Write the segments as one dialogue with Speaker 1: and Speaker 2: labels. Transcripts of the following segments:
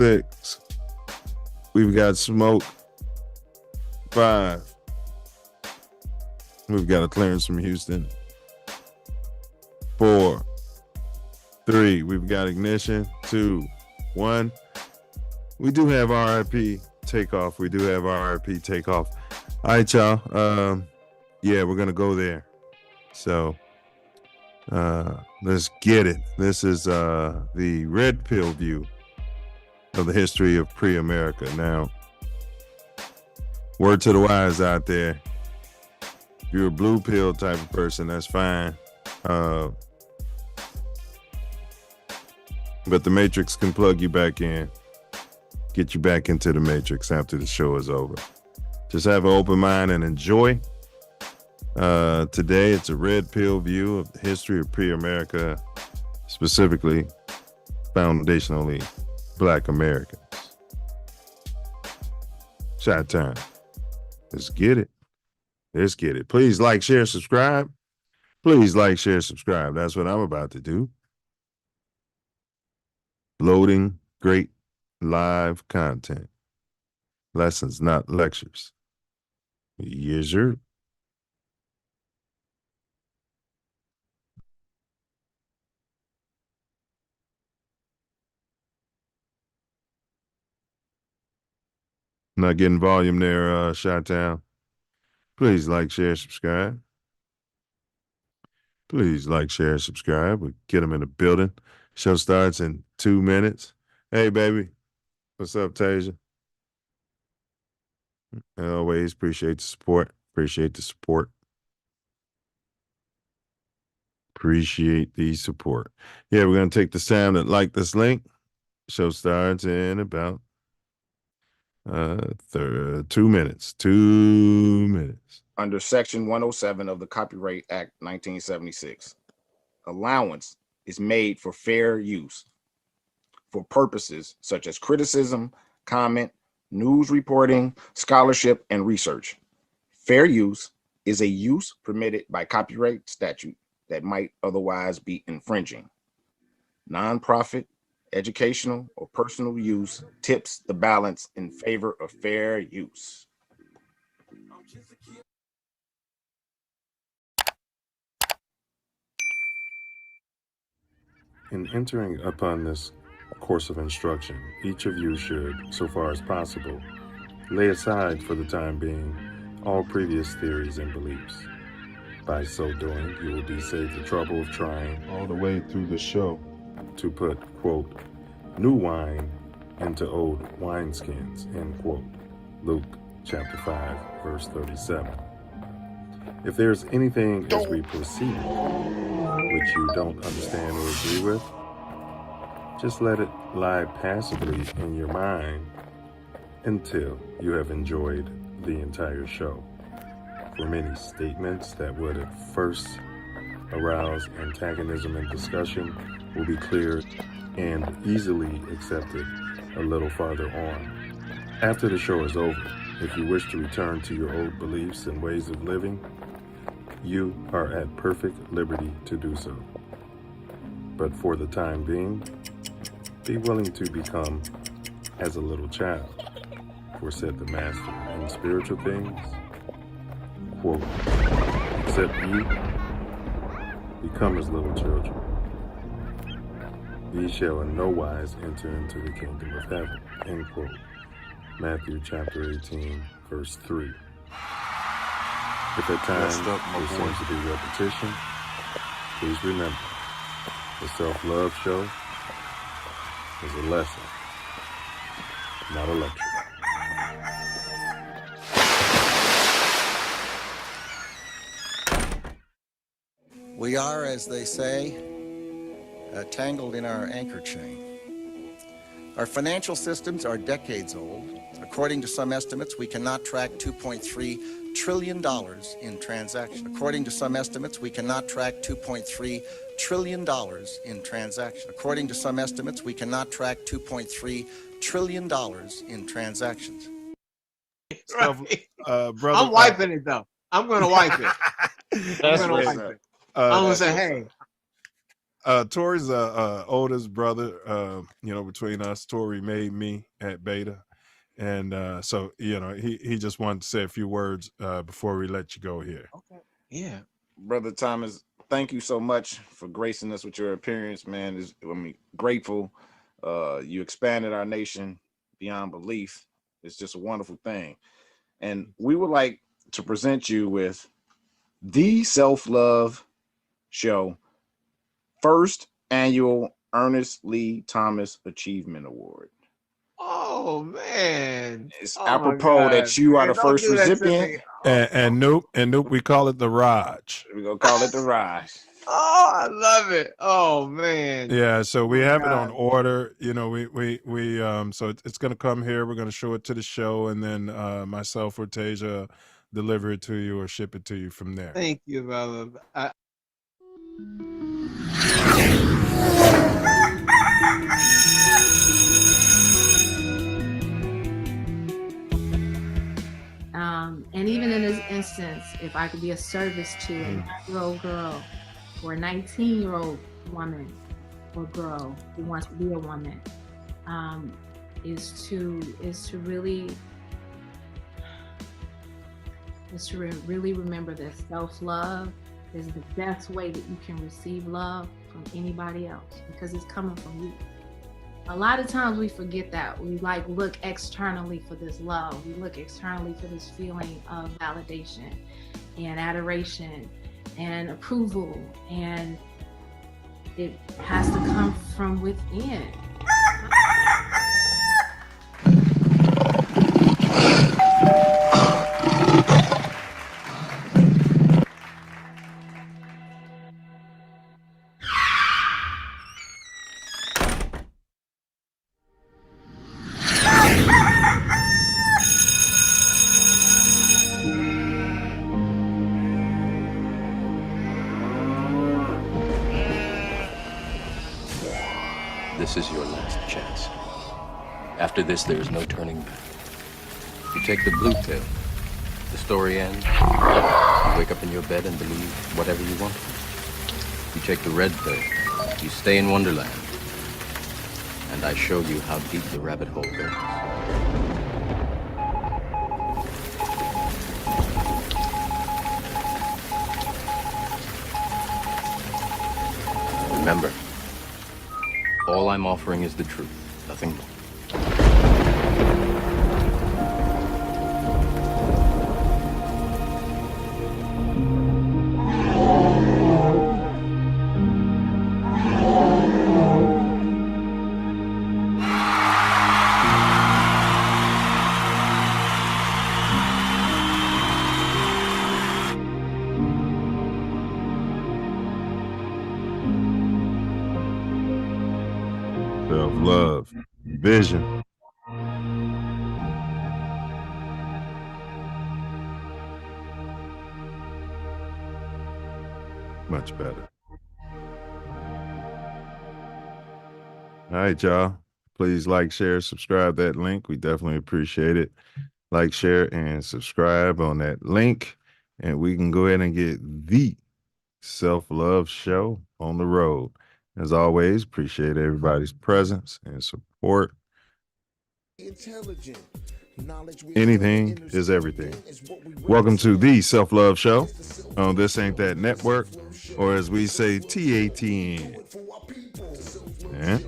Speaker 1: 6. We've got smoke. 5. We've got a clearance from Houston. 4, 3. We've got ignition. 2, 1. We do have RIP takeoff. We do have RIP takeoff. All right, y'all. Yeah, we're gonna go there. So let's get it. This is the red pill view of the history of pre-America. Now, word to the wise out there. If you're a blue pill type of person, that's fine. But the Matrix can plug you back in, get you back into the Matrix after the show is over. Just have an open mind and enjoy. Today, it's a red pill view of the history of pre-America, specifically, foundationally, Black Americans. Shot time. Let's get it. Let's get it. Please like, share, subscribe. Please like, share, subscribe. That's what I'm about to do. Loading great live content. Lessons, not lectures. Yes, sir. Not getting volume there, Chi-Town. Please like, share, subscribe. Please like, share, subscribe. We get them in the building. Show starts in 2 minutes. Hey, baby. What's up, Tasia? As always, appreciate the support. Appreciate the support. Appreciate the support. Yeah, we're going to take the time to like this link. Show starts in about 2 minutes. 2 minutes.
Speaker 2: Under Section 107 of the Copyright Act 1976, allowance is made for fair use for purposes such as criticism, comment, news reporting, scholarship, and research. Fair use is a use permitted by copyright statute that might otherwise be infringing. Nonprofit, educational, or personal use tips the balance in favor of fair use.
Speaker 1: In entering upon this course of instruction, each of you should, so far as possible, lay aside for the time being all previous theories and beliefs. By so doing, you will be saved the trouble of trying all the way through the show to put, quote, new wine into old wineskins, end quote. Luke chapter 5, verse 37. If there's anything as we proceed which you don't understand or agree with, just let it lie passively in your mind until you have enjoyed the entire show. For many statements that would at first arouse antagonism and discussion will be cleared and easily accepted a little farther on. After the show is over, if you wish to return to your old beliefs and ways of living, you are at perfect liberty to do so. But for the time being, be willing to become as a little child. For said the Master in spiritual things, quote, except ye become as little children, ye shall in no wise enter into the kingdom of heaven, end quote. Matthew chapter 18, verse 3. If at times there seems to be repetition, please remember, the Self Love Show is a lesson, not a lecture.
Speaker 3: We are, as they say, tangled in our anchor chain. Our financial systems are decades old. According to some estimates, we cannot track $2.3 trillion in transactions. According to some estimates, we cannot track $2.3 trillion in transactions. According to some estimates, we cannot track $2.3 trillion in transactions.
Speaker 4: Right.
Speaker 1: Brother,
Speaker 4: I'm wiping it though. I'm going to wipe it. I'm going to wipe it. I'm going to say, hey,
Speaker 1: Tori's oldest brother. Between us, Tori made me at Beta, and so he just wanted to say a few words before we let you go here.
Speaker 4: Okay. Yeah.
Speaker 2: Brother Thomas, thank you so much for gracing us with your appearance, man. Grateful. You expanded our nation beyond belief. It's just a wonderful thing. And we would like to present you with the Self Luv Show first annual Ernest Lee Thomas Achievement Award.
Speaker 4: Oh man.
Speaker 2: It's
Speaker 4: Oh,
Speaker 2: apropos that you are the
Speaker 4: Don't
Speaker 2: first
Speaker 4: do that to
Speaker 2: recipient.
Speaker 4: me.
Speaker 1: And Noop, we call it the Raj.
Speaker 2: We're gonna call it the Raj.
Speaker 4: Oh, I love it. Oh man.
Speaker 1: Yeah, so we have it on
Speaker 4: God.
Speaker 1: order. So it's gonna come here. We're gonna show it to the show, and then myself or Tasia deliver it to you or ship it to you from there.
Speaker 4: Thank you, brother.
Speaker 5: And even in this instance, if I could be of service to a 9-year-old girl or a 19-year-old woman or girl who wants to be a woman, is to really remember that self-love is the best way that you can receive love from anybody else, because it's coming from you. A lot of times we forget that. We look externally for this love. We look externally for this feeling of validation and adoration and approval, and it has to come from within.
Speaker 6: This is your last chance. After this, there is no turning back. You take the blue pill, the story ends. You wake up in your bed and believe whatever you want. You take the red pill, you stay in Wonderland. And I show you how deep the rabbit hole goes. Remember, all I'm offering is the truth, nothing more.
Speaker 1: Self-love, vision. Much better. All right, y'all. Please like, share, subscribe that link. We definitely appreciate it. Like, share, and subscribe on that link. And we can go ahead and get the Self Luv Show on the road. As always, appreciate everybody's presence and support. Anything is everything. Welcome to the Self Luv Show on This Ain't That Network, or as we say, TATN. Yeah.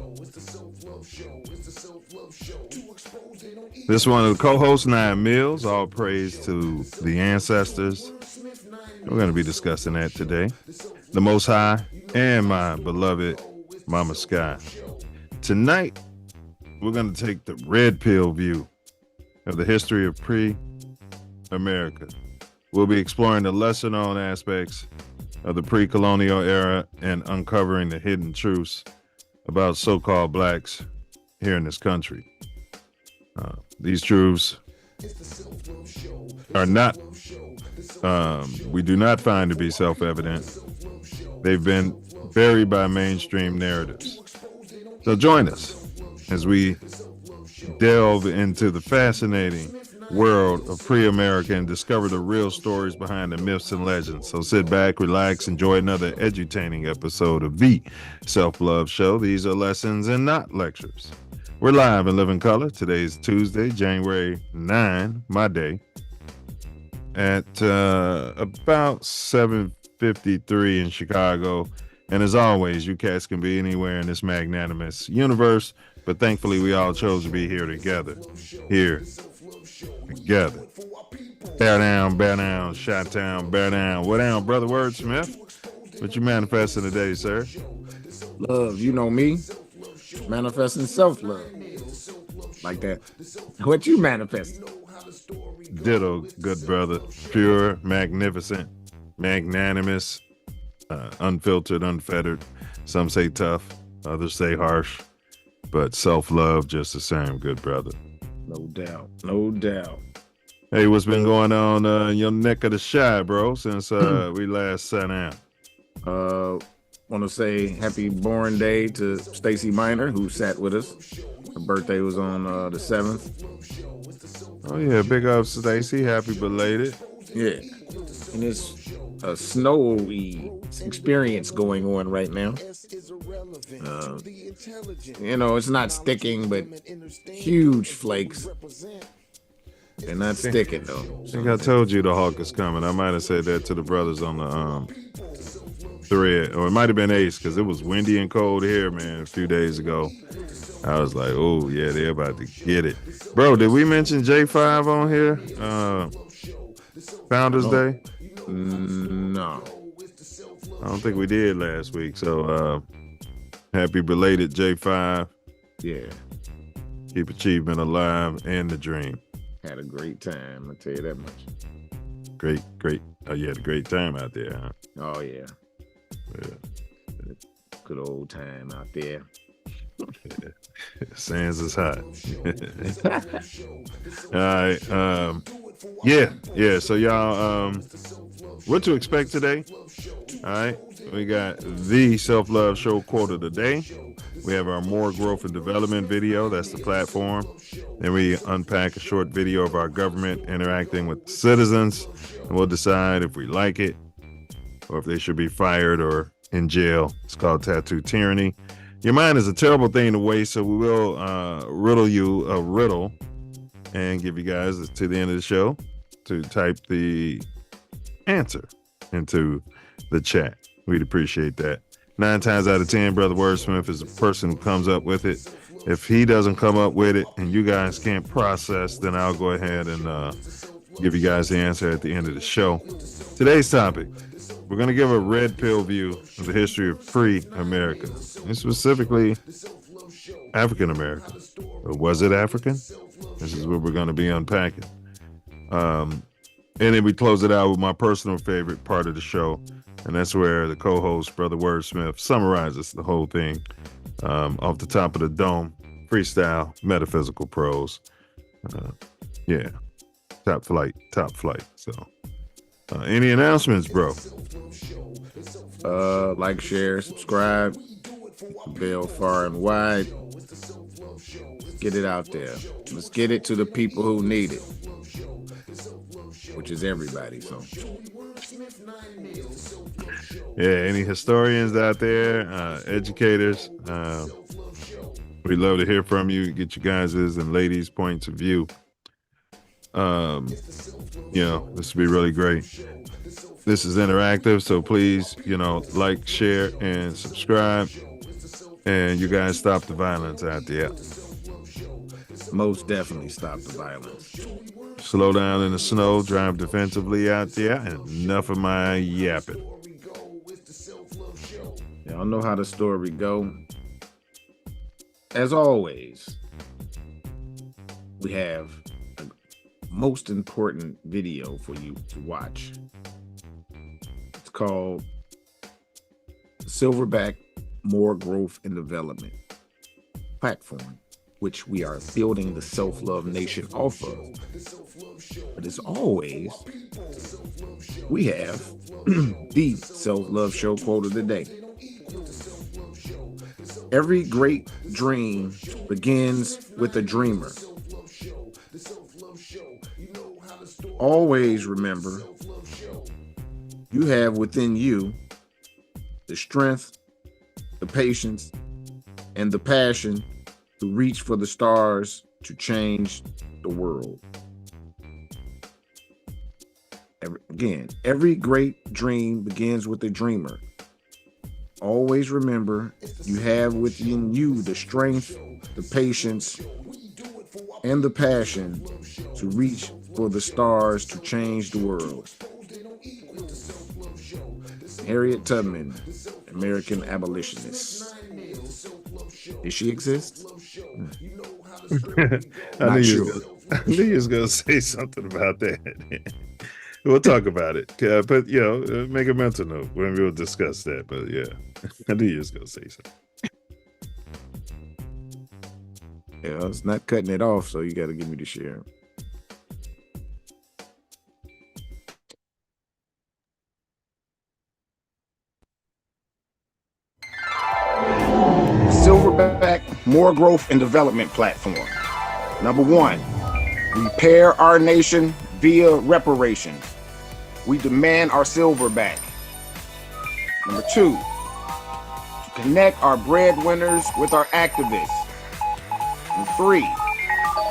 Speaker 1: This one of the co-hosts, Nine Mills. All praise to the ancestors. We're going to be discussing that today. The Most High and my beloved Mama Sky. Tonight, we're going to take the red pill view of the history of pre-America. We'll be exploring the lesser-known aspects of the pre-colonial era and uncovering the hidden truths about so-called blacks here in this country. These truths are not, we do not find to be self-evident. They've been buried by mainstream narratives. So join us as we delve into the fascinating world of pre-America and discover the real stories behind the myths and legends. So sit back, relax, enjoy another edutaining episode of the Self Love Show. These are lessons and not lectures. We're live in living color. Today's Tuesday, January 9, my day, at about 7:53 in Chicago. And as always, you cats can be anywhere in this magnanimous universe, but thankfully we all chose to be here together. Here, together. Bear down, shot down, bear down. What down, brother Wordsmith? What you manifesting today, sir?
Speaker 2: Love, you know me. Manifesting self-love. Like that. What you manifesting?
Speaker 1: Ditto, good brother. Pure, magnificent, magnanimous, unfiltered, unfettered. Some say tough, others say harsh, but self-love just the same, good brother.
Speaker 2: No doubt, no doubt.
Speaker 1: Hey, what's been going on in your neck of the shy, bro, since we last sat down?
Speaker 2: Want to say happy born day to Stacy Minor, who sat with us. Her birthday was on the 7th.
Speaker 1: Oh yeah, big up Stacy, happy belated.
Speaker 2: Yeah, and it's a snowy experience going on right now. It's not sticking, but huge flakes. They're not sticking though.
Speaker 1: I think I told you the Hawk is coming. I might have said that to the brothers on the thread, or it might have been Ace, because it was windy and cold here, man, a few days ago. I was like, oh yeah, they're about to get it. Bro, did we mention J5 on here? Founders Day?
Speaker 2: No.
Speaker 1: I don't think we did last week. So happy belated J5.
Speaker 2: Yeah.
Speaker 1: Keep achievement alive and the dream.
Speaker 2: Had a great time, I'll tell you that much.
Speaker 1: Great. Oh, you had a great time out there, huh?
Speaker 2: Oh, yeah.
Speaker 1: Yeah.
Speaker 2: Good old time out there.
Speaker 1: Sands is hot. All right. Yeah. So y'all, what to expect today? All right. We got the Self Love Show quote of the day. We have our More Growth and Development video. That's the platform. Then we unpack a short video of our government interacting with citizens, and we'll decide if we like it or if they should be fired or in jail. It's called Tattoo Tyranny. Your mind is a terrible thing to waste, so we will riddle you a riddle and give you guys to the end of the show to type the answer into the chat. We'd appreciate that. 9 times out of 10, Brother Wordsmith is the person who comes up with it. If he doesn't come up with it and you guys can't process, then I'll go ahead and give you guys the answer at the end of the show. Today's topic, we're going to give a red pill view of the history of pre-America, and specifically African America. Or was it African? This is what we're going to be unpacking. And then we close it out with my personal favorite part of the show, and that's where the co-host, Brother Wordsmith, summarizes the whole thing off the top of the dome, freestyle, metaphysical prose. Yeah, top flight. So, any announcements, bro?
Speaker 2: Like, share, subscribe, bell far and wide. Get it out there. Let's get it to the people who need it, which is everybody. So,
Speaker 1: yeah, any historians out there, educators, we'd love to hear from you. Get you guys' and ladies' points of view. This would be really great. This is interactive, so please, like, share, and subscribe. And you guys stop the violence out there.
Speaker 2: Most definitely stop the violence.
Speaker 1: Slow down in the snow, drive defensively out there, and enough of my yapping.
Speaker 2: Y'all know how the story go. As always, we have a most important video for you to watch. It's called Silverback More Growth and Development platform, which we are building the Self-Love Nation off of. But as always, we have the Self-Love Show quote of the day. Every great dream begins with a dreamer. Always remember, you have within you the strength, the patience, and the passion to reach for the stars to change the world. Every great dream begins with a dreamer. Always remember, you have within you the strength, the patience, and the passion to reach for the stars to change the world. Harriet Tubman, American abolitionist. Did she exist?
Speaker 1: I
Speaker 2: Not
Speaker 1: knew
Speaker 2: sure.
Speaker 1: I knew you was gonna say something about that. We'll talk about it. But make a mental note when we'll discuss that. But yeah, I knew you was gonna say something.
Speaker 2: Yeah, it's not cutting it off, so you got to give me the share. Silverback More Growth and Development Platform. Number 1, repair our nation via reparations. We demand our silver back. Number 2, to connect our breadwinners with our activists. Number 3,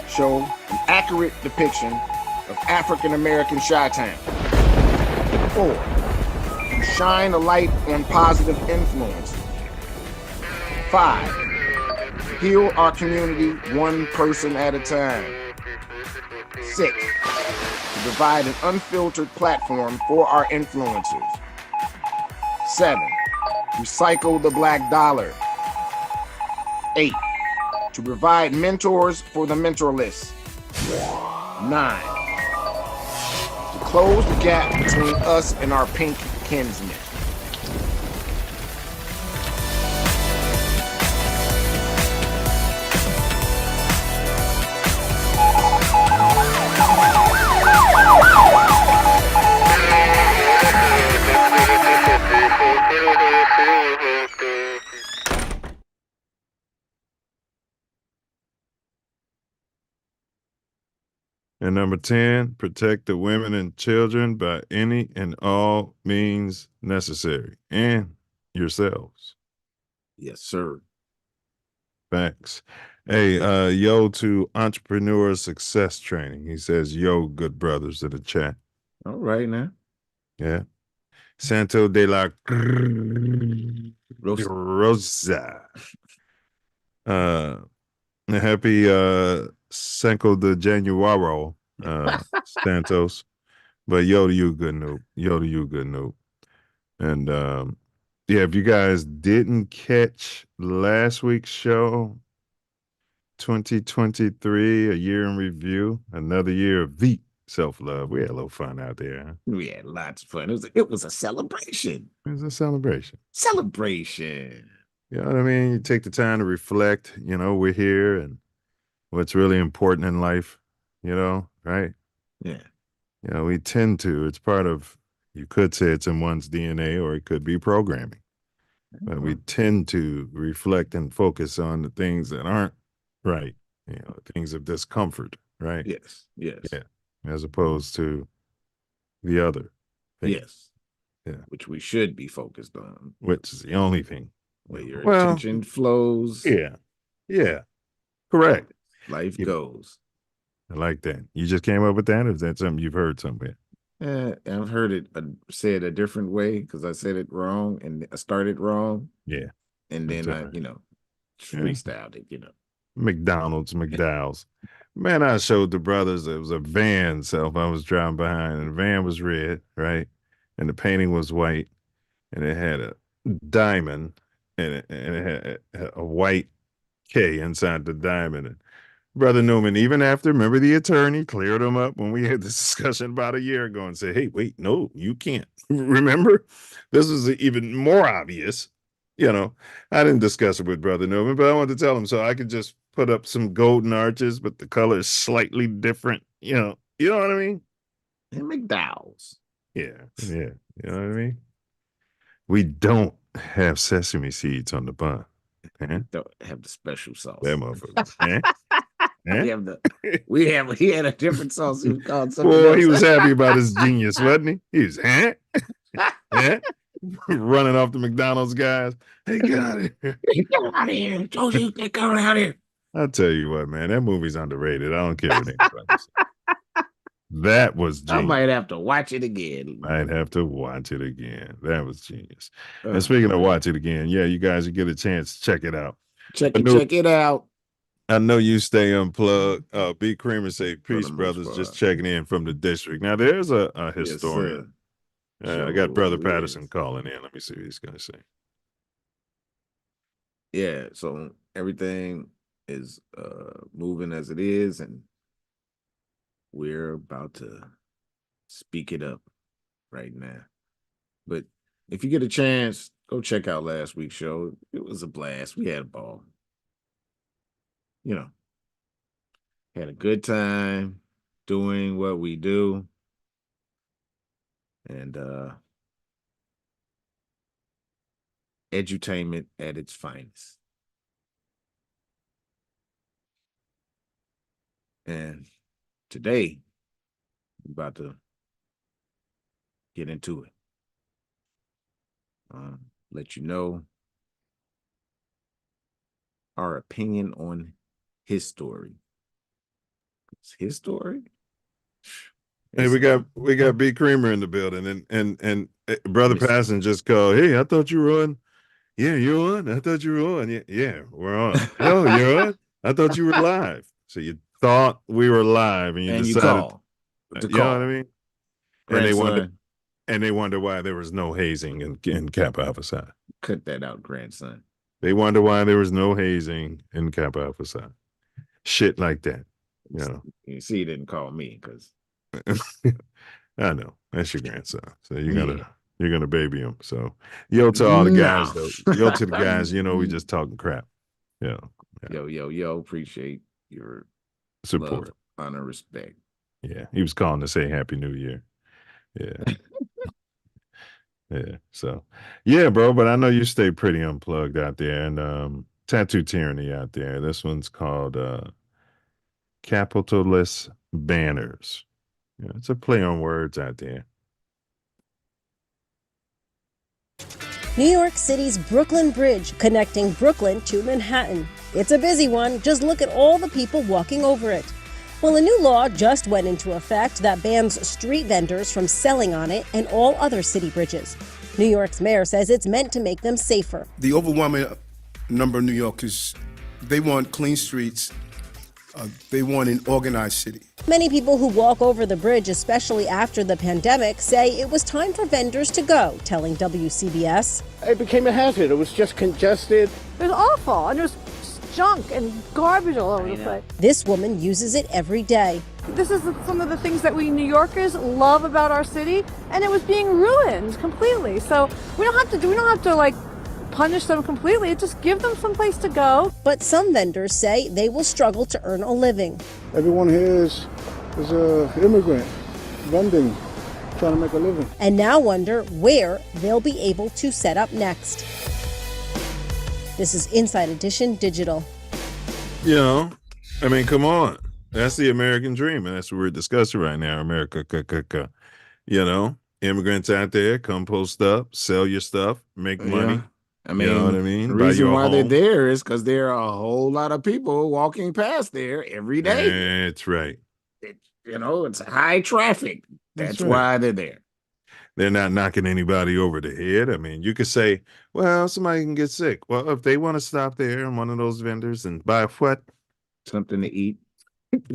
Speaker 2: show an accurate depiction of African American Chi-Town. 4, to shine a light on positive influence. 5, heal our community one person at a time. 6, to provide an unfiltered platform for our influencers. 7, recycle the black dollar. 8, to provide mentors for the mentorless. 9, to close the gap between us and our pink kinsmen.
Speaker 1: And number 10, protect the women and children by any and all means necessary, and yourselves.
Speaker 2: Yes, sir.
Speaker 1: Thanks. Hey, yo to Entrepreneur Success Training. He says, yo, good brothers in the chat.
Speaker 2: All right now.
Speaker 1: Yeah. Santo de la Rosa. Happy Cinco de Januaro, Santos. But yo to you, good noob. Yo to you, good noob. And yeah, if you guys didn't catch last week's show, 2023, a year in review, another year of the self-love. We had a little fun out there. Huh?
Speaker 2: We had lots of fun. It was a celebration.
Speaker 1: It was a celebration.
Speaker 2: Celebration.
Speaker 1: You know what I mean? You take the time to reflect, we're here and what's really important in life, right?
Speaker 2: Yeah.
Speaker 1: We tend to, it's part of, you could say it's in one's DNA or it could be programming. But we tend to reflect and focus on the things that aren't right, things of discomfort, right?
Speaker 2: Yes. Yes.
Speaker 1: Yeah. As opposed to the other thing.
Speaker 2: Yes.
Speaker 1: Yeah.
Speaker 2: Which we should be focused on.
Speaker 1: Which is the only thing.
Speaker 2: Where your attention flows.
Speaker 1: Yeah. Yeah. Correct.
Speaker 2: Life goes.
Speaker 1: I like that. You just came up with that, or is that something you've heard somewhere?
Speaker 2: I've heard it said a different way because I said it wrong and I started wrong.
Speaker 1: Yeah.
Speaker 2: And then I, freestyled it,
Speaker 1: McDowell's. Man, I showed the brothers, it was a van self I was driving behind, and the van was red, right? And the painting was white, and it had a diamond, and it had a white K inside the diamond. And Brother Newman, even after, remember the attorney cleared him up when we had this discussion about a year ago and said, hey, wait, no, you can't. Remember? This is even more obvious. I didn't discuss it with Brother Newman, but I wanted to tell him so I could just put up some golden arches, but the color is slightly different. You know what I mean?
Speaker 2: And McDowell's.
Speaker 1: Yeah. You know what I mean? We don't have sesame seeds on the bun.
Speaker 2: Don't have the special sauce.
Speaker 1: That motherfucker.
Speaker 2: He had a different sauce. He was called something
Speaker 1: Boy,
Speaker 2: else.
Speaker 1: he was happy about his genius, wasn't he? He was, huh? Huh? Running off the McDonald's guys. Hey, get out of here.
Speaker 2: Get out of here. Told you, get out of here.
Speaker 1: I'll tell you what, man, that movie's underrated. I don't care what anybody says. That was
Speaker 2: I
Speaker 1: genius.
Speaker 2: might have to watch it again.
Speaker 1: I'd have to watch it again. That was genius. And speaking of watch it again, yeah, you guys get a chance, check it out.
Speaker 2: Check it out.
Speaker 1: I know you stay unplugged. B Creamer say, peace,
Speaker 2: most
Speaker 1: brothers,
Speaker 2: part.
Speaker 1: just checking in from the district. Now, there's a historian. I got Brother Patterson calling in. Let me see what he's going to say.
Speaker 2: Yeah, so everything is moving as it is, and we're about to speak it up right now. But if you get a chance, go check out last week's show. It was a blast. We had a ball. You know, had a good time doing what we do. And edutainment at its finest. And today, we're about to get into it. Let you know our opinion on his story. It's his story.
Speaker 1: Hey, we got B Creamer in the building, and Brother Patterson just called. Hey, I thought you were on. Yeah, you're on. I thought you were on. Yeah, we're on. No, you're on. I thought you were live. So you thought we were live, and you decided. You know what I mean? And they wonder why there was no hazing in Kappa Alpha Psi.
Speaker 2: Cut that out, grandson.
Speaker 1: They wonder why there was no hazing in Kappa Alpha Psi. Shit like that. You know.
Speaker 2: You see, he didn't call me because
Speaker 1: I know that's your grandson. So you're gonna baby him. So yo to all the guys though. Yo to the guys. You know we just talking crap. Yeah.
Speaker 2: Yo. Appreciate your
Speaker 1: support,
Speaker 2: love, honor, respect.
Speaker 1: Yeah, he was calling to say Happy New Year. Yeah. Yeah. So, yeah, bro. But I know you stay pretty unplugged out there, and Tattoo Tyranny out there. This one's called Capitalist Banners. Yeah, it's a play on words out there.
Speaker 7: New York City's Brooklyn Bridge, connecting Brooklyn to Manhattan. It's a busy one. Just look at all the people walking over it. Well, a new law just went into effect that bans street vendors from selling on it and all other city bridges. New York's mayor says it's meant to make them safer.
Speaker 8: The overwhelming number of New Yorkers, they want clean streets. They want an organized city.
Speaker 7: Many people who walk over the bridge, especially after the pandemic, say it was time for vendors to go, telling WCBS.
Speaker 9: It became a hazard. It was just congested.
Speaker 10: It was awful, and there was junk and garbage all over the place.
Speaker 7: This woman uses it every day.
Speaker 10: This is some of the things that we New Yorkers love about our city, and it was being ruined completely. So we don't have to like punish them completely. Just give them some place to go.
Speaker 7: But some vendors say they will struggle to earn a living.
Speaker 9: Everyone here is an immigrant, vending, trying to make a living.
Speaker 7: And now wonder where they'll be able to set up next. This is Inside Edition Digital.
Speaker 1: You know, I mean, come on. That's the American dream, and that's what we're discussing right now, AmeriKKKa. You know, immigrants out there, come post up, sell your stuff, make money.
Speaker 2: I mean,
Speaker 1: you know what I mean?
Speaker 2: The reason why they're there is because there are a whole lot of people walking past there every day.
Speaker 1: That's right.
Speaker 2: It's high traffic. That's why they're there.
Speaker 1: They're not knocking anybody over the head. I mean, you could say, well, somebody can get sick. Well, if they want to stop there in one of those vendors and buy what?
Speaker 2: Something to eat.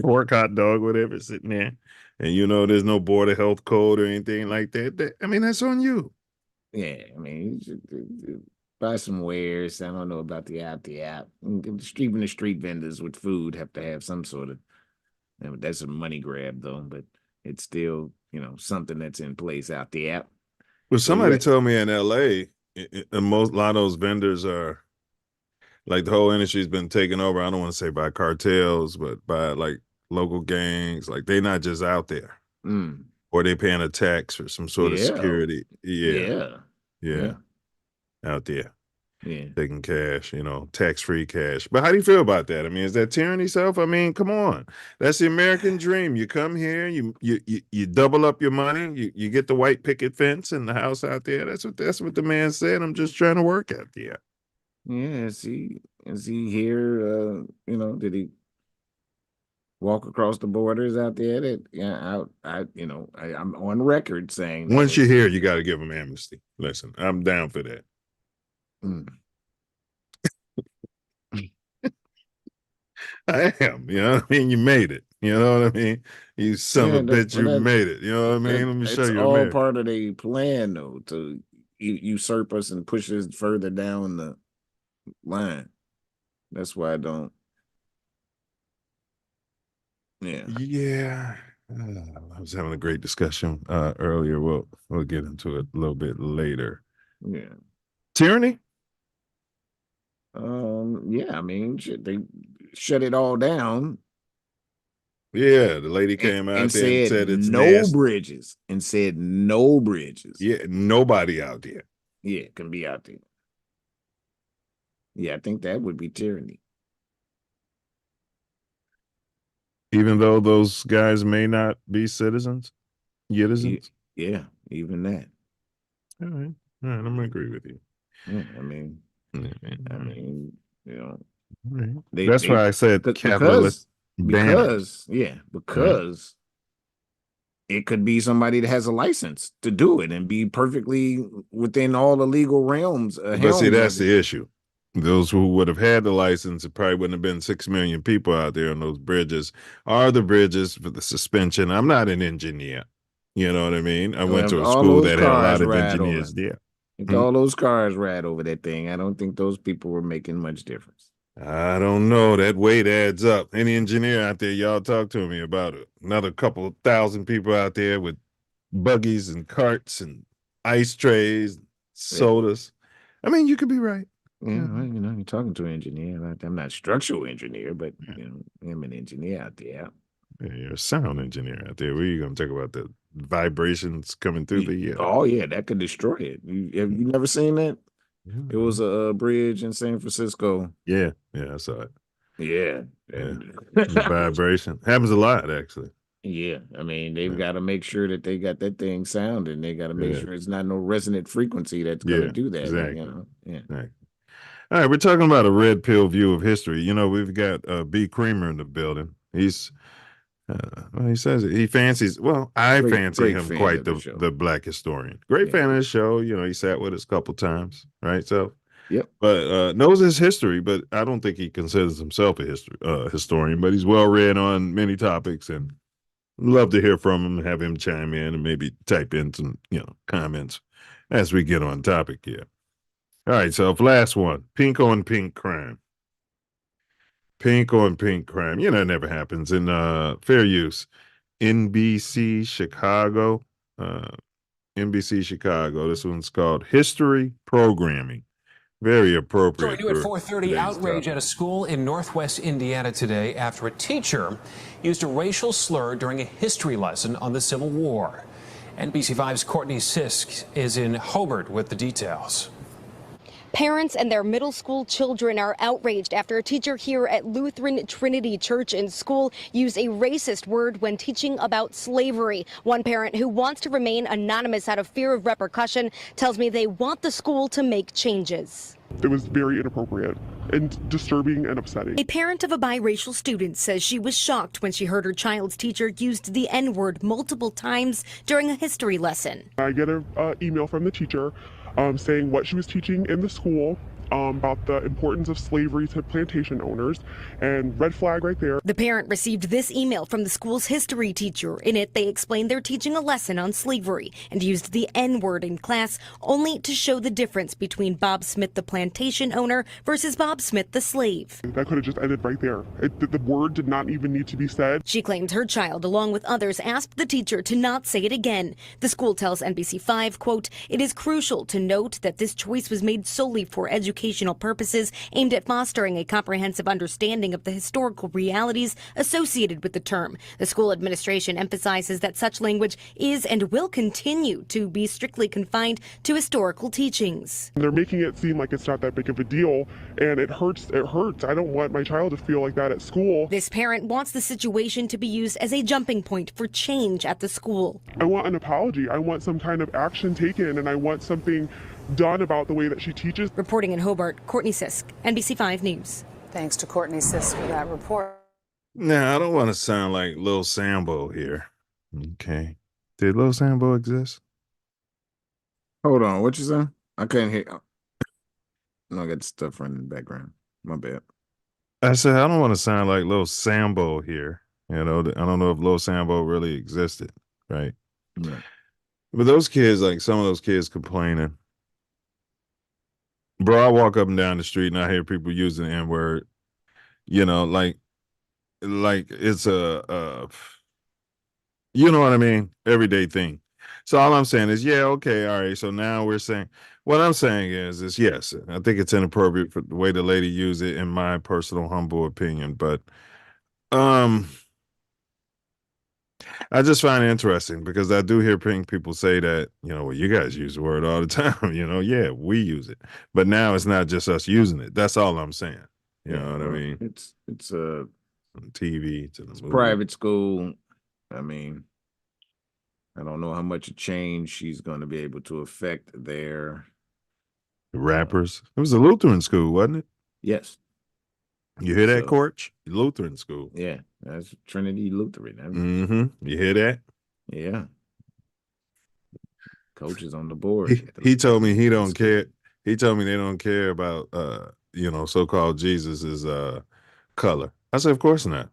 Speaker 1: Pork, hot dog, whatever, sitting there. And there's no border health code or anything like that. I mean, that's on you.
Speaker 2: Yeah, I mean, you should buy some wares. I don't know about the app. Even the street vendors with food have to have some sort of, that's a money grab though, but it's still, something that's in place out the app.
Speaker 1: Well, somebody told me in LA, a lot of those vendors are, like, the whole industry's been taken over. I don't want to say by cartels, but by like local gangs. Like, they're not just out there. Or they paying a tax or some sort of security. Yeah. Out there. taking cash, tax-free cash. But how do you feel about that? I mean, is that tyranny, Self? I mean, come on. That's the American dream. You come here, you double up your money, you get the white picket fence and the house out there. That's what the man said. I'm just trying to work out there.
Speaker 2: Yeah, is he here? Did he walk across the borders out there? I'm on record saying that
Speaker 1: Once you're here, you got to give him amnesty. Listen, I'm down for that. I am. You know what I mean? You made it. You know what I mean? You son of a bitch, you made it. You know what I mean? Let me show you.
Speaker 2: It's all part of the plan, though, to usurp us and push us further down the line. That's why I don't.
Speaker 1: Yeah. I was having a great discussion earlier. We'll get into it a little bit later.
Speaker 2: Yeah.
Speaker 1: Tyranny?
Speaker 2: Yeah, I mean, they shut it all down.
Speaker 1: Yeah, the lady came out there and said it's
Speaker 2: no
Speaker 1: nasty.
Speaker 2: bridges. And said no bridges.
Speaker 1: Yeah, nobody out there.
Speaker 2: Yeah, can be out there. Yeah, I think that would be tyranny.
Speaker 1: Even though those guys may not be citizens?
Speaker 2: Yeah, even that.
Speaker 1: All right, I'm gonna agree with you.
Speaker 2: Yeah, I mean,
Speaker 1: That's why I said capitalist.
Speaker 2: Because it could be somebody that has a license to do it and be perfectly within all the legal realms.
Speaker 1: But see, that's the issue. Those who would have had the license, it probably wouldn't have been 6 million people out there on those bridges. Are the bridges for the suspension? I'm not an engineer. You know what I mean? I went to a school that had a lot of engineers there.
Speaker 2: If all those cars ride over that thing, I don't think those people were making much difference.
Speaker 1: I don't know. That weight adds up. Any engineer out there, y'all talk to me about it. Another couple of thousand people out there with buggies and carts and ice trays, sodas. I mean, you could be right.
Speaker 2: Yeah, well, you're talking to an engineer. I'm not a structural engineer, but I'm an engineer out there.
Speaker 1: Yeah, you're a sound engineer out there. What are you going to talk about? The vibrations coming through the
Speaker 2: Oh, yeah, that could destroy it. Have you never seen that? It was a bridge in San Francisco.
Speaker 1: Yeah, I saw it.
Speaker 2: Yeah.
Speaker 1: The vibration. Happens a lot, actually.
Speaker 2: Yeah, I mean, they've got to make sure that they got that thing sounding. They got to make sure it's not no resonant frequency that's going to do that.
Speaker 1: Exactly.
Speaker 2: Yeah.
Speaker 1: Right. All right, we're talking about a red pill view of history. We've got B. Creamer in the building. He's, he says it. He fancies, I fancy him quite the black historian. Great fan of the show. He sat with us a couple times, right? So,
Speaker 2: yep.
Speaker 1: But knows his history, but I don't think he considers himself a historian, but he's well read on many topics and love to hear from him, have him chime in and maybe type in some, comments as we get on topic here. All right, so last one, pink on pink crime. Pink on pink crime. It never happens in fair use. NBC Chicago. This one's called History Programming. Very appropriate.
Speaker 11: New at 4:30, outrage at a school in Northwest Indiana today after a teacher used a racial slur during a history lesson on the Civil War. NBC5's Courtney Sisk is in Hobart with the details.
Speaker 12: Parents and their middle school children are outraged after a teacher here at Lutheran Trinity Church and School used a racist word when teaching about slavery. One parent who wants to remain anonymous out of fear of repercussion tells me they want the school to make changes.
Speaker 13: It was very inappropriate and disturbing and upsetting.
Speaker 12: A parent of a biracial student says she was shocked when she heard her child's teacher used the N-word multiple times during a history lesson.
Speaker 13: I get an email from the teacher saying what she was teaching in the school about the importance of slavery to plantation owners, and red flag right there.
Speaker 12: The parent received this email from the school's history teacher. In it, they explained they're teaching a lesson on slavery and used the N-word in class only to show the difference between Bob Smith, the plantation owner, versus Bob Smith, the slave.
Speaker 13: That could have just ended right there. The word did not even need to be said.
Speaker 12: She claims her child, along with others, asked the teacher to not say it again. The school tells NBC5, quote, "It is crucial to note that this choice was made solely for education educational purposes aimed at fostering a comprehensive understanding of the historical realities associated with the term. The school administration emphasizes that such language is and will continue to be strictly confined to historical teachings.
Speaker 13: They're making it seem like it's not that big of a deal, and it hurts. It hurts. I don't want my child to feel like that at school.
Speaker 12: This parent wants the situation to be used as a jumping point for change at the school.
Speaker 13: I want an apology. I want some kind of action taken, and I want something done about the way that she teaches.
Speaker 12: Reporting in Hobart, Courtney Sisk, NBC5 News.
Speaker 14: Thanks to Courtney Sisk for that report.
Speaker 1: Now, I don't want to sound like Lil Sambo here. Okay. Did Lil Sambo exist?
Speaker 2: Hold on, what you say? I couldn't hear. No, I got stuff running in the background. My bad.
Speaker 1: I said, I don't want to sound like Lil Sambo here. You know, I don't know if Lil Sambo really existed, right?
Speaker 2: Yeah.
Speaker 1: But those kids, like some of those kids complaining. Bro, I walk up and down the street and I hear people using the N-word, you know, like it's you know what I mean? Everyday thing. So all I'm saying is, yeah, okay, all right. So now we're saying, what I'm saying is yes, I think it's inappropriate for the way the lady used it, in my personal humble opinion. But I just find it interesting because I do hear people say that, you know, well, you guys use the word all the time. You know, yeah, we use it. But now it's not just us using it. That's all I'm saying. You know what I mean?
Speaker 2: It's a
Speaker 1: TV to the
Speaker 2: private school. I mean, I don't know how much a change she's going to be able to affect their
Speaker 1: rappers. It was a Lutheran school, wasn't it?
Speaker 2: Yes.
Speaker 1: You hear that, Corch? Lutheran school.
Speaker 2: Yeah, that's Trinity Lutheran.
Speaker 1: Mm-hmm. You hear that?
Speaker 2: Yeah. Coach is on the board.
Speaker 1: He told me he don't care. He told me they don't care about you know, so-called Jesus's color. I said, of course not.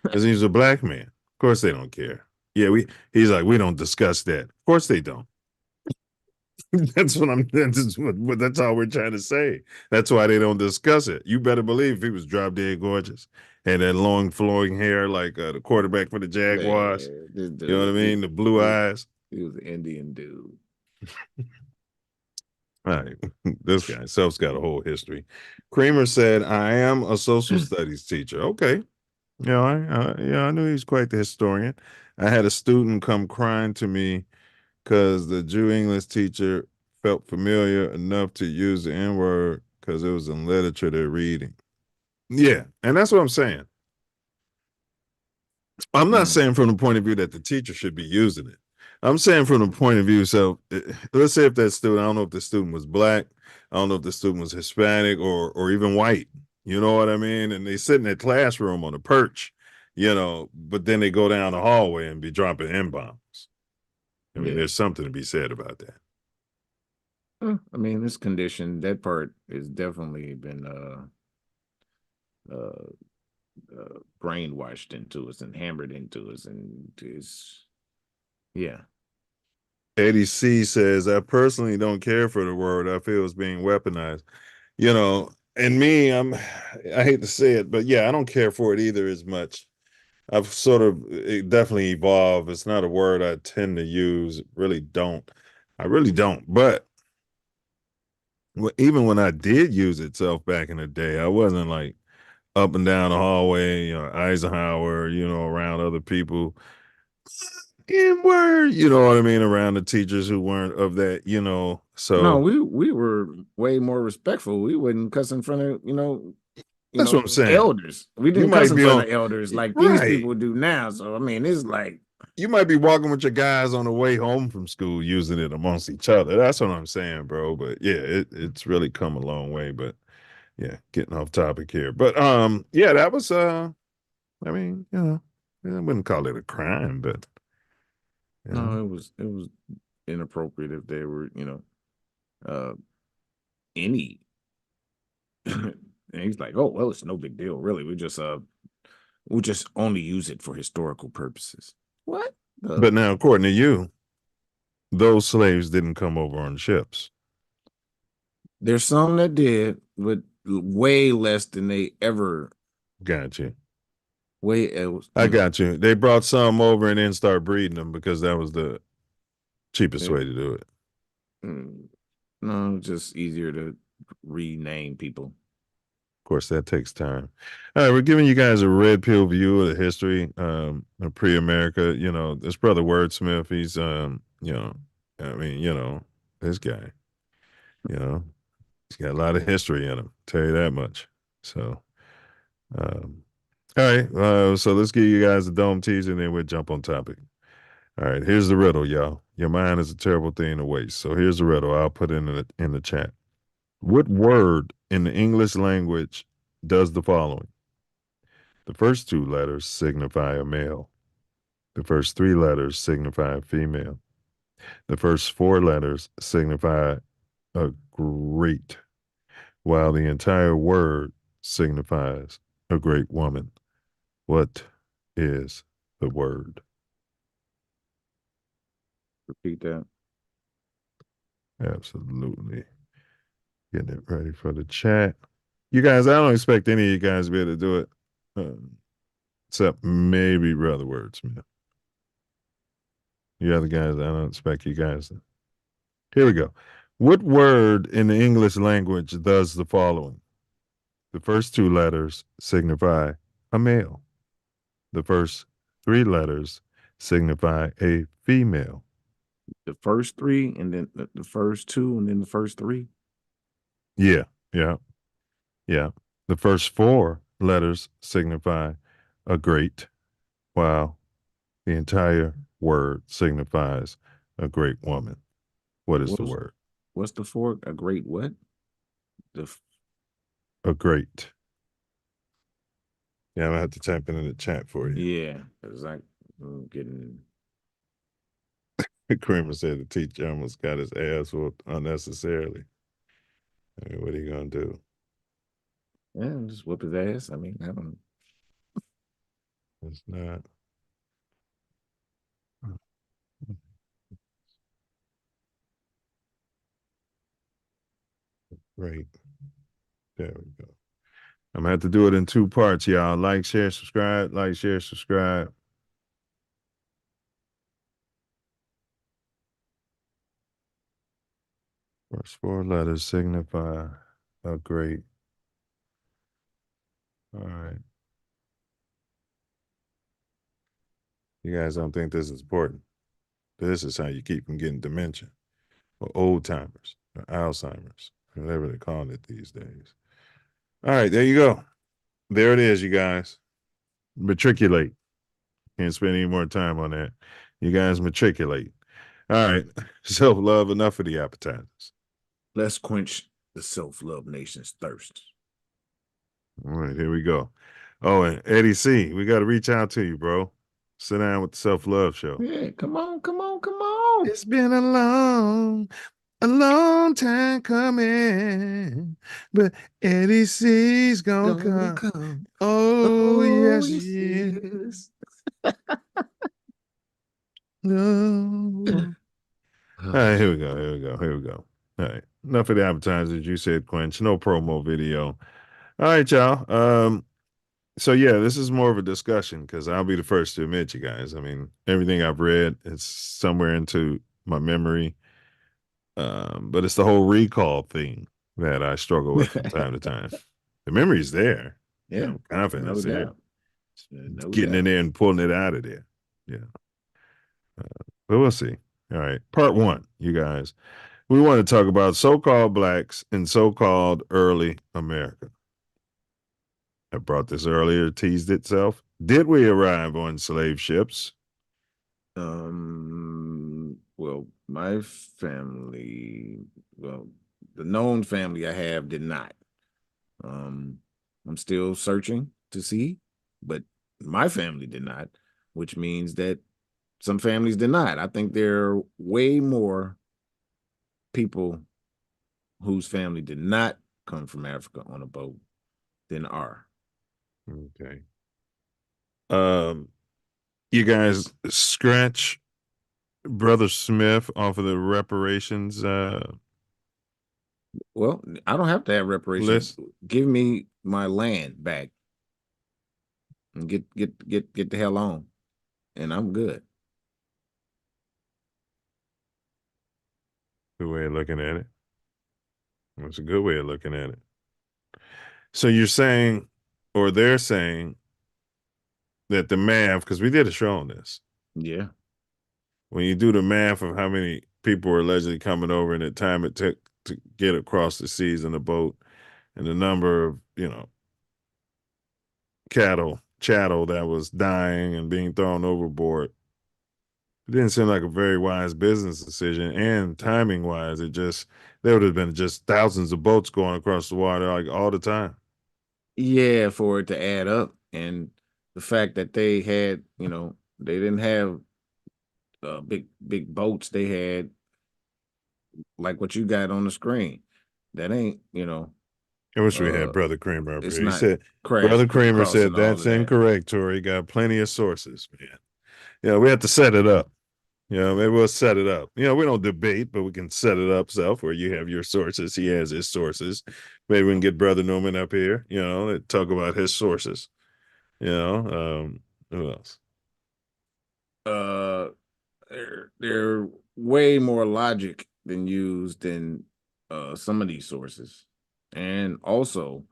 Speaker 1: Because he's a black man. Of course they don't care. Yeah, he's like, we don't discuss that. Of course they don't. That's all we're trying to say. That's why they don't discuss it. You better believe if he was drop dead gorgeous and that long flowing hair like the quarterback for the Jaguars. You know what I mean? The blue eyes.
Speaker 2: He was an Indian dude.
Speaker 1: All right. This guy Self's got a whole history. Creamer said, I am a social studies teacher. Okay. You know, I knew he was quite the historian. I had a student come crying to me because the Jew English teacher felt familiar enough to use the N-word because it was in literature they're reading. Yeah, and that's what I'm saying. I'm not saying from the point of view that the teacher should be using it. I'm saying from the point of view, so let's say if that student, I don't know if the student was black, I don't know if the student was Hispanic or even white, you know what I mean? And they sit in that classroom on a perch, you know, but then they go down the hallway and be dropping N-bombs. I mean, there's something to be said about that.
Speaker 2: I mean, this condition, that part has definitely been brainwashed into us and hammered into us, and it's
Speaker 1: Eddie C says, I personally don't care for the word. I feel it's being weaponized. You know, and me, I hate to say it, but yeah, I don't care for it either as much. I've it definitely evolved. It's not a word I tend to use. I really don't. But even when I did use itself back in the day, I wasn't like up and down the hallway, you know, Eisenhower, you know, around other people. N-word, you know what I mean, around the teachers who weren't of that, you know. So
Speaker 2: no, we were way more respectful. We wouldn't cuss in front of,
Speaker 1: that's what I'm saying.
Speaker 2: Elders. We didn't cuss in front of elders like these people do now. So I mean, it's like
Speaker 1: you might be walking with your guys on the way home from school using it amongst each other. That's what I'm saying, bro. But yeah, it's really come a long way. But yeah, getting off topic here. But yeah, that was I mean, you know, I wouldn't call it a crime, but
Speaker 2: no, it was inappropriate if they were, any. And he's like, oh well, it's no big deal, really. We just only use it for historical purposes. What?
Speaker 1: But now, according to you, those slaves didn't come over on ships.
Speaker 2: There's some that did, but way less than they ever.
Speaker 1: Got you.
Speaker 2: I
Speaker 1: got you. They brought some over and then start breeding them because that was the cheapest way to do it.
Speaker 2: No, just easier to rename people.
Speaker 1: Of course, that takes time. All right, we're giving you guys a red pill view of the history of pre-America. You know, this brother Wordsmith, he's this guy, he's got a lot of history in him. Tell you that much. So, all right, so let's give you guys a dome teaser, and then we'll jump on topic. All right, here's the riddle, y'all. Your mind is a terrible thing to waste. So here's the riddle. I'll put it in the chat. What word in the English language does the following? The first two letters signify a male. The first three letters signify a female. The first four letters signify a great, while the entire word signifies a great woman. What is the word?
Speaker 2: Repeat that.
Speaker 1: Absolutely. Getting it ready for the chat. You guys, I don't expect any of you guys to be able to do it, except maybe Brother Wordsmith. You other guys, I don't expect you guys to. Here we go. What word in the English language does the following? The first two letters signify a male. The first three letters signify a female.
Speaker 2: The first three, and then the first two, and then the first three.
Speaker 1: Yeah. The first four letters signify a great, while the entire word signifies a great woman. What is the word?
Speaker 2: What's the four? A great what?
Speaker 1: A great. Yeah, I'm gonna have to type it in the chat for you.
Speaker 2: Yeah, because I'm getting.
Speaker 1: Kramer said the teacher almost got his ass whooped unnecessarily. I mean, what are you gonna do?
Speaker 2: Yeah, just whoop his ass. I mean, I don't.
Speaker 1: It's not. Great. There we go. I'm gonna have to do it in two parts, y'all. Like, share, subscribe. Like, share, subscribe. First four letters signify a great. All right. You guys don't think this is important? This is how you keep from getting dementia, or old timers, or Alzheimer's, whatever they're calling it these days. All right, there you go. There it is, you guys. Matriculate. Can't spend any more time on that. You guys matriculate. All right. Self-love, enough of the appetizers.
Speaker 2: Let's quench the self-love nation's thirst.
Speaker 1: All right, here we go. Oh, and Eddie C., we got to reach out to you, bro. Sit down with the Self Love Show.
Speaker 2: Yeah, come on.
Speaker 1: It's been a long time coming, but Eddie C's gonna come. Oh, yes, he is. No. All right, here we go. All right, enough of the advertisers. You said quench, no promo video. All right, y'all. So yeah, this is more of a discussion because I'll be the first to admit, you guys. I mean, everything I've read, it's somewhere into my memory. But it's the whole recall thing that I struggle with from time to time. The memory's there.
Speaker 2: Yeah,
Speaker 1: confidence there. Getting
Speaker 2: doubt.
Speaker 1: in there and pulling it out of there. Yeah. But we'll see. All right. Part one, you guys. We want to talk about so-called blacks in so-called early America. I brought this earlier, teased itself. Did we arrive on slave ships?
Speaker 2: Well, my family, the known family I have did not. I'm still searching to see, but my family did not, which means that some families did not. I think there are way more people whose family did not come from Africa on a boat than are.
Speaker 1: Okay. You guys scratch Brother Smith off of the reparations
Speaker 2: Well, I don't have to have reparations.
Speaker 1: list.
Speaker 2: Give me my land back and get the hell on, and I'm good.
Speaker 1: The way of looking at it. That's a good way of looking at it. So you're saying, or they're saying, that the math, because we did a show on this.
Speaker 2: Yeah.
Speaker 1: When you do the math of how many people were allegedly coming over and the time it took to get across the seas in a boat, and the number of, chattel that was dying and being thrown overboard, it didn't seem like a very wise business decision. And timing wise, there would have been just thousands of boats going across the water like all the time.
Speaker 2: Yeah, for it to add up. And the fact that they had, they didn't have big boats. They had like what you got on the screen. That ain't,
Speaker 1: I wish we had Brother Kramer up
Speaker 2: it's
Speaker 1: here. He
Speaker 2: not
Speaker 1: said, Brother Kramer said, that's incorrect, Tori. Got plenty of sources, man. We have to set it up. Maybe we'll set it up. We don't debate, but we can set it up, Self, where you have your sources. He has his sources. Maybe we can get Brother Newman up here, and talk about his sources. Who else?
Speaker 2: They're way more logic than used in some of these sources. And also,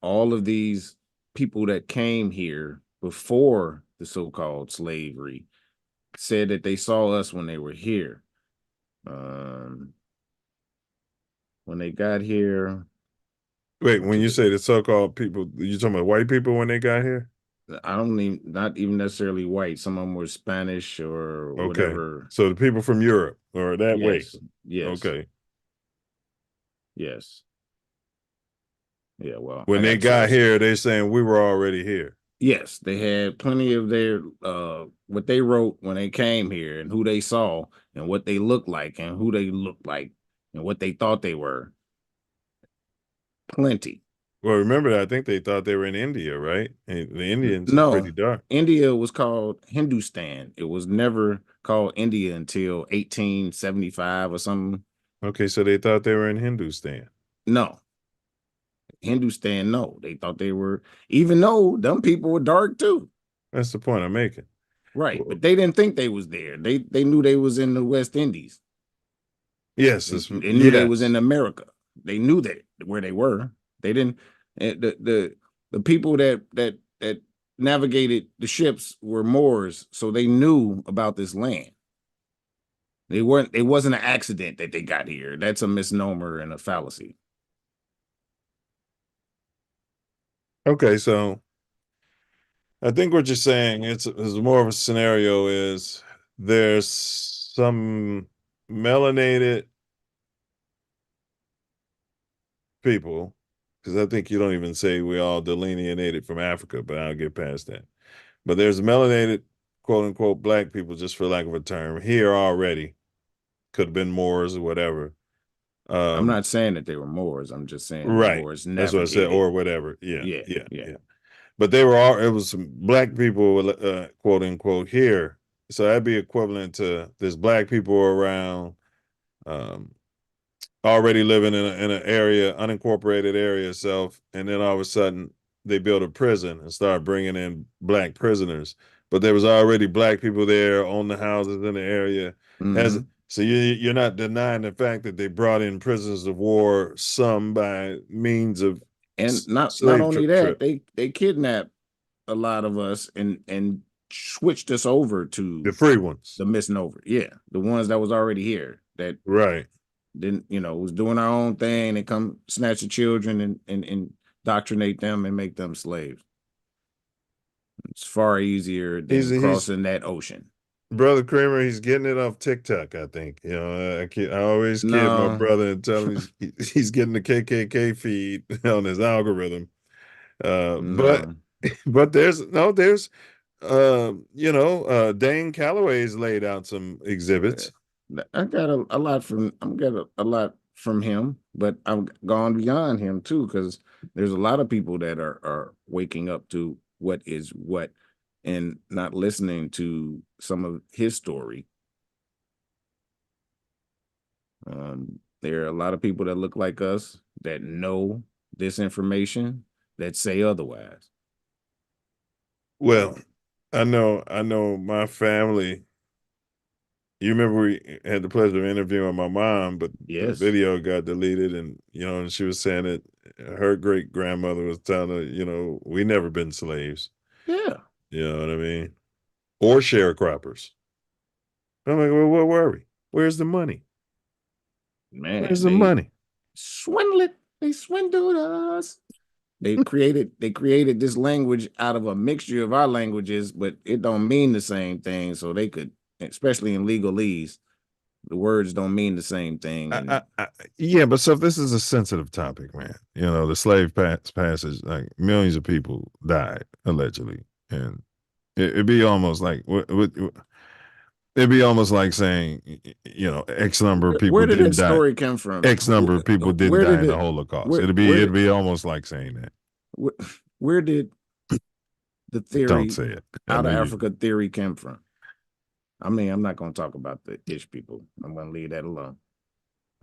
Speaker 2: all of these people that came here before the so-called slavery said that they saw us when they were here. When they got here.
Speaker 1: Wait, when you say the so-called people, you talking about white people when they got here?
Speaker 2: I don't mean not even necessarily white. Some of them were Spanish or whatever.
Speaker 1: So the people from Europe or that way.
Speaker 2: Yes.
Speaker 1: Okay.
Speaker 2: Yes. Yeah, well.
Speaker 1: When they got here, they're saying we were already here.
Speaker 2: Yes, they had plenty of their what they wrote when they came here and who they saw and what they looked like and who they looked like and what they thought they were. Plenty.
Speaker 1: Well, remember that I think they thought they were in India, right? And the Indians are pretty dark.
Speaker 2: India was called Hindustan. It was never called India until 1875 or something.
Speaker 1: Okay, so they thought they were in Hindustan.
Speaker 2: No. Hindustan, no. They thought they were, even though them people were dark too.
Speaker 1: That's the point I'm making.
Speaker 2: Right, but they didn't think they was there. They knew they was in the West Indies.
Speaker 1: Yes,
Speaker 2: they knew they was in America. They knew that where they were. They didn't. The people that navigated the ships were Moors, so they knew about this land. It wasn't an accident that they got here. That's a misnomer and a fallacy.
Speaker 1: Okay, so I think what you're saying is more of a scenario is there's some melanated people, because I think you don't even say we all delineated from Africa, but I'll get past that. But there's melanated, quote unquote, black people, just for lack of a term, here already. Could have been Moors or whatever.
Speaker 2: I'm not saying that they were Moors. I'm just saying Moors.
Speaker 1: That's what I said, or whatever. Yeah.
Speaker 2: Yeah.
Speaker 1: But they were all. It was some black people, quote unquote, here. So that'd be equivalent to there's black people around, already living in an area, unincorporated area itself, and then all of a sudden they built a prison and started bringing in black prisoners. But there was already black people there on the houses in the area. So you're not denying the fact that they brought in prisoners of war, some by means of,
Speaker 2: and not only that, they kidnapped a lot of us and switched us over to
Speaker 1: the free ones,
Speaker 2: the misnomer. Yeah, the ones that was already here that didn't, was doing our own thing. They come snatch the children and indoctrinate them and make them slaves. It's far easier than crossing that ocean.
Speaker 1: Brother Kramer, he's getting it off TikTok, I think. I always kid my brother and tell him he's getting the KKK feed on his algorithm. But there's Dane Calloway's laid out some exhibits.
Speaker 2: I got a lot from him, but I've gone beyond him too, because there's a lot of people that are waking up to what is what and not listening to some of his story. There are a lot of people that look like us that know this information that say otherwise.
Speaker 1: Well, I know my family You remember we had the pleasure of interviewing my mom, but the
Speaker 2: Yes.
Speaker 1: video got deleted, and and she was saying that her great grandmother was telling her, we never been slaves.
Speaker 2: Yeah.
Speaker 1: You know what I mean? Or sharecroppers. I'm like, well, what were we? Where's the money?
Speaker 2: Man,
Speaker 1: Where's the
Speaker 2: they
Speaker 1: money?
Speaker 2: swindled it. They swindled us. They created this language out of a mixture of our languages, but it don't mean the same thing. So they could, especially in legalese, the words don't mean the same thing. And
Speaker 1: Yeah, but so if this is a sensitive topic, man, the slave passage, like millions of people died allegedly, and it'd be almost like it'd be almost like saying, X number of people
Speaker 2: where did that
Speaker 1: didn't die.
Speaker 2: story come from?
Speaker 1: X number of people didn't
Speaker 2: Where
Speaker 1: die
Speaker 2: did
Speaker 1: in the
Speaker 2: it?
Speaker 1: Holocaust. It'd be almost like saying that.
Speaker 2: Where did the theory
Speaker 1: Don't say it.
Speaker 2: out of Africa theory come from? I mean, I'm not going to talk about the Ish people. I'm going to leave that alone.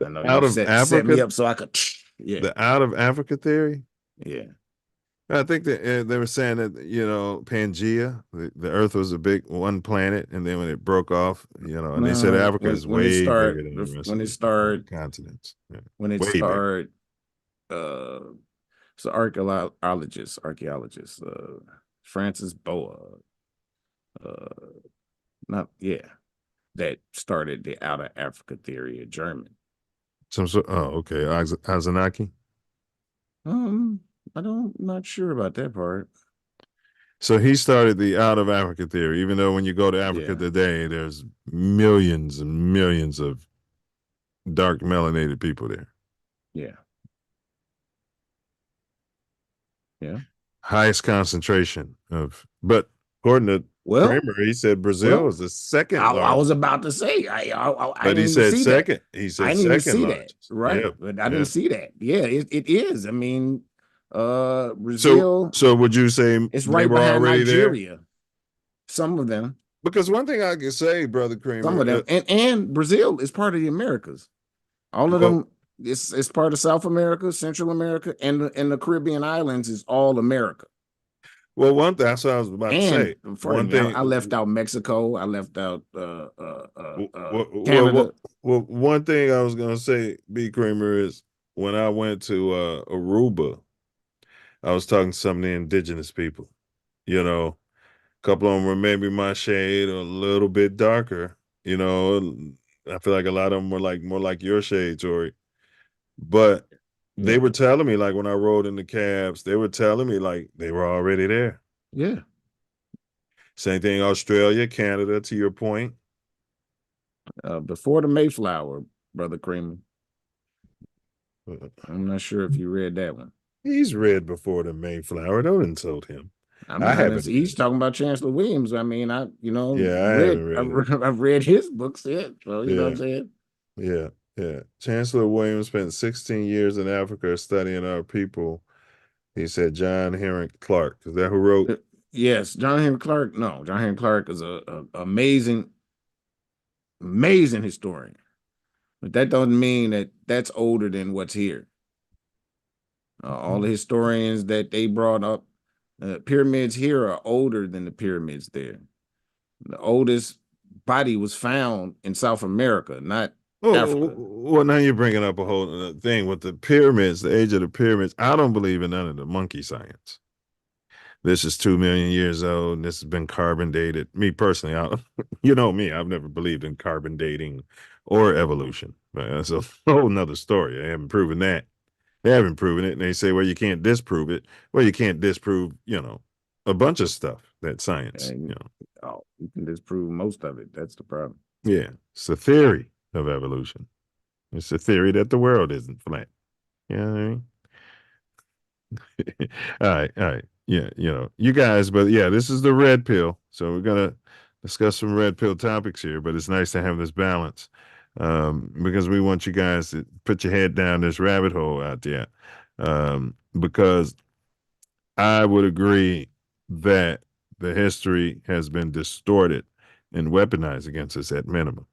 Speaker 2: I know
Speaker 1: Out
Speaker 2: you
Speaker 1: of
Speaker 2: set
Speaker 1: Africa,
Speaker 2: me up so I could. Yeah.
Speaker 1: The out of Africa theory.
Speaker 2: Yeah.
Speaker 1: I think that they were saying that Pangea, the Earth was a big one planet, and then when it broke off, and they said Africa is way bigger than the rest of the continents. Yeah.
Speaker 2: When it
Speaker 1: way
Speaker 2: started, so archaeologist, Francis Boa, that started the out of Africa theory of German.
Speaker 1: Okay, Azanaki.
Speaker 2: I'm not sure about that part.
Speaker 1: So he started the out of Africa theory, even though when you go to Africa today, there's millions and millions of dark melanated people there.
Speaker 2: Yeah. Yeah.
Speaker 1: Highest concentration of, but according to Kramer, he said Brazil is the second largest.
Speaker 2: I was about to say, I
Speaker 1: but he said second. He said
Speaker 2: I didn't even
Speaker 1: second
Speaker 2: see
Speaker 1: largest.
Speaker 2: that. Right.
Speaker 1: Yeah.
Speaker 2: But I didn't see that. Yeah, it is. I mean, Brazil.
Speaker 1: So would you say
Speaker 2: it's right behind Nigeria?
Speaker 1: There?
Speaker 2: Some of them.
Speaker 1: Because one thing I can say, Brother Kramer,
Speaker 2: some of them, and Brazil is part of the Americas. All of them. It's part of South America, Central America, and the Caribbean islands is all America.
Speaker 1: Well, that's what I was about to say.
Speaker 2: One thing I left out Mexico. I left out Canada.
Speaker 1: Well, one thing I was gonna say, B. Kramer, is when I went to Aruba, I was talking to some of the indigenous people. A couple of them were maybe my shade or a little bit darker. I feel like a lot of them were more like your shade, Tori. But they were telling me, like when I rode in the cabs, they were telling me like they were already there.
Speaker 2: Yeah.
Speaker 1: Same thing, Australia, Canada, to your point.
Speaker 2: Before the Mayflower, Brother Kramer. I'm not sure if you read that one.
Speaker 1: He's read Before the Mayflower. Don't insult him.
Speaker 2: I haven't. He's talking about Chancellor Williams. I mean, I've read his books yet. So you know what I'm saying?
Speaker 1: Yeah. Yeah. Chancellor Williams spent 16 years in Africa studying our people. He said John Henry Clark. Is that who wrote?
Speaker 2: Yes, John Henry Clark. No, John Henry Clark is a amazing historian. But that doesn't mean that that's older than what's here. All the historians that they brought up, pyramids here are older than the pyramids there. The oldest body was found in South America, not Africa.
Speaker 1: Well, now you're bringing up a whole thing with the pyramids, the age of the pyramids. I don't believe in none of the monkey science. This is 2 million years old, and this has been carbon dated. Me personally, you know me, I've never believed in carbon dating or evolution. That's a whole nother story. I haven't proven that. They haven't proven it, and they say, well, you can't disprove it. Well, you can't disprove, a bunch of stuff that science,
Speaker 2: you can disprove most of it. That's the problem.
Speaker 1: Yeah, it's a theory of evolution. It's a theory that the world isn't flat. You know what I mean? All right. Yeah, you guys, but yeah, this is the red pill. So we're gonna discuss some red pill topics here, but it's nice to have this balance. Because we want you guys to put your head down this rabbit hole out there. Because I would agree that the history has been distorted and weaponized against us at minimum,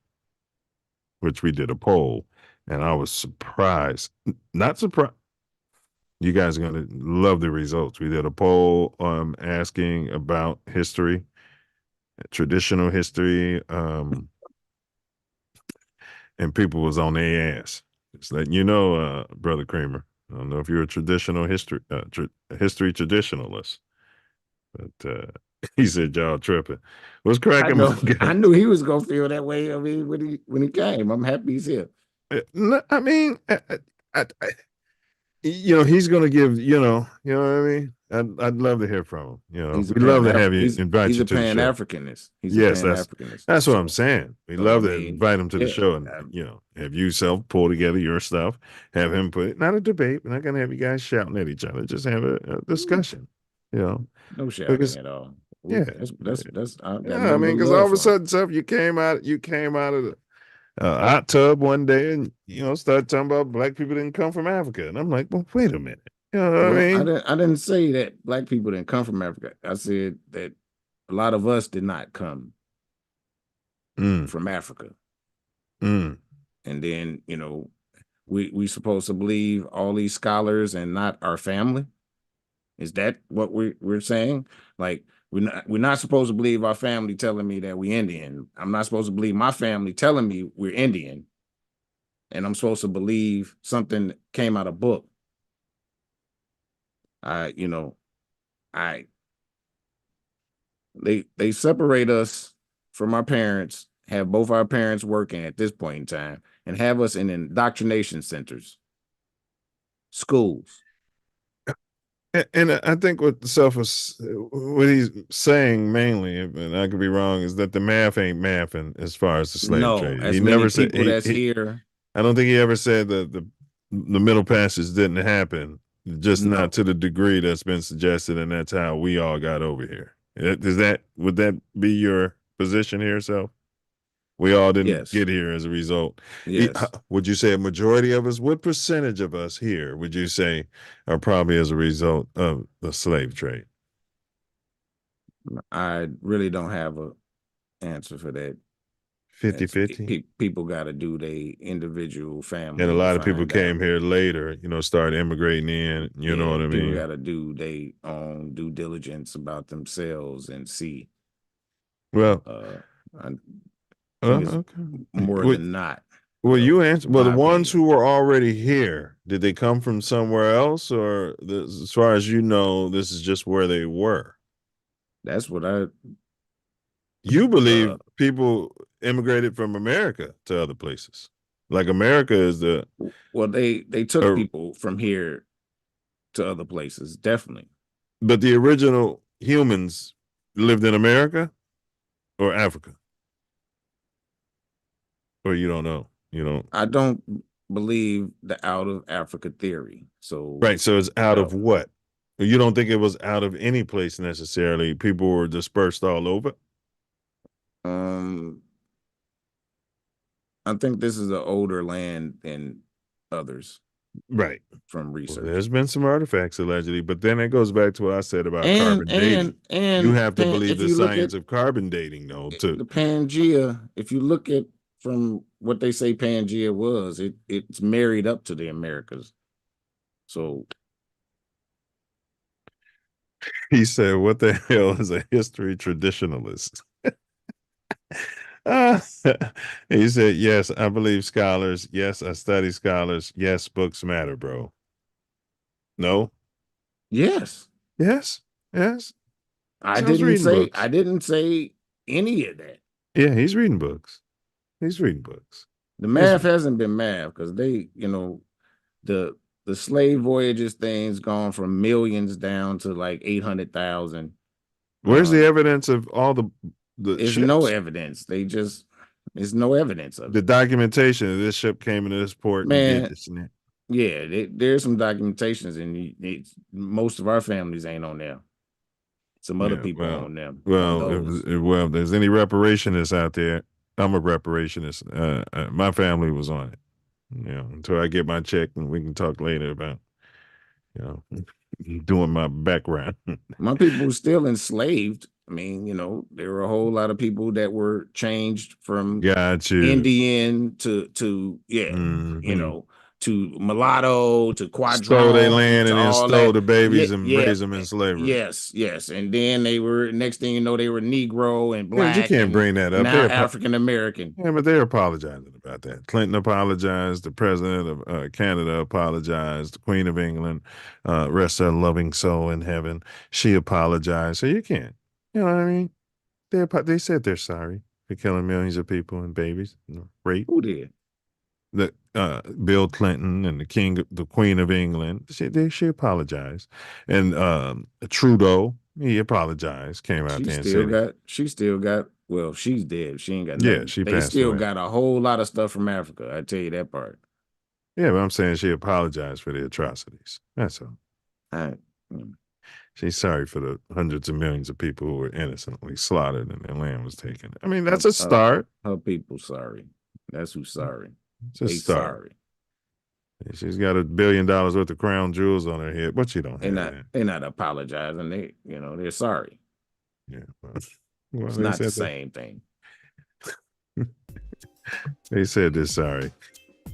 Speaker 1: which we did a poll, and I was surprised. Not surprised. You guys are going to love the results. We did a poll asking about history, traditional history, and people was on their ass. Just letting you know, Brother Kramer. I don't know if you're a traditional history traditionalist, but he said y'all tripping. What's cracking?
Speaker 2: I knew he was gonna feel that way. I mean, when he came, I'm happy he's here.
Speaker 1: No, I mean, you know, he's going to give, you know what I mean? I'd love to hear from him. You know, we'd love to have you, invite you to the show.
Speaker 2: He's
Speaker 1: Yes,
Speaker 2: a Pan-Africanist.
Speaker 1: that's what I'm saying. We'd love to invite him to the
Speaker 2: yeah,
Speaker 1: show and, you know, have you pull together your stuff, have him put it, not a debate. We're not going to have you guys shouting at each other. Just have a discussion, you know.
Speaker 2: No shouting at all.
Speaker 1: Yeah.
Speaker 2: That's
Speaker 1: I mean, because all of a sudden, stuff you came out of the hot tub one day and, you know, started talking about black people didn't come from Africa. And I'm like, well, wait a minute. You know what I mean?
Speaker 2: I didn't say that black people didn't come from Africa. I said that a lot of us did not come from Africa. And then, you know, we supposed to believe all these scholars and not our family. Is that what we're saying? Like, we're not supposed to believe our family telling me that we're Indian. I'm not supposed to believe my family telling me we're Indian. And I'm supposed to believe something that came out of a book. They separate us from our parents, have both our parents working at this point in time, and have us in indoctrination centers, schools.
Speaker 1: And I think what he's saying mainly, and I could be wrong, is that the math ain't mathing as far as the slave trade.
Speaker 2: As
Speaker 1: He
Speaker 2: many
Speaker 1: never said
Speaker 2: people that's here.
Speaker 1: I don't think he ever said that the Middle Passage didn't happen, just not to the degree that's been suggested, and that's how we all got over here. Would that be your position here, Self? We all didn't get here as a result.
Speaker 2: Yes.
Speaker 1: Would you say a majority of us, what percentage of us here would you say are probably as a result of the slave trade?
Speaker 2: I really don't have an answer for that.
Speaker 1: 50-50?
Speaker 2: People got to do their individual family.
Speaker 1: And a lot of people came here later, you know, started immigrating in, you know what I mean?
Speaker 2: People got to do their own due diligence about themselves and see.
Speaker 1: Well,
Speaker 2: more than not.
Speaker 1: Well, you answered. Well, the ones who were already here, did they come from somewhere else, or as far as you know, this is just where they were?
Speaker 2: That's what
Speaker 1: You believe people immigrated from America to other places, like America is the.
Speaker 2: Well, they took people from here to other places, definitely.
Speaker 1: But the original humans lived in America or Africa, or you don't know. You don't.
Speaker 2: I don't believe the out of Africa theory. So
Speaker 1: right. So it's out of what? You don't think it was out of any place necessarily? People were dispersed all over.
Speaker 2: I think this is an older land than others.
Speaker 1: Right.
Speaker 2: From research.
Speaker 1: Well, there's been some artifacts allegedly, but then it goes back to what I said about carbon dating.
Speaker 2: And
Speaker 1: you have to believe the science of carbon dating, though, too.
Speaker 2: The Pangea, if you look at from what they say Pangea was, it's married up to the Americas. So
Speaker 1: he said, what the hell is a history traditionalist? He said, yes, I believe scholars. Yes, I study scholars. Yes, books matter, bro. No?
Speaker 2: Yes.
Speaker 1: Yes. Yes.
Speaker 2: I didn't say any of that.
Speaker 1: Yeah, he's reading books. He's reading books.
Speaker 2: The math hasn't been math because they, you know, the slave voyages thing's gone from millions down to like 800,000.
Speaker 1: Where's the evidence of all the
Speaker 2: there's
Speaker 1: ships?
Speaker 2: No evidence. There's no evidence of
Speaker 1: the documentation of this ship came into this port.
Speaker 2: Man,
Speaker 1: and did this and that.
Speaker 2: Yeah, there's some documentations, and most of our families ain't on there. Some other people on them.
Speaker 1: Well, if there's any reparationists out there, I'm a reparationist. My family was on it. You know, until I get my check, and we can talk later about, you know, doing my background.
Speaker 2: My people were still enslaved. I mean, you know, there were a whole lot of people that were changed from Indian to you know, to mulatto to quadroon.
Speaker 1: Stole their land and then stole the babies and raised them in slavery.
Speaker 2: Yes. And then they were, next thing you know, they were Negro and black.
Speaker 1: You can't bring that up.
Speaker 2: Now African American.
Speaker 1: Yeah, but they're apologizing about about that. Clinton apologized. The president of Canada apologized. The Queen of England, rest her loving soul in heaven, she apologized. So you can't. You know what I mean? They said they're sorry for killing millions of people and babies. Rape.
Speaker 2: Who did?
Speaker 1: The Bill Clinton and the Queen of England. She apologized. And Trudeau, he apologized. Came out there and said
Speaker 2: she still got. Well, she's dead. She ain't got
Speaker 1: yeah,
Speaker 2: nothing.
Speaker 1: she
Speaker 2: They
Speaker 1: passed
Speaker 2: still
Speaker 1: away.
Speaker 2: got a whole lot of stuff from Africa. I tell you that part.
Speaker 1: Yeah, but I'm saying she apologized for the atrocities. That's all. She's sorry for the hundreds of millions of people who were innocently slaughtered and their land was taken. I mean, that's a start.
Speaker 2: Her people sorry. That's who's sorry.
Speaker 1: It's a start.
Speaker 2: Sorry.
Speaker 1: She's got $1 billion worth of crown jewels on her head, but she don't have that.
Speaker 2: They're not apologizing. They're sorry.
Speaker 1: Yeah.
Speaker 2: Well, it's not the same thing.
Speaker 1: They said they're sorry.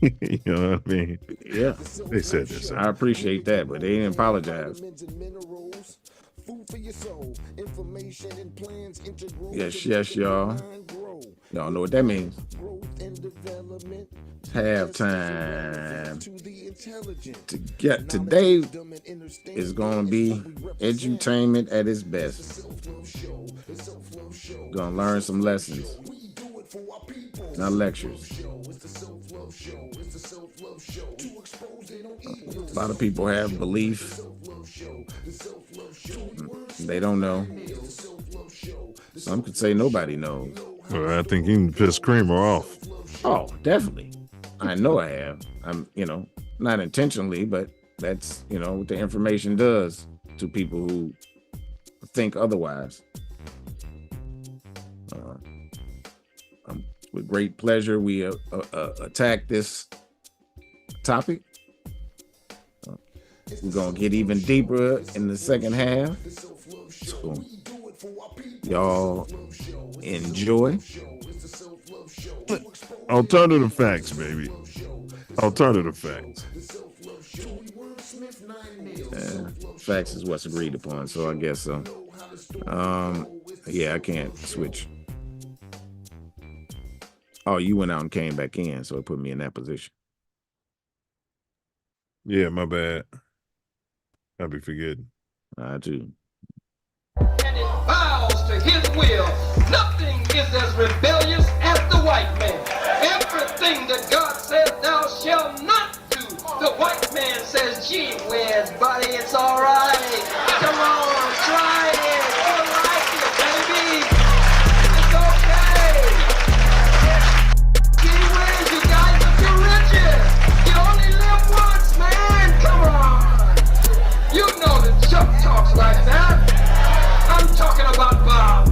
Speaker 1: You know what I mean?
Speaker 2: Yeah.
Speaker 1: They said they're sorry.
Speaker 2: I appreciate that, but they didn't apologize. Yes, y'all. Y'all know what that means. Halftime. Today is going to be edutainment at its best. Going to learn some lessons, not lectures. A lot of people have belief. They don't know. Some could say nobody knows.
Speaker 1: Well, I think you can piss Creamer off.
Speaker 2: Oh, definitely. I know I have. I'm, not intentionally, but that's, what the information does to people who think otherwise. With great pleasure, we attack this topic. We're going to get even deeper in the second half. So, y'all enjoy.
Speaker 1: Alternative facts, baby. Alternative facts.
Speaker 2: Facts is what's agreed upon, so I guess so. Yeah, I can't switch. Oh, you went out and came back in, so it put me in that position.
Speaker 1: Yeah, my bad. I'll be forgetting.
Speaker 2: I do.
Speaker 15: And it bows to his will. Nothing is as rebellious as the white man. Everything that God says thou shalt not do, the white man says, gee whiz, buddy, it's all right. Come on, try it. You like it, baby. It's okay. Gee whiz, you guys are too rigid. You only live once, man. Come on. You know that Chuck talks like that. I'm talking about Bob.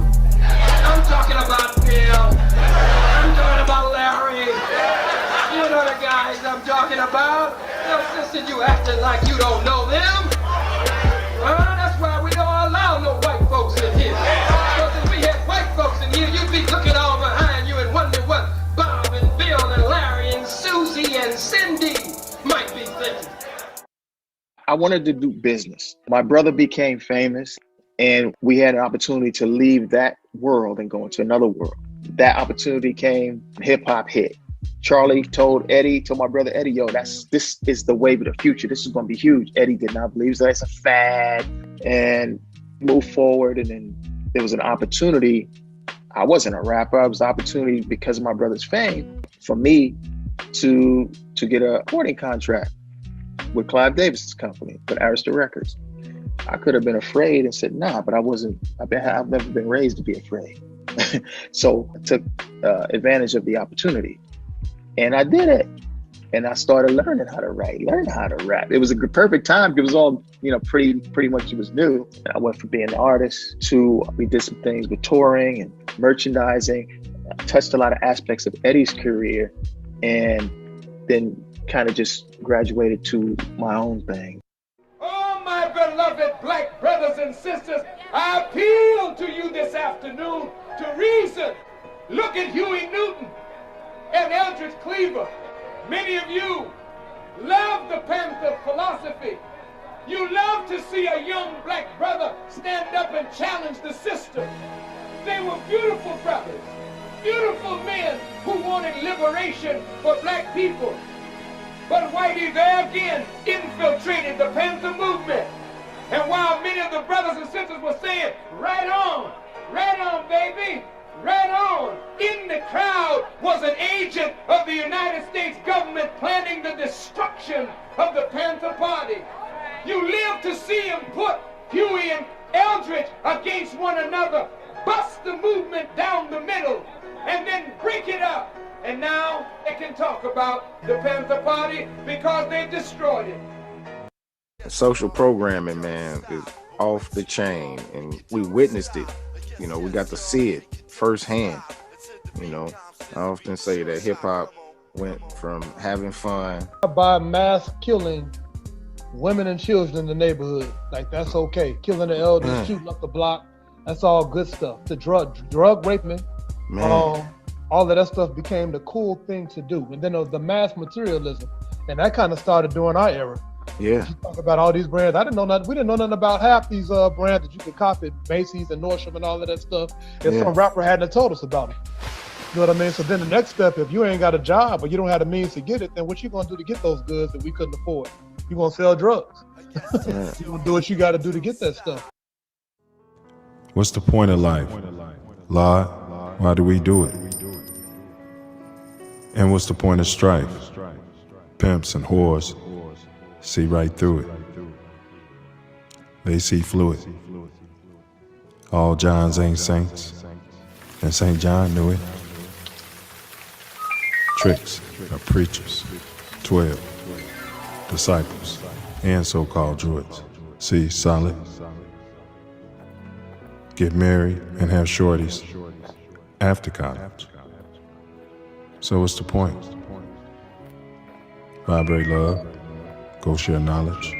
Speaker 15: I'm talking about Bill. I'm talking about Larry. You know the guys I'm talking about. No sense in you acting like you don't know them. That's why we don't allow no white folks in here. Because if we had white folks in here, you'd be looking all behind you and wonder what Bob and Bill and Larry and Susie and Cindy might be thinking.
Speaker 16: I wanted to do business. My brother became famous, and we had an opportunity to leave that world and go into another world. That opportunity came, hip hop hit. Charlie told my brother Eddie, yo, this is the wave of the future. This is going to be huge. Eddie did not believe that it's a fad and moved forward. And then there was an opportunity. I wasn't a rapper. It was an opportunity because of my brother's fame for me to get a recording contract with Clive Davis's company, with Arista Records. I could have been afraid and said, nah, but I've never been raised to be afraid. So I took advantage of the opportunity and I did it. And I started learning how to write, learning how to rap. It was a perfect time. It was all, pretty much it was new. I went from being an artist to, we did some things with touring and merchandising. I touched a lot of aspects of Eddie's career and then kind of just graduated to my own thing.
Speaker 15: Oh, my beloved black brothers and sisters, I appeal to you this afternoon to reason. Look at Huey Newton and Eldridge Cleaver. Many of you love the Panther philosophy. You love to see a young black brother stand up and challenge the system. They were beautiful brothers, beautiful men who wanted liberation for black people. But Whitey there again infiltrated the Panther movement. And while many of the brothers and sisters were saying, right on, baby, right on, in the crowd was an agent of the United States government planning the destruction of the Panther Party. You live to see him put Huey and Eldridge against one another, bust the movement down the middle, and then break it up. And now they can talk about the Panther Party because they destroyed it.
Speaker 2: Social programming, man, is off the chain, and we witnessed it. You know, we got to see it firsthand. You know, I often say that hip hop went from having fun
Speaker 17: by mass killing women and children in the neighborhood. Like, that's okay. Killing the elders, shooting up the block, that's all good stuff. The drug raping, all of that stuff became the cool thing to do. And then there was the mass materialism, and that kind of started during our era.
Speaker 2: Yeah.
Speaker 17: You talk about all these brands. I didn't know nothing. We didn't know nothing about half these brands that you could copy, Macy's and Nordstrom and all of that stuff. And some rapper hadn't told us about it. You know what I mean? So then the next step, if you ain't got a job or you don't have the means to get it, then what you gonna do to get those goods that we couldn't afford? You gonna sell drugs. You gonna do what you gotta do to get that stuff.
Speaker 1: What's the point of life? Lord, why do we do it? And what's the point of strife? Pimps and whores see right through it. They see fluid. All Johns ain't saints, and St. John knew it. Tricks are preachers, 12 disciples, and so-called druids. See, solid. Get married and have shorties after college. So what's the point? Vibrate love, go share knowledge.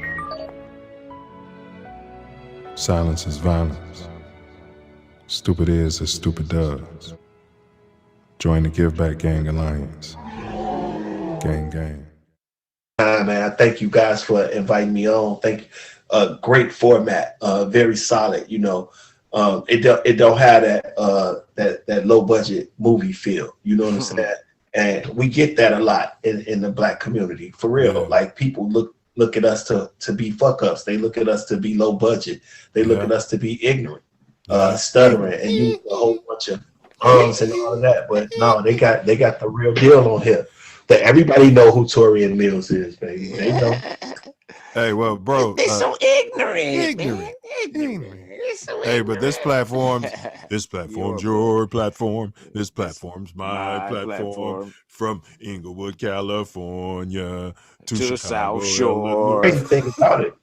Speaker 1: Silence is violence. Stupid is as stupid does. Join the Give Back Gang Alliance. Gang, gang.
Speaker 18: Man, I thank you guys for inviting me on. Thank you. Great format, very solid. You know, it don't have that low budget movie feel. You know what I'm saying? And we get that a lot in the black community, for real.
Speaker 1: Yeah.
Speaker 18: Like, people look at us to be fuck ups. They look at us to be low budget. They look at us to be ignorant, stuttering, and use a whole bunch of and all of that. But no, they got the real deal on here. That everybody know who Torian Mills is, baby. They know.
Speaker 1: Hey, well, bro.
Speaker 2: They're so ignorant.
Speaker 1: Hey, but this platform's your platform. This platform's my platform. From Inglewood, California to Chicago,
Speaker 2: South Shore.
Speaker 18: Crazy thing about it.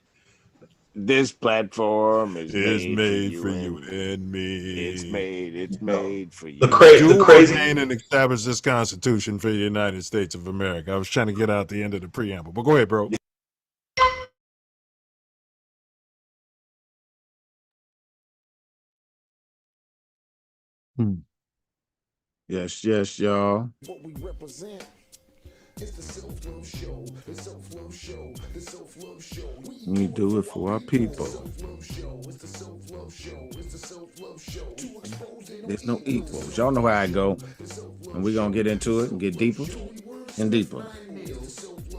Speaker 2: This platform is
Speaker 1: made for you and me.
Speaker 2: It's made for you.
Speaker 18: The crazy
Speaker 1: and establish this Constitution for the United States of America. I was trying to get out the end of the preamble, but go ahead, bro.
Speaker 2: Yes, y'all.
Speaker 19: What we represent is the Self Luv Show. The Self Luv Show. The Self Luv Show.
Speaker 2: We do it for our people. There's no equals. Y'all know how I go, and we're gonna get into it and get deeper and deeper.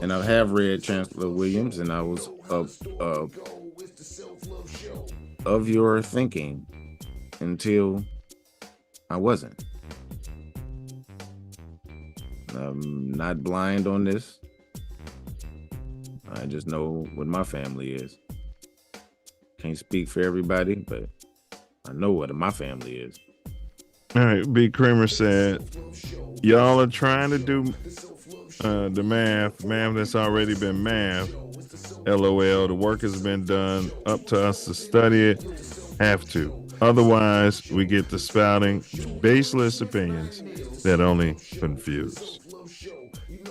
Speaker 2: And I have read Chancellor Williams, and I was of your thinking until I wasn't. I'm not blind on this. I just know what my family is. Can't speak for everybody, but I know what my family is.
Speaker 1: All right, B. Kramer said, y'all are trying to do the math that's already been math. LOL, the work has been done, up to us to study it. Have to. Otherwise, we get to spouting baseless opinions that only confuse.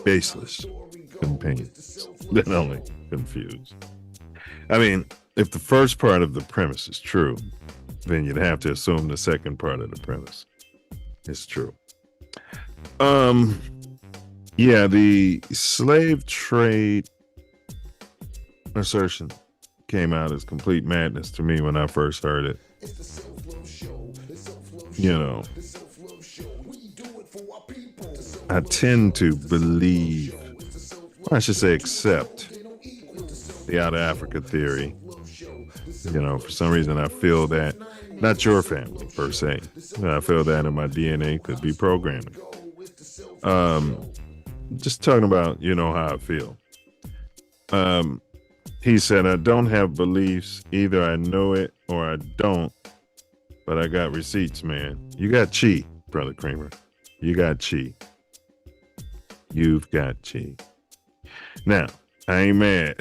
Speaker 1: Baseless opinions that only confuse. I mean, if the first part of the premise is true, then you'd have to assume the second part of the premise is true. Yeah, the slave trade assertion came out as complete madness to me when I first heard it. You know, I tend to believe, or I should say accept, the out of Africa theory. For some reason I feel that, not your family per se, I feel that in my DNA could be programming. Just talking about, how I feel. He said, I don't have beliefs. Either I know it or I don't, but I got receipts, man. You got chi, Brother Kramer. You got chi. You've got chi. Now, I ain't mad.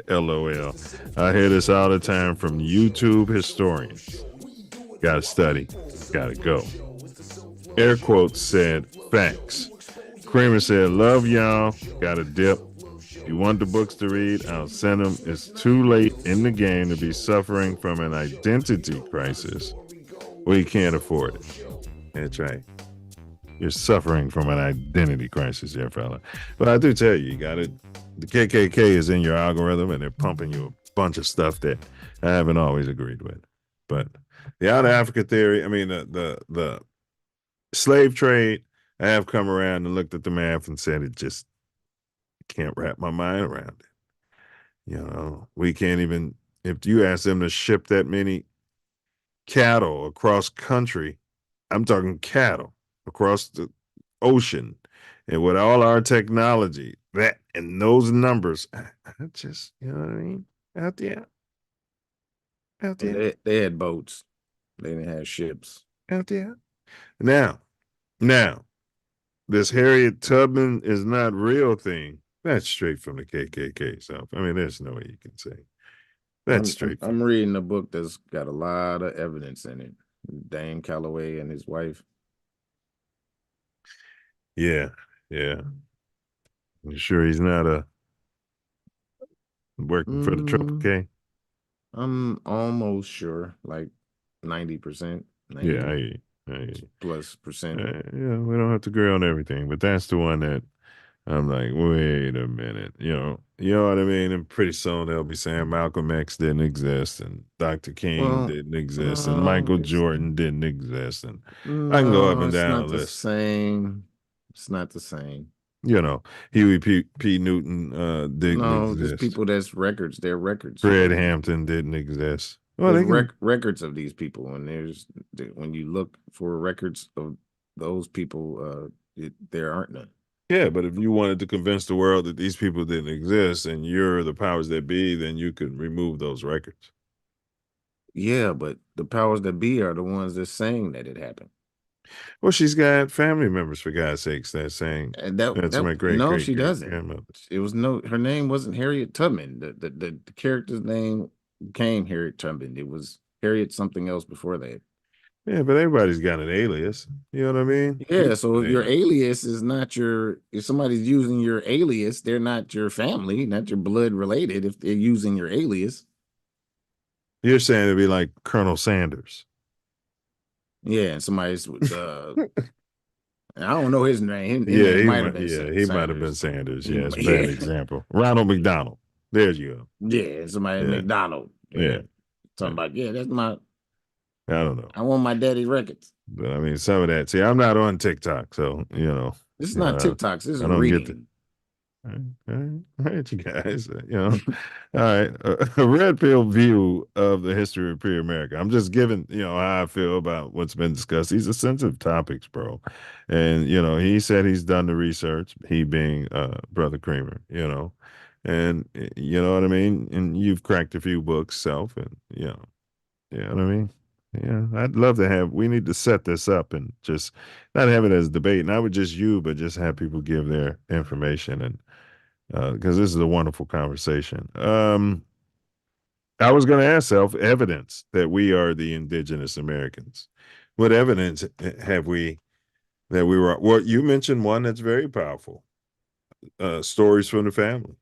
Speaker 1: LOL. I hear this all the time from YouTube historians. Gotta study. Gotta go. Air quotes said, facts. Kramer said, love y'all. Gotta dip. If you want the books to read, I'll send them. It's too late in the game to be suffering from an identity crisis. We can't afford it. That's right. You're suffering from an identity crisis there, fella. But I do tell you, the KKK is in your algorithm and they're pumping you a bunch of stuff that I haven't always agreed with. But the out of Africa theory, the slave trade, I have come around and looked at the math and said it just can't wrap my mind around it. We can't even, if you ask them to ship that many cattle across country, I'm talking cattle across the ocean, and with all our technology, that and those numbers, I just, you know what I mean? Out there.
Speaker 2: They had boats. They didn't have ships.
Speaker 1: Out there. Now, this Harriet Tubman is not real thing. That's straight from the KKK. So, there's no way you can say. That's straight.
Speaker 2: I'm reading a book that's got a lot of evidence in it. Dane Calloway and his wife.
Speaker 1: Yeah. You sure he's not working for the Triple K?
Speaker 2: I'm almost sure, like 90%.
Speaker 1: Yeah, I
Speaker 2: plus percent.
Speaker 1: We don't have to agree on everything, but that's the one that I'm like, wait a minute, you know what I mean? And pretty soon they'll be saying Malcolm X didn't exist and Dr. King didn't exist and Michael Jordan didn't exist. And I can go up and down the list.
Speaker 2: It's not the same.
Speaker 1: Huey P. Newton didn't exist.
Speaker 2: There's people that's records. They're records.
Speaker 1: Fred Hampton didn't exist. Well,
Speaker 2: there's records of these people, and when you look for records of those people, there aren't none.
Speaker 1: Yeah, but if you wanted to convince the world that these people didn't exist and you're the powers that be, then you could remove those records.
Speaker 2: Yeah, but the powers that be are the ones that's saying that it happened.
Speaker 1: Well, she's got family members, for God's sakes, that's saying that's my great.
Speaker 2: No, she doesn't. Her name wasn't Harriet Tubman. The character's name became Harriet Tubman. It was Harriet something else before that.
Speaker 1: Yeah, but everybody's got an alias. You know what I mean?
Speaker 2: Yeah, so if your alias is not if somebody's using your alias, they're not your family, not your blood related if they're using your alias.
Speaker 1: You're saying it'd be like Colonel Sanders.
Speaker 2: Yeah, and somebody's I don't know his name.
Speaker 1: He might have been Sanders. Yeah, it's a bad example. Ronald McDonald. There you go.
Speaker 2: Yeah, somebody McDonald.
Speaker 1: Yeah.
Speaker 2: Talking about, that's my
Speaker 1: I don't know.
Speaker 2: I want my daddy's records.
Speaker 1: But some of that. See, I'm not on TikTok, so
Speaker 2: This is not TikTok. This is reading.
Speaker 1: All right, you guys. All right. A red pill view of the history of pre-America. I'm just giving, how I feel about what's been discussed. These are sensitive topics, bro. And he said he's done the research. He being Brother Kramer. And you know what I mean. And you've cracked a few books, Self, and you know what I mean. Yeah, I'd love to we need to set this up and just not have it as a debate, not with just you, but just have people give their information and because this is a wonderful conversation. I was going to ask Self evidence that we are the indigenous Americans. What evidence have we that we were? Well, you mentioned one that's very powerful. Stories from the family.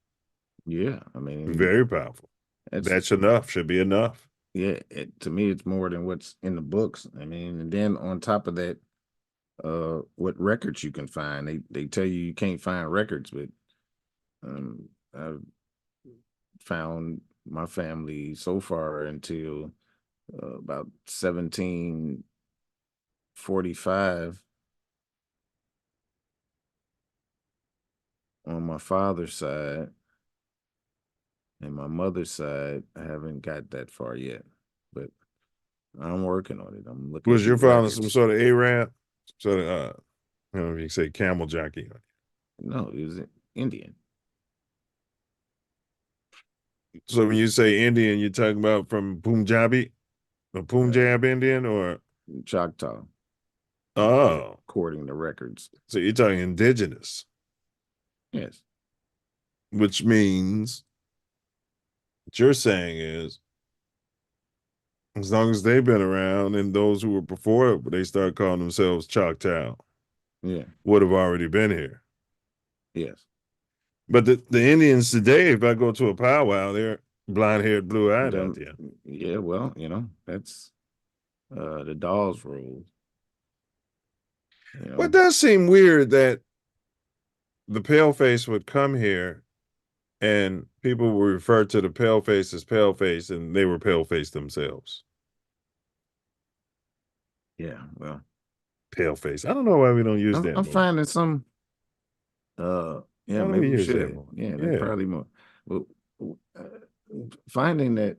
Speaker 2: Yeah,
Speaker 1: very powerful. That's enough. Should be enough.
Speaker 2: Yeah, to me, it's more than what's in the books. And then on top of that, what records you can find. They tell you can't find records, but I've found my family so far until about 1745. my father's side and my mother's side, I haven't got that far yet, but I'm working on it. I'm looking
Speaker 1: Was
Speaker 2: through
Speaker 1: your
Speaker 2: the
Speaker 1: father some
Speaker 2: records.
Speaker 1: sort of Arab? Sort of, I don't know if you can say camel jockey.
Speaker 2: No, he was Indian.
Speaker 1: So when you say Indian, you're talking about from Punjabi, a Punjab Indian, or
Speaker 2: Choctaw,
Speaker 1: oh,
Speaker 2: according to records.
Speaker 1: so you're talking indigenous,
Speaker 2: Yes.
Speaker 1: which means what you're saying is as long as they've been around and those who were before they start calling themselves Choctaw,
Speaker 2: Yeah.
Speaker 1: would have already been here.
Speaker 2: Yes.
Speaker 1: But the Indians today, if I go to a powwow, they're blonde-haired, blue-eyed out there.
Speaker 2: Yeah, well, that's the Dawes rule.
Speaker 1: Well, it does seem weird that the paleface would come here and people would refer to the paleface as paleface and they were paleface themselves.
Speaker 2: Yeah, well.
Speaker 1: Paleface. I don't know why we don't use that
Speaker 2: I'm
Speaker 1: more.
Speaker 2: finding some
Speaker 1: Why don't
Speaker 2: maybe we
Speaker 1: use that
Speaker 2: should.
Speaker 1: more?
Speaker 2: Yeah,
Speaker 1: Yeah.
Speaker 2: probably more. Well, finding that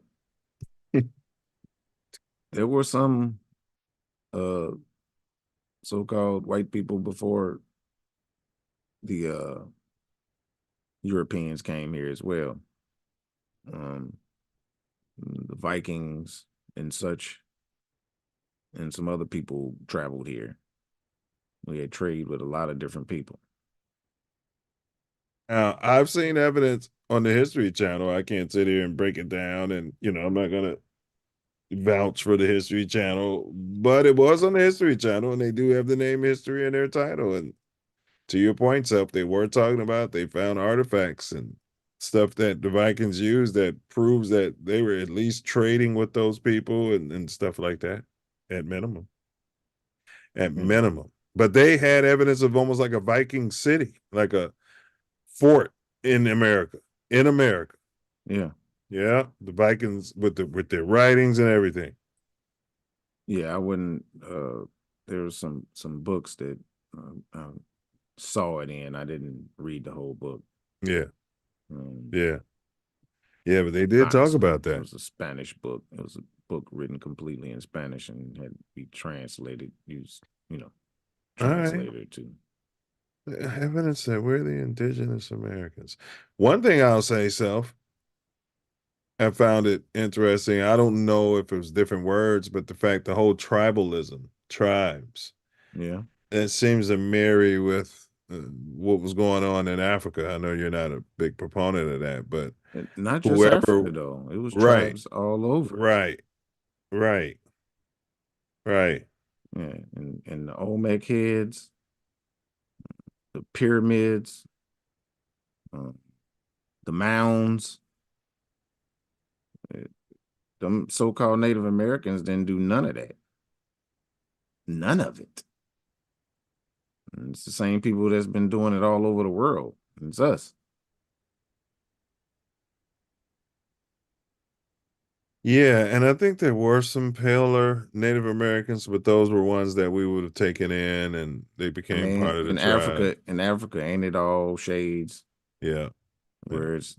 Speaker 2: there were some so-called white people before the Europeans came here as well. The Vikings and such, and some other people traveled here. We had trade with a lot of different people.
Speaker 1: Now, I've seen evidence on the History Channel. I can't sit here and break it down, and I'm not gonna vouch for the History Channel, but it was on the History Channel, and they do have the name history in their title. And to your point, Self, they were talking about they found artifacts and stuff that the Vikings used that proves that they were at least trading with those people and stuff like that at minimum. At minimum. But they had evidence of almost like a Viking city, like a fort in America.
Speaker 2: Yeah.
Speaker 1: Yeah. The Vikings with their writings and everything.
Speaker 2: Yeah, I wouldn't there was some books that I saw it in. I didn't read the whole book.
Speaker 1: Yeah. Yeah, but they did talk about that.
Speaker 2: It was a Spanish book. It was a book written completely in Spanish and had to be translated, translated to.
Speaker 1: Evidence that we're the indigenous Americans. One thing I'll say, Self, I found it interesting. I don't know if it was different words, but the whole tribalism, tribes.
Speaker 2: Yeah.
Speaker 1: It seems to marry with what was going on in Africa. I know you're not a big proponent of that, but
Speaker 2: not just Africa though. It was tribes all over.
Speaker 1: Right.
Speaker 2: Yeah, and the Olmec heads, the pyramids, the mounds. Them so-called Native Americans didn't do none of that. None of it. And it's the same people that's been doing it all over the world. It's us.
Speaker 1: Yeah, and I think there were some paler Native Americans, but those were ones that we would have taken in, and they became part of the tribe.
Speaker 2: In Africa, ain't it all shades?
Speaker 1: Yeah.
Speaker 2: Where it's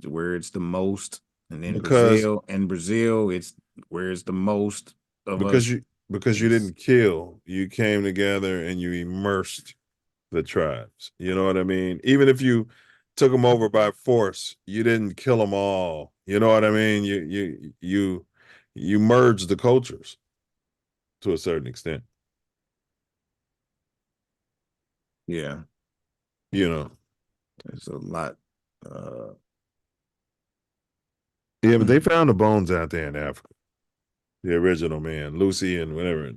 Speaker 2: the most, and in
Speaker 1: Because
Speaker 2: Brazil, it's where it's the most of
Speaker 1: because
Speaker 2: us.
Speaker 1: you didn't kill, you came together and you immersed the tribes. You know what I mean? Even if you took them over by force, you didn't kill them all. You know what I mean? You merged the cultures to a certain extent.
Speaker 2: Yeah.
Speaker 1: There's
Speaker 2: a lot.
Speaker 1: Yeah, but they found the bones out there in Africa. The original man, Lucy and whatever.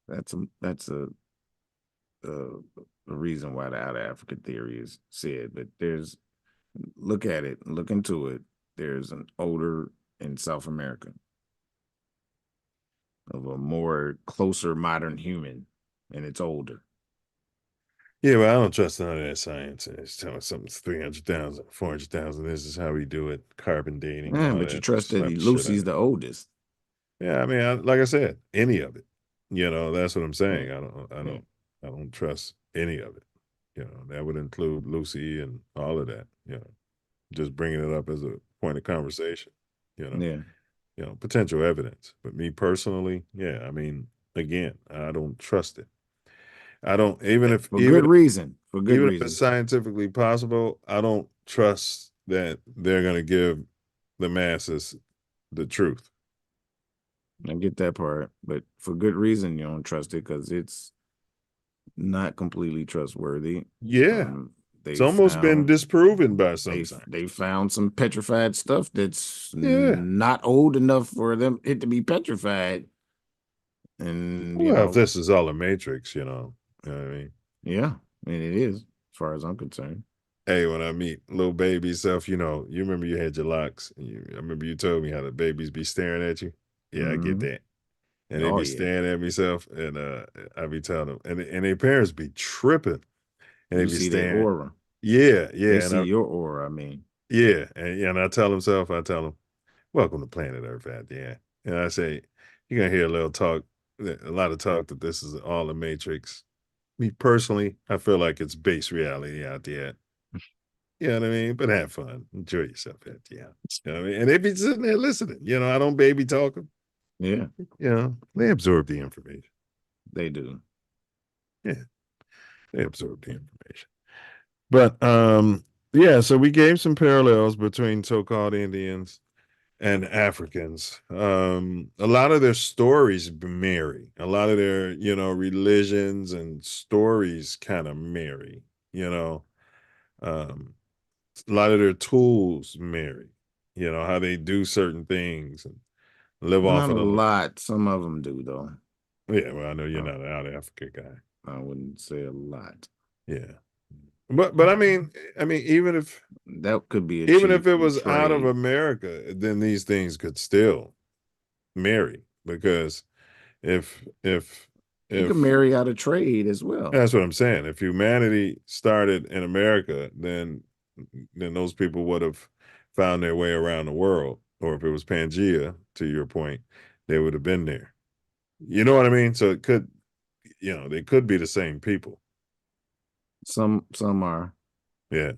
Speaker 2: That's a reason why the out of Africa theory is said. But look at it, look into it. There's an odor in South America of a more closer modern human, and it's older.
Speaker 1: Yeah, but I don't trust none of that science. It's telling us something's 300,000, 400,000. This is how we do it. Carbon dating.
Speaker 2: Yeah, but you trust that Lucy's the oldest.
Speaker 1: Yeah, I mean, like I said, any of it. That's what I'm saying. I don't trust any of it. That would include Lucy and all of that. Just bringing it up as a point of conversation.
Speaker 2: Yeah.
Speaker 1: Potential evidence. But me personally, yeah, I mean, again, I don't trust it. I don't
Speaker 2: For good reason. For good
Speaker 1: even if
Speaker 2: reason.
Speaker 1: it's scientifically possible, I don't trust that they're going to give the masses the truth.
Speaker 2: I get that part, but for good reason you don't trust it, because it's not completely trustworthy.
Speaker 1: Yeah. It's almost been disproven by some scientists.
Speaker 2: They found some petrified stuff that's
Speaker 1: Yeah.
Speaker 2: not old enough for it to be petrified. And
Speaker 1: Well, if this is all a matrix, you know what I mean?
Speaker 2: Yeah, I mean, it is, as far as I'm concerned.
Speaker 1: Hey, when I meet little baby self, you remember you had your locks. I remember you told me how the babies be staring at you. Yeah, I get
Speaker 2: Mhm.
Speaker 1: that. And they
Speaker 2: Oh,
Speaker 1: be
Speaker 2: yeah.
Speaker 1: staring at me self, and I be telling them, and their parents be tripping, and they
Speaker 2: You
Speaker 1: be
Speaker 2: see their
Speaker 1: staring.
Speaker 2: aura.
Speaker 1: Yeah,
Speaker 2: They
Speaker 1: and
Speaker 2: see your aura, I mean.
Speaker 1: yeah, and I tell them, welcome to planet Earth, yeah. And I say, you're gonna hear a lot of talk that this is all a matrix. Me personally, I feel like it's base reality out there. You know what I mean? But have fun. Enjoy yourself out there. You know what I mean? And they be sitting there listening. I don't baby talk them.
Speaker 2: Yeah.
Speaker 1: They absorb the information.
Speaker 2: They do.
Speaker 1: Yeah. They absorb the information. But yeah, so we gave some parallels between so-called Indians and Africans. A lot of their stories marry. A lot of their, religions and stories kind of marry, Um, a lot of their tools marry, how they do certain things and live off
Speaker 2: Not
Speaker 1: of
Speaker 2: a
Speaker 1: the
Speaker 2: lot. Some of them do, though.
Speaker 1: Yeah, well, I know you're not an out Africa guy.
Speaker 2: I wouldn't say a lot.
Speaker 1: Yeah. But I mean, even if
Speaker 2: that could be
Speaker 1: even if
Speaker 2: achieved
Speaker 1: it
Speaker 2: through
Speaker 1: was out of
Speaker 2: trade.
Speaker 1: America, then these things could still marry, because if
Speaker 2: You can marry out of trade as well.
Speaker 1: that's what I'm saying. If humanity started in America, then those people would have found their way around the world. Or if it was Pangea, to your point, they would have been there. You know what I mean? So it could, they could be the same people.
Speaker 2: Some are.
Speaker 1: Yeah.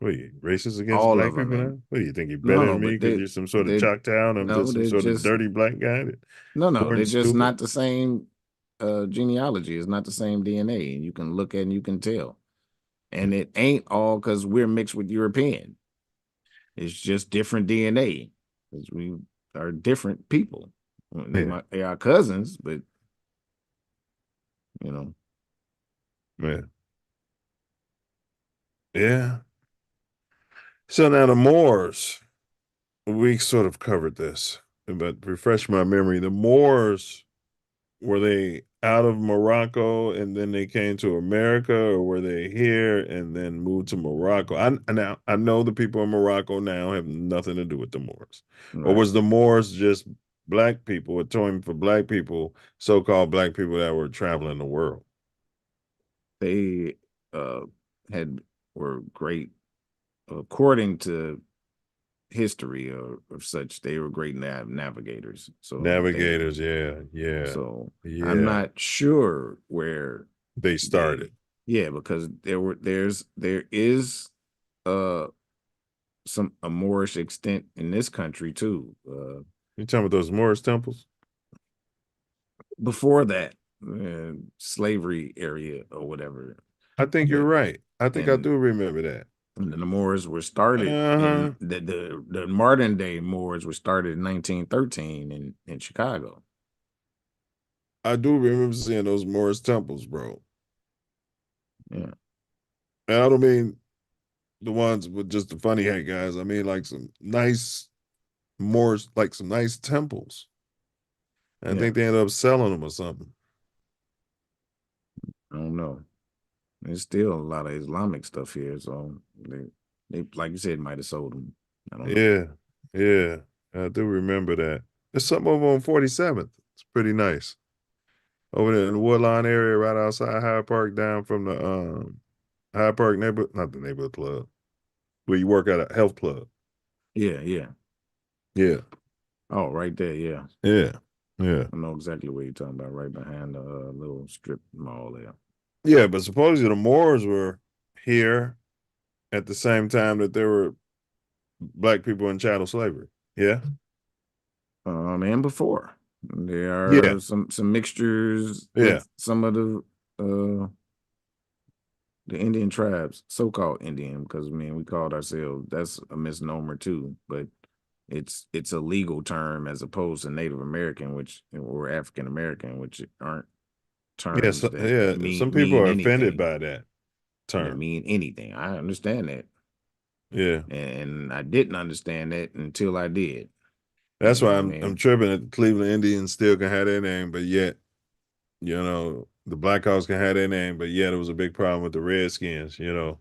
Speaker 1: What are you, racist against
Speaker 2: All
Speaker 1: black
Speaker 2: of them,
Speaker 1: people
Speaker 2: man.
Speaker 1: now? What do you think, you're better than me because you're some sort of Choctaw and I'm just some sort of dirty black guy?
Speaker 2: No,
Speaker 1: born
Speaker 2: they're just
Speaker 1: stupid?
Speaker 2: not the same genealogy. It's not the same DNA. And you can look at it and you can tell. And it ain't all because we're mixed with European. It's just different DNA, because we are different people. They are cousins, but
Speaker 1: Yeah. Yeah. So now the Moors, we sort of covered this, but refresh my memory. The Moors, were they out of Morocco and then they came to America, or were they here and then moved to Morocco? I know the people in Morocco now have nothing to do with the Moors. Or
Speaker 2: Right.
Speaker 1: was the Moors just black people, a term for black people, so-called black people that were traveling the world?
Speaker 2: They were great, according to history or such. They were great navigators. So
Speaker 1: Navigators, yeah.
Speaker 2: So
Speaker 1: yeah.
Speaker 2: I'm not sure where
Speaker 1: they started.
Speaker 2: Because there is a Moorish extent in this country too.
Speaker 1: You talking about those Moorish temples?
Speaker 2: Before that, slavery area or whatever.
Speaker 1: I think you're right. I think I do remember that.
Speaker 2: And the Moors were started in the modern day Moors were started in 1913 in Chicago.
Speaker 1: I do remember seeing those Moorish temples, bro.
Speaker 2: Yeah.
Speaker 1: And I don't mean the ones with just the funny hat guys. I mean like some nice Moorish, like some nice temples. I think they ended up selling them or something.
Speaker 2: I don't know. There's still a lot of Islamic stuff here, so they like you said, might have sold them. I don't know.
Speaker 1: Yeah. I do remember that. There's something over on 47th. It's pretty nice. Over there in the Woodlawn area, right outside Hyde Park, down from the Hyde Park neighborhood, not the neighborhood club, where you work at a health club.
Speaker 2: Yeah. Oh, right there, yeah.
Speaker 1: Yeah.
Speaker 2: I know exactly what you're talking about, right behind the little strip mall there.
Speaker 1: Yeah, but supposedly the Moors were here at the same time that there were black people in chattel slavery. Yeah.
Speaker 2: And before there
Speaker 1: Yeah.
Speaker 2: are some mixtures
Speaker 1: Yeah.
Speaker 2: with some of the Indian tribes, so-called Indian, because I mean we called ourselves, that's a misnomer too, but it's a legal term as opposed to Native American, which or African American, which aren't terms
Speaker 1: Yes.
Speaker 2: that
Speaker 1: Yeah. Some people
Speaker 2: mean
Speaker 1: are
Speaker 2: anything.
Speaker 1: offended by that term.
Speaker 2: That mean anything. I understand that.
Speaker 1: Yeah.
Speaker 2: And I didn't understand that until I did.
Speaker 1: That's
Speaker 2: You know
Speaker 1: why
Speaker 2: what I
Speaker 1: I'm
Speaker 2: mean?
Speaker 1: tripping that the Cleveland Indians still can have their name, but yet, you know, the Blackhawks can have their name, but yet it was a big problem with the Redskins, you know.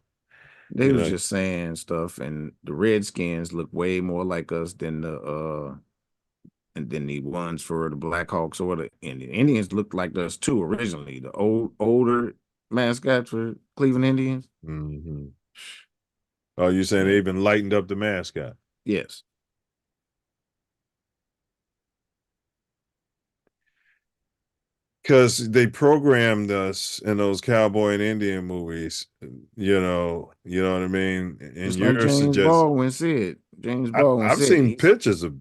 Speaker 2: They was just saying stuff, and the Redskins look way more like us than the ones for the Blackhawks or the Indians. Indians looked like us too originally. The older mascots for Cleveland Indians.
Speaker 1: Mm-hmm. Oh, you saying they even lightened up the mascot?
Speaker 2: Yes.
Speaker 1: Because they programmed us in those cowboy and Indian movies, you know what I mean? And
Speaker 2: It's like James Baldwin said. James Baldwin
Speaker 1: I've
Speaker 2: said
Speaker 1: seen pictures of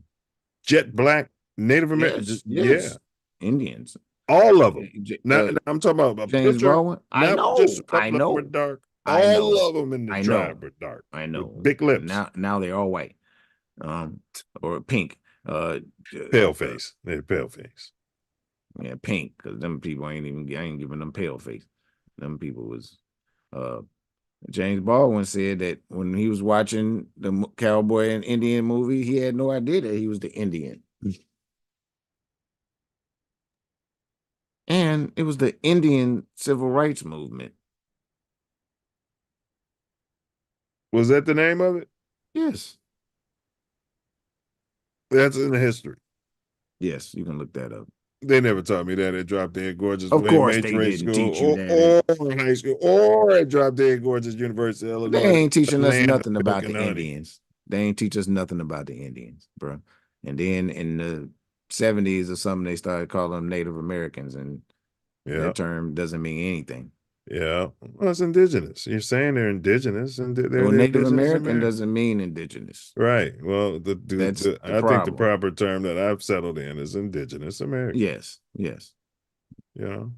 Speaker 1: jet black Native Americans.
Speaker 2: yes,
Speaker 1: Yeah.
Speaker 2: Indians.
Speaker 1: All of them. Now I'm talking about a
Speaker 2: James
Speaker 1: picture.
Speaker 2: Baldwin. I
Speaker 1: Not
Speaker 2: know.
Speaker 1: just a
Speaker 2: I
Speaker 1: couple of them
Speaker 2: know.
Speaker 1: were dark.
Speaker 2: I know.
Speaker 1: All of them in the
Speaker 2: I
Speaker 1: tribe
Speaker 2: know.
Speaker 1: were dark.
Speaker 2: I know.
Speaker 1: With big lips.
Speaker 2: Now they're all white. Or pink.
Speaker 1: Pale face. They're pale face.
Speaker 2: Yeah, pink, because them people I ain't giving them pale face. Them people was James Baldwin said that when he was watching the cowboy and Indian movie, he had no idea that he was the Indian. And it was the Indian civil rights movement.
Speaker 1: Was that the name of it?
Speaker 2: Yes.
Speaker 1: That's in the history.
Speaker 2: Yes, you can look that up.
Speaker 1: They never taught me that at Drop Dead Gorgeous
Speaker 2: Of course
Speaker 1: Major
Speaker 2: they
Speaker 1: Ray
Speaker 2: didn't
Speaker 1: School
Speaker 2: teach you
Speaker 1: or
Speaker 2: that.
Speaker 1: in high school or at Drop Dead Gorgeous University of Illinois.
Speaker 2: They ain't teaching us
Speaker 1: land of
Speaker 2: nothing about
Speaker 1: milk
Speaker 2: the
Speaker 1: and honey.
Speaker 2: Indians. They ain't teach us nothing about the Indians, bro. And then in the 70s or something, they started calling them Native Americans, and that term doesn't mean anything.
Speaker 1: Yeah, well, it's indigenous. You're saying they're indigenous, and they're
Speaker 2: Well,
Speaker 1: the
Speaker 2: Native
Speaker 1: indigenous
Speaker 2: American doesn't mean indigenous.
Speaker 1: Right. Well,
Speaker 2: That's the
Speaker 1: I think the
Speaker 2: problem.
Speaker 1: proper term that I've settled in is indigenous American.
Speaker 2: Yes. Yes.
Speaker 1: You know,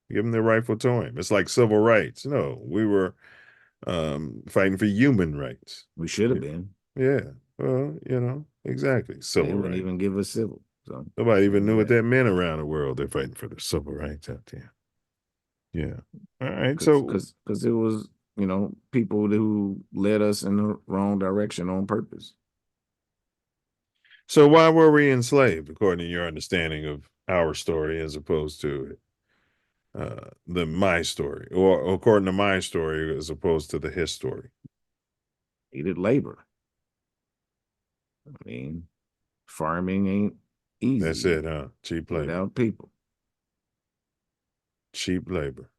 Speaker 1: give them their rightful time. It's like civil rights. No, we were fighting for human rights.
Speaker 2: We should have been.
Speaker 1: Yeah. Well, you know, exactly. Civil
Speaker 2: They wouldn't
Speaker 1: rights.
Speaker 2: even give us civil. So
Speaker 1: Nobody even knew what that meant around the world. They're fighting for their civil rights out there. Yeah. All right. So,
Speaker 2: because it was, you know, people who led us in the wrong direction on purpose.
Speaker 1: so why were we enslaved, according to your understanding of our story, as opposed to my story, or according to my story, as opposed to the his story?
Speaker 2: Needed labor. I mean, farming ain't easy.
Speaker 1: That's it, huh? Cheap labor.
Speaker 2: Without people.
Speaker 1: Cheap labor.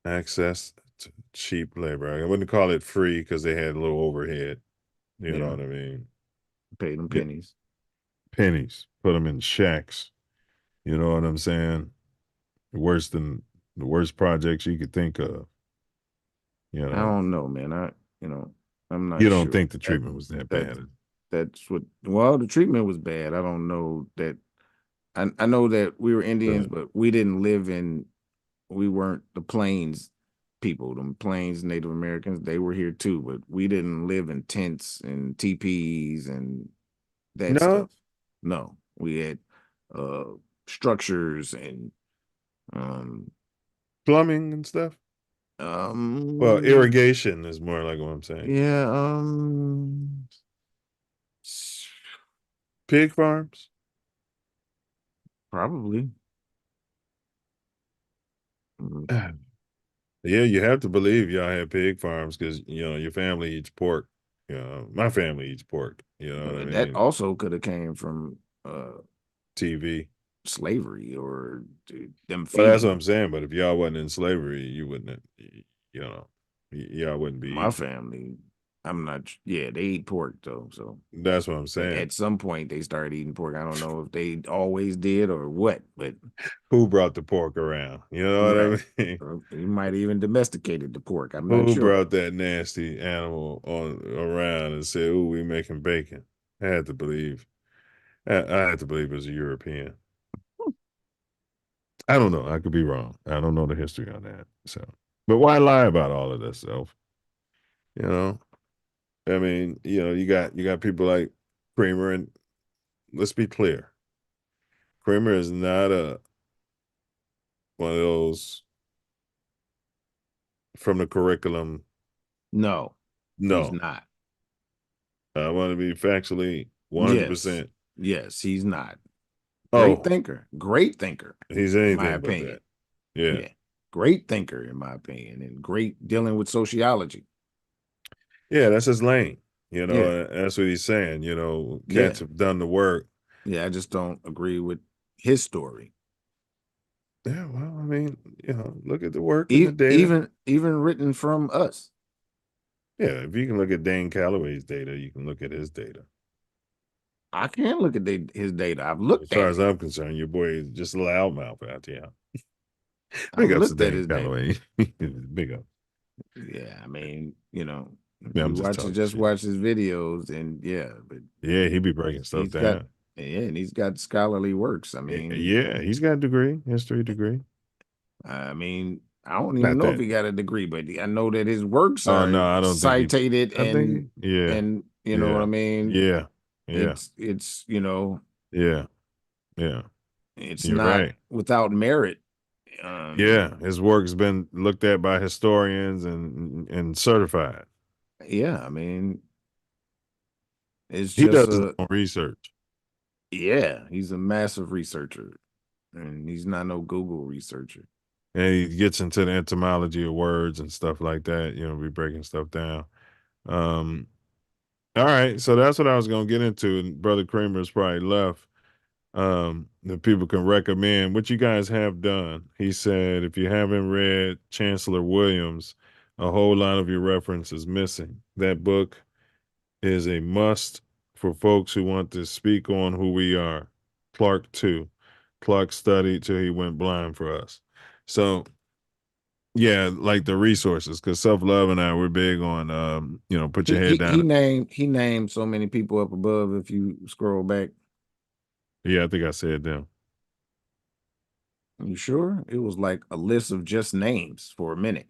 Speaker 1: Access to cheap labor. I wouldn't call it free because they had a little overhead. You know what I mean?
Speaker 2: Pay them pennies.
Speaker 1: Pennies. Put them in shacks. You know what I'm saying? Worse than the worst projects you could think of. You know?
Speaker 2: I don't know, man. I'm not
Speaker 1: You don't
Speaker 2: sure.
Speaker 1: think the treatment was that bad?
Speaker 2: That's what, well, the treatment was bad. I don't know that. I know that we were Indians, but we didn't live we weren't the Plains people. The Plains Native Americans, they were here too, but we didn't live in tents and teepees and that stuff. No, we had structures and
Speaker 1: plumbing and stuff. Well, irrigation is more like what I'm saying.
Speaker 2: Yeah.
Speaker 1: Pig farms.
Speaker 2: Probably.
Speaker 1: Yeah, you have to believe y'all had pig farms because you know your family eats pork. You know, my family eats pork. You know what I mean?
Speaker 2: That also could have came from
Speaker 1: TV,
Speaker 2: slavery, or them.
Speaker 1: Well, that's what I'm saying. But if y'all wasn't in slavery, you wouldn't. You know, y'all wouldn't be.
Speaker 2: My family I'm not. Yeah, they eat pork though. So
Speaker 1: That's what I'm saying.
Speaker 2: at some point they started eating pork. I don't know if they always did or what, but
Speaker 1: who brought the pork around? You know what
Speaker 2: right.
Speaker 1: I mean?
Speaker 2: You might even domesticated the pork. I'm not
Speaker 1: Who
Speaker 2: sure.
Speaker 1: brought that nasty animal around and said, "Ooh, we making bacon"? I had to believe. I had to believe it was a European. I don't know. I could be wrong. I don't know the history on that. So, but why lie about all of this, Self? You know, I mean, you got people like Kramer, and let's be clear, Kramer is not one of those from the curriculum.
Speaker 2: No, he's
Speaker 1: No,
Speaker 2: not.
Speaker 1: I want to be factually
Speaker 2: Yes,
Speaker 1: 100%.
Speaker 2: yes, he's not.
Speaker 1: Oh,
Speaker 2: Great thinker, great thinker.
Speaker 1: he's
Speaker 2: In my
Speaker 1: anything but
Speaker 2: opinion.
Speaker 1: that. Yeah.
Speaker 2: Yeah, great thinker in my opinion, and great dealing with sociology.
Speaker 1: Yeah, that's his lane.
Speaker 2: Yeah.
Speaker 1: And that's what he's saying.
Speaker 2: Yeah.
Speaker 1: Cats have done the work.
Speaker 2: Yeah, I just don't agree with his story.
Speaker 1: Yeah, well, I mean, look at the work and the data.
Speaker 2: Even written from us.
Speaker 1: Yeah, if you can look at Dane Calloway's data, you can look at his data.
Speaker 2: I can look at his data. I've looked
Speaker 1: As far
Speaker 2: at
Speaker 1: as
Speaker 2: it.
Speaker 1: I'm concerned, your boy is just a loudmouth out there.
Speaker 2: I've
Speaker 1: Big ups to
Speaker 2: looked at
Speaker 1: Dane
Speaker 2: his data.
Speaker 1: Calloway. Big up.
Speaker 2: Yeah, I mean, if
Speaker 1: Yeah, I'm
Speaker 2: you
Speaker 1: just
Speaker 2: watch it,
Speaker 1: talking
Speaker 2: just
Speaker 1: shit.
Speaker 2: watch his videos, and yeah, but
Speaker 1: Yeah, he be breaking stuff
Speaker 2: he's got
Speaker 1: down.
Speaker 2: and he's got scholarly works. I mean,
Speaker 1: Yeah, he's got a degree, history degree.
Speaker 2: I mean, I don't even
Speaker 1: Not
Speaker 2: know if
Speaker 1: that.
Speaker 2: he got a degree, but I know that his works
Speaker 1: Oh
Speaker 2: are
Speaker 1: no, I don't think he.
Speaker 2: cited
Speaker 1: I think yeah,
Speaker 2: and you know what
Speaker 1: yeah,
Speaker 2: I mean.
Speaker 1: yeah, yeah,
Speaker 2: It's
Speaker 1: yeah, yeah.
Speaker 2: it's
Speaker 1: You're
Speaker 2: not
Speaker 1: right.
Speaker 2: without merit.
Speaker 1: Yeah, his work's been looked at by historians and certified.
Speaker 2: Yeah, I mean, it's
Speaker 1: He
Speaker 2: just
Speaker 1: does his own research.
Speaker 2: yeah, he's a massive researcher, and he's not no Google researcher.
Speaker 1: And he gets into the etymology of words and stuff like that. Be breaking stuff down. All right, so that's what I was gonna get into. And Brother Kramer's probably left. That people can recommend what you guys have done. He said, if you haven't read Chancellor Williams, a whole lot of your reference is missing. That book is a must for folks who want to speak on who we are. Clark too. Clark studied till he went blind for us. So yeah, like the resources, because Self Love and I, we're big on put your head down.
Speaker 2: He named so many people up above. If you scroll back,
Speaker 1: Yeah, I think I said them.
Speaker 2: you sure? It was like a list of just names for a minute.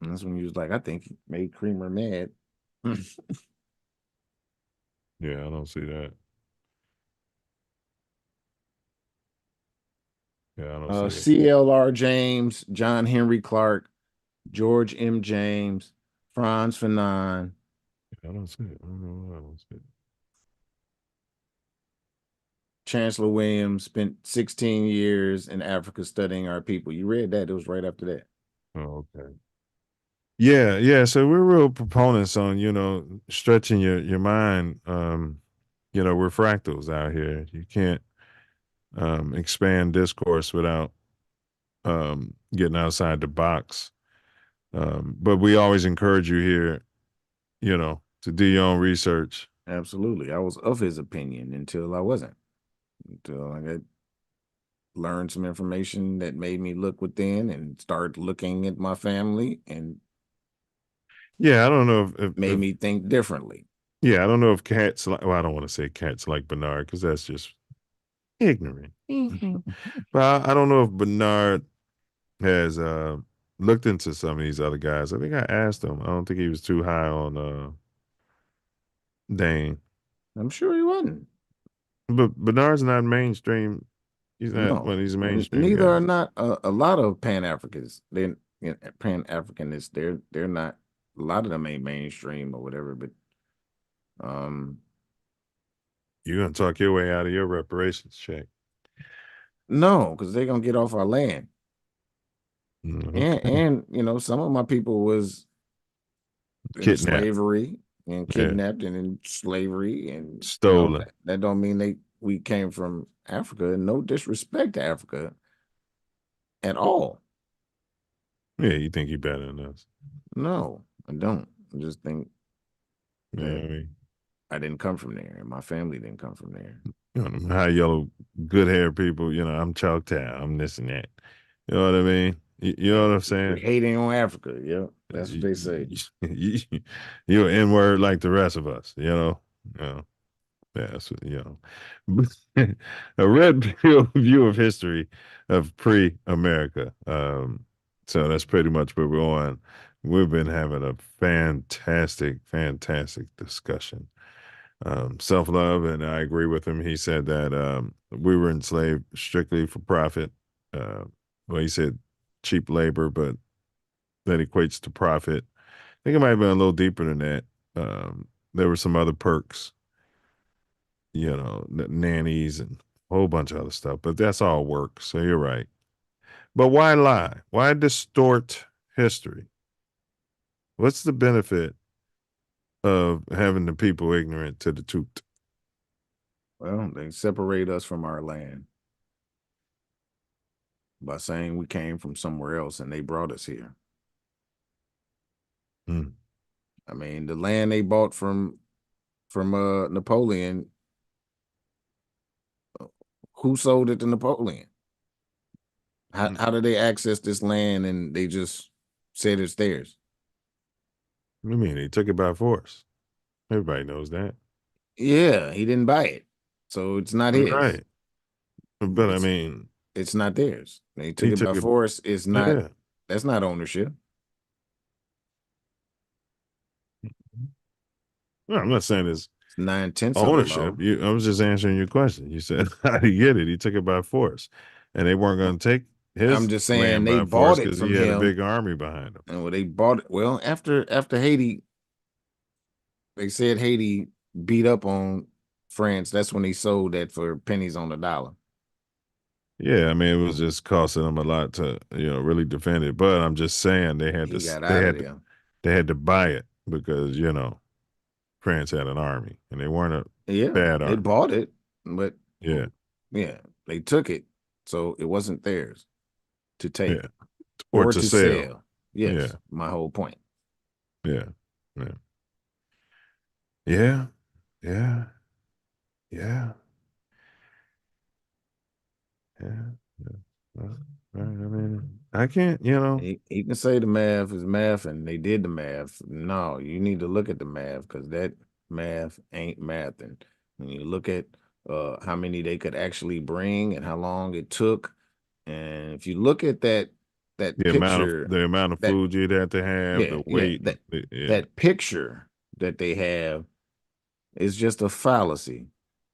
Speaker 2: And that's when you was like, I think he made Creamer mad.
Speaker 1: Yeah, I don't see that. Yeah, I don't see that.
Speaker 2: C.L.R. James, John Henry Clark, George M. James, Franz Fanon.
Speaker 1: I don't see it. I don't know why I don't see it.
Speaker 2: Chancellor Williams spent 16 years in Africa studying our people. You read that? It was right after that.
Speaker 1: Oh, okay. Yeah. So we're real proponents on, stretching your mind. We're fractals out here. You can't expand discourse without getting outside the box. But we always encourage you here, to do your own research.
Speaker 2: Absolutely. I was of his opinion until I wasn't. Until I got learned some information that made me look within and start looking at my family, and
Speaker 1: Yeah, I don't know if
Speaker 2: made me think differently.
Speaker 1: Yeah, I don't know if cats like. Well, I don't want to say cats like Bernard because that's just ignorant. But I don't know if Bernard has looked into some of these other guys. I think I asked him. I don't think he was too high on Dane.
Speaker 2: I'm sure he wasn't.
Speaker 1: But Bernard's not mainstream. He's not one of these mainstream
Speaker 2: Neither
Speaker 1: guys.
Speaker 2: are not a lot of Pan-Africans. They Pan-Africanists. They're not. A lot of them ain't mainstream or whatever. But
Speaker 1: you're gonna talk your way out of your reparations check.
Speaker 2: No, because they're gonna get off our land.
Speaker 1: Okay.
Speaker 2: And some of my people was in slavery and kidnapped and in slavery and
Speaker 1: stolen.
Speaker 2: That don't mean we came from Africa. No disrespect to Africa at all.
Speaker 1: Yeah, you think you're better than us.
Speaker 2: No, I don't. I just think
Speaker 1: You know what I mean?
Speaker 2: I didn't come from there, and my family didn't come from there.
Speaker 1: You know, them high yellow, good hair people, I'm Choctaw, I'm this and that. You know what I mean? You know what I'm saying?
Speaker 2: We're hating on Africa. Yeah, that's what they say.
Speaker 1: You're an N-word like the rest of us, you know? That's a red pill view of history of pre-America. So that's pretty much where we're on. We've been having a fantastic discussion. Self-love, and I agree with him. He said that we were enslaved strictly for profit. Well, he said cheap labor, but that equates to profit. I think it might have been a little deeper than that. There were some other perks, nannies and a whole bunch of other stuff, but that's all work. So you're right. But why lie? Why distort history? What's the benefit of having the people ignorant to the truth?
Speaker 2: Well, they separate us from our land by saying we came from somewhere else and they brought us here. I mean, the land they bought from Napoleon, who sold it to Napoleon? How did they access this land and they just said it's theirs?
Speaker 1: What do you mean? He took it by force. Everybody knows that.
Speaker 2: Yeah, he didn't buy it. So it's not his.
Speaker 1: Right. But I mean,
Speaker 2: it's not theirs. They took it by force. It's not, that's not ownership.
Speaker 1: No, I'm not saying it's
Speaker 2: 9/10
Speaker 1: ownership. I was just answering your question. You said, how do you get it? He took it by force. And they weren't going to take his
Speaker 2: I'm just saying
Speaker 1: land
Speaker 2: they
Speaker 1: by
Speaker 2: bought
Speaker 1: force
Speaker 2: it
Speaker 1: because
Speaker 2: from
Speaker 1: he had
Speaker 2: him.
Speaker 1: a big army behind him.
Speaker 2: And well, they bought it. Well, after Haiti, they said Haiti beat up on France. That's when they sold that for pennies on the dollar.
Speaker 1: Yeah, I mean, it was just costing them a lot to, really defend it. But I'm just saying they had they had to buy it because, France had an army and they weren't a bad army.
Speaker 2: They bought it, but
Speaker 1: yeah,
Speaker 2: they took it. So it wasn't theirs to take
Speaker 1: or to sell.
Speaker 2: Yes, my whole point.
Speaker 1: Yeah. Well, I mean, I can't,
Speaker 2: He can say the math is math and they did the math. No, you need to look at the math because that math ain't math. And when you look at how many they could actually bring and how long it took, and if you look at that picture,
Speaker 1: the amount of food you'd have to have, the weight,
Speaker 2: that picture that they have is just a fallacy.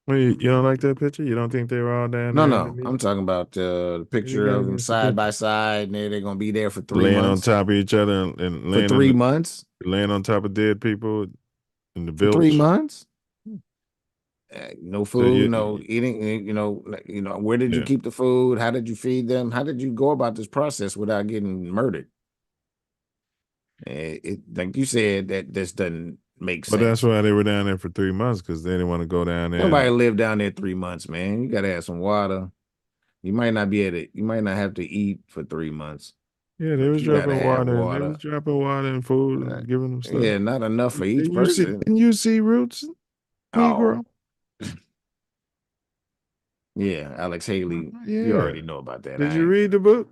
Speaker 1: Well, you don't like that picture? You don't think they were all down there?
Speaker 2: No. I'm talking about the picture of them side by side, and they're gonna be there for 3
Speaker 1: laying
Speaker 2: months.
Speaker 1: on top of each other and
Speaker 2: for 3 months,
Speaker 1: laying on top of dead people in the
Speaker 2: for
Speaker 1: village.
Speaker 2: 3 months. No food, no eating. Where did you keep the food? How did you feed them? How did you go about this process without getting murdered? Like you said, that this doesn't make sense.
Speaker 1: But that's why they were down there for 3 months because they didn't want to go down there.
Speaker 2: Nobody lived down there 3 months, man. You gotta have some water. You might not be able to. You might not have to eat for 3 months.
Speaker 1: Yeah, they was dropping water. They was dropping water and food and giving them stuff.
Speaker 2: Yeah, not enough for each person.
Speaker 1: Didn't you see Roots, Negro?
Speaker 2: Yeah, Alex Haley.
Speaker 1: Yeah.
Speaker 2: You already know about that.
Speaker 1: Did you read the book?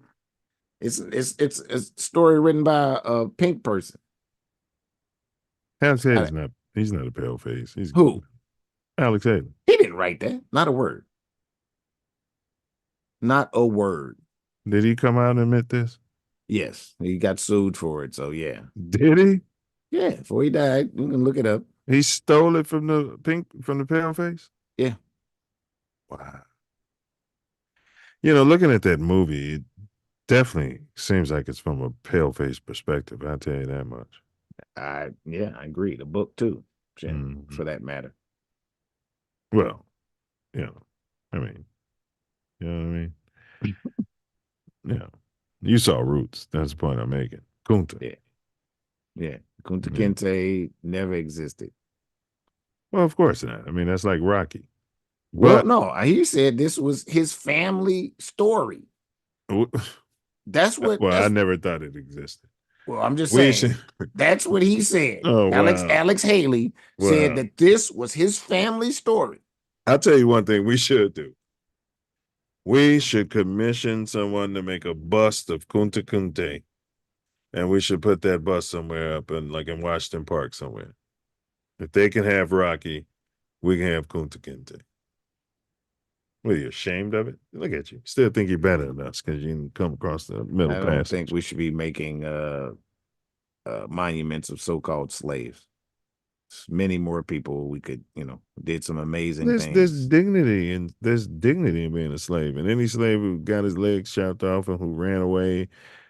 Speaker 2: It's a story written by a pink person.
Speaker 1: Alex Haley's not. He's not a pale face. He's
Speaker 2: who?
Speaker 1: Alex Haley.
Speaker 2: He didn't write that. Not a word. Not a word.
Speaker 1: Did he come out and admit this?
Speaker 2: Yes, he got sued for it. So yeah.
Speaker 1: Did he?
Speaker 2: Yeah, before he died. You can look it up.
Speaker 1: He stole it from the pale face?
Speaker 2: Yeah.
Speaker 1: Wow. Looking at that movie, it definitely seems like it's from a pale face perspective. I'll tell you that much.
Speaker 2: I agree. The book too, for that matter.
Speaker 1: Well, I mean, you know what I mean? Yeah. You saw Roots. That's the point I'm making. Kunta.
Speaker 2: Yeah. Kunta Kinte never existed.
Speaker 1: Well, of course not. I mean, that's like Rocky.
Speaker 2: Well, no, he said this was his family story. That's what.
Speaker 1: Well, I never thought it existed.
Speaker 2: Well, I'm just
Speaker 1: We
Speaker 2: saying. That's what he said.
Speaker 1: Oh, wow.
Speaker 2: Alex Haley said
Speaker 1: Wow.
Speaker 2: that this was his family story.
Speaker 1: I'll tell you one thing we should do. We should commission someone to make a bust of Kunta Kinte, and we should put that bust somewhere up in Washington Park somewhere. If they can have Rocky, we can have Kunta Kinte. What, are you ashamed of it? Look at you. Still think you're better than us because you can come across the middle
Speaker 2: I don't
Speaker 1: passage.
Speaker 2: think we should be making monuments of so-called slaves. Many more people we could, did some amazing things.
Speaker 1: There's dignity in being a slave. And any slave who got his legs chopped off and who ran away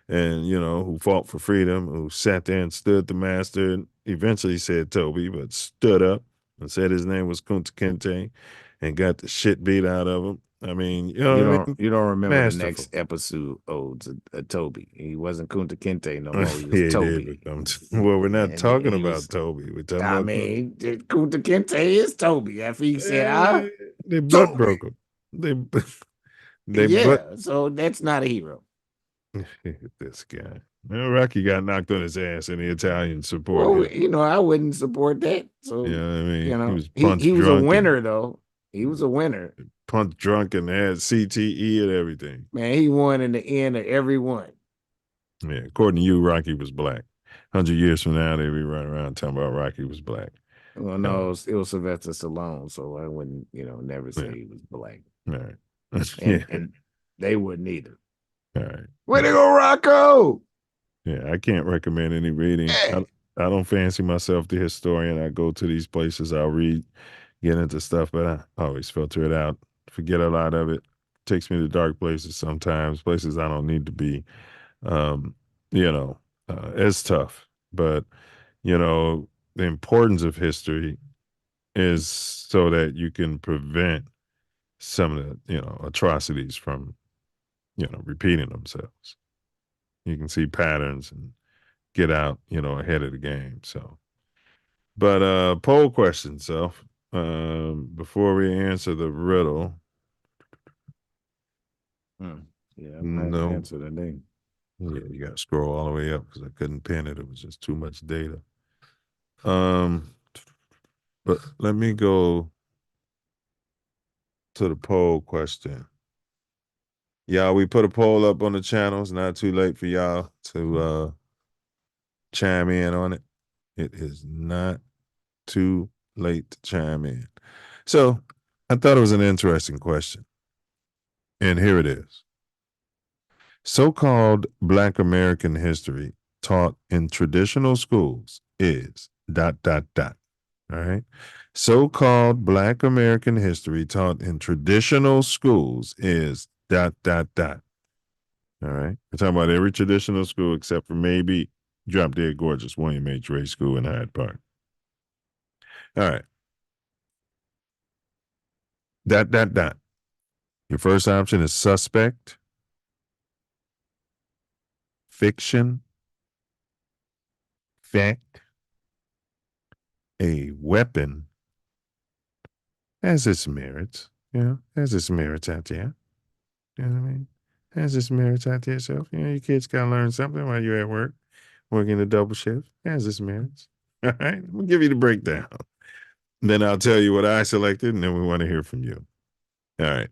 Speaker 1: and, who fought for freedom, who sat there and stood the master, and eventually said Toby, but stood up and said his name was Kunta Kinte and got the shit beat out of him. I mean,
Speaker 2: You don't remember
Speaker 1: Masterful.
Speaker 2: the next episode of Toby. He wasn't Kunta Kinte no more. He was
Speaker 1: Yeah, he
Speaker 2: Toby.
Speaker 1: did become well, we're not
Speaker 2: And
Speaker 1: talking
Speaker 2: he
Speaker 1: about
Speaker 2: was-
Speaker 1: Toby. We're talking
Speaker 2: I
Speaker 1: about
Speaker 2: mean, Kunta Kinte is Toby. After he said,
Speaker 1: they butt broke him. They
Speaker 2: yeah, so that's not a hero.
Speaker 1: this guy. Well, Rocky got knocked on his ass and the Italians supported him.
Speaker 2: Well, I wouldn't support that. So,
Speaker 1: You know what I mean?
Speaker 2: you know,
Speaker 1: He was punch
Speaker 2: he was a
Speaker 1: drunk
Speaker 2: winner, though. He was a winner.
Speaker 1: Punch drunk and had CTE and everything.
Speaker 2: Man, he won in the end of every one.
Speaker 1: Yeah, according to you, Rocky was black. 100 years from now, they'll be running around talking about Rocky was black.
Speaker 2: Well, no, it was Sylvester Stallone, so I wouldn't, never say he was black.
Speaker 1: All right.
Speaker 2: And they wouldn't either.
Speaker 1: All right.
Speaker 2: Way to go, Rocco!
Speaker 1: Yeah, I can't recommend any reading. I don't fancy myself the historian. I go to these places, I'll read, get into stuff, but I always filter it out. Forget a lot of it. Takes me to dark places sometimes, places I don't need to be. It's tough. But, the importance of history is so that you can prevent some of the, atrocities from, repeating themselves. You can see patterns and get out, ahead of the game. So, but poll question, Self. Before we answer the riddle.
Speaker 2: Yeah, I don't have to answer the name.
Speaker 1: Yeah, you got to scroll all the way up because I couldn't pin it. It was just too much data. But let me go to the poll question. Y'all, we put a poll up on the channel. It's not too late for y'all to chime in on it. It is not too late to chime in. So I thought it was an interesting question. And here it is. So-called Black American history taught in traditional schools is ... All right. So-called Black American history taught in traditional schools is ... All right. We're talking about every traditional school except for maybe Drop Dead Gorgeous William H. Ray School in Hyde Park. All right. ... Your first option is suspect, fiction, fact, a weapon, has its merits, has its merits out there. You know what I mean? Has its merits out there, so your kids gotta learn something while you're at work, working a double shift. Has its merits. All right, I'm gonna give you the breakdown. Then I'll tell you what I selected, and then we want to hear from you. All right.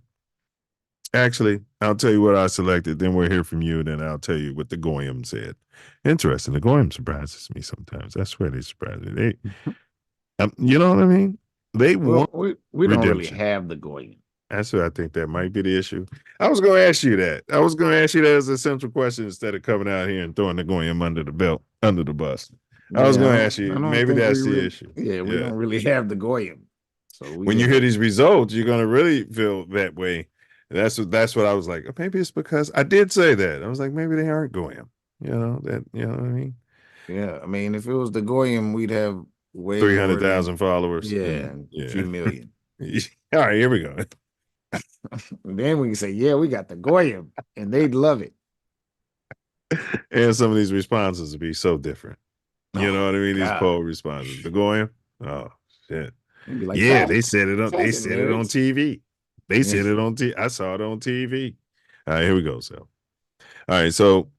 Speaker 1: Actually, I'll tell you what I selected, then we'll hear from you, and then I'll tell you what the Goyim said. Interesting. The Goyim surprises me sometimes. I swear they surprise me. You know what I mean? They want
Speaker 2: we don't really
Speaker 1: redemption.
Speaker 2: have the Goyim.
Speaker 1: That's what I think that might be the issue. I was going to ask you that. I was going to ask you that as a central question instead of coming out here and throwing the Goyim under the bus. I was going to ask you, maybe that's the issue.
Speaker 2: Yeah, we don't really have the Goyim. So
Speaker 1: when you hear these results, you're going to really feel that way. That's what I was like. Oh, maybe it's because I did say that. I was like, maybe they aren't Goyim. You know what I mean?
Speaker 2: Yeah, I mean, if it was the Goyim, we'd have way
Speaker 1: 300,000 followers.
Speaker 2: Yeah, a few million.
Speaker 1: All right, here we go.
Speaker 2: Then we can say, yeah, we got the Goyim, and they'd love it.
Speaker 1: And some of these responses would be so different. You know what I mean? These poll responses. The Goyim? Oh, shit.
Speaker 2: Like,
Speaker 1: yeah, they said it on TV. They said
Speaker 2: Yes.
Speaker 1: it on TV. I saw it on TV. All right, here we go, so. All right. So,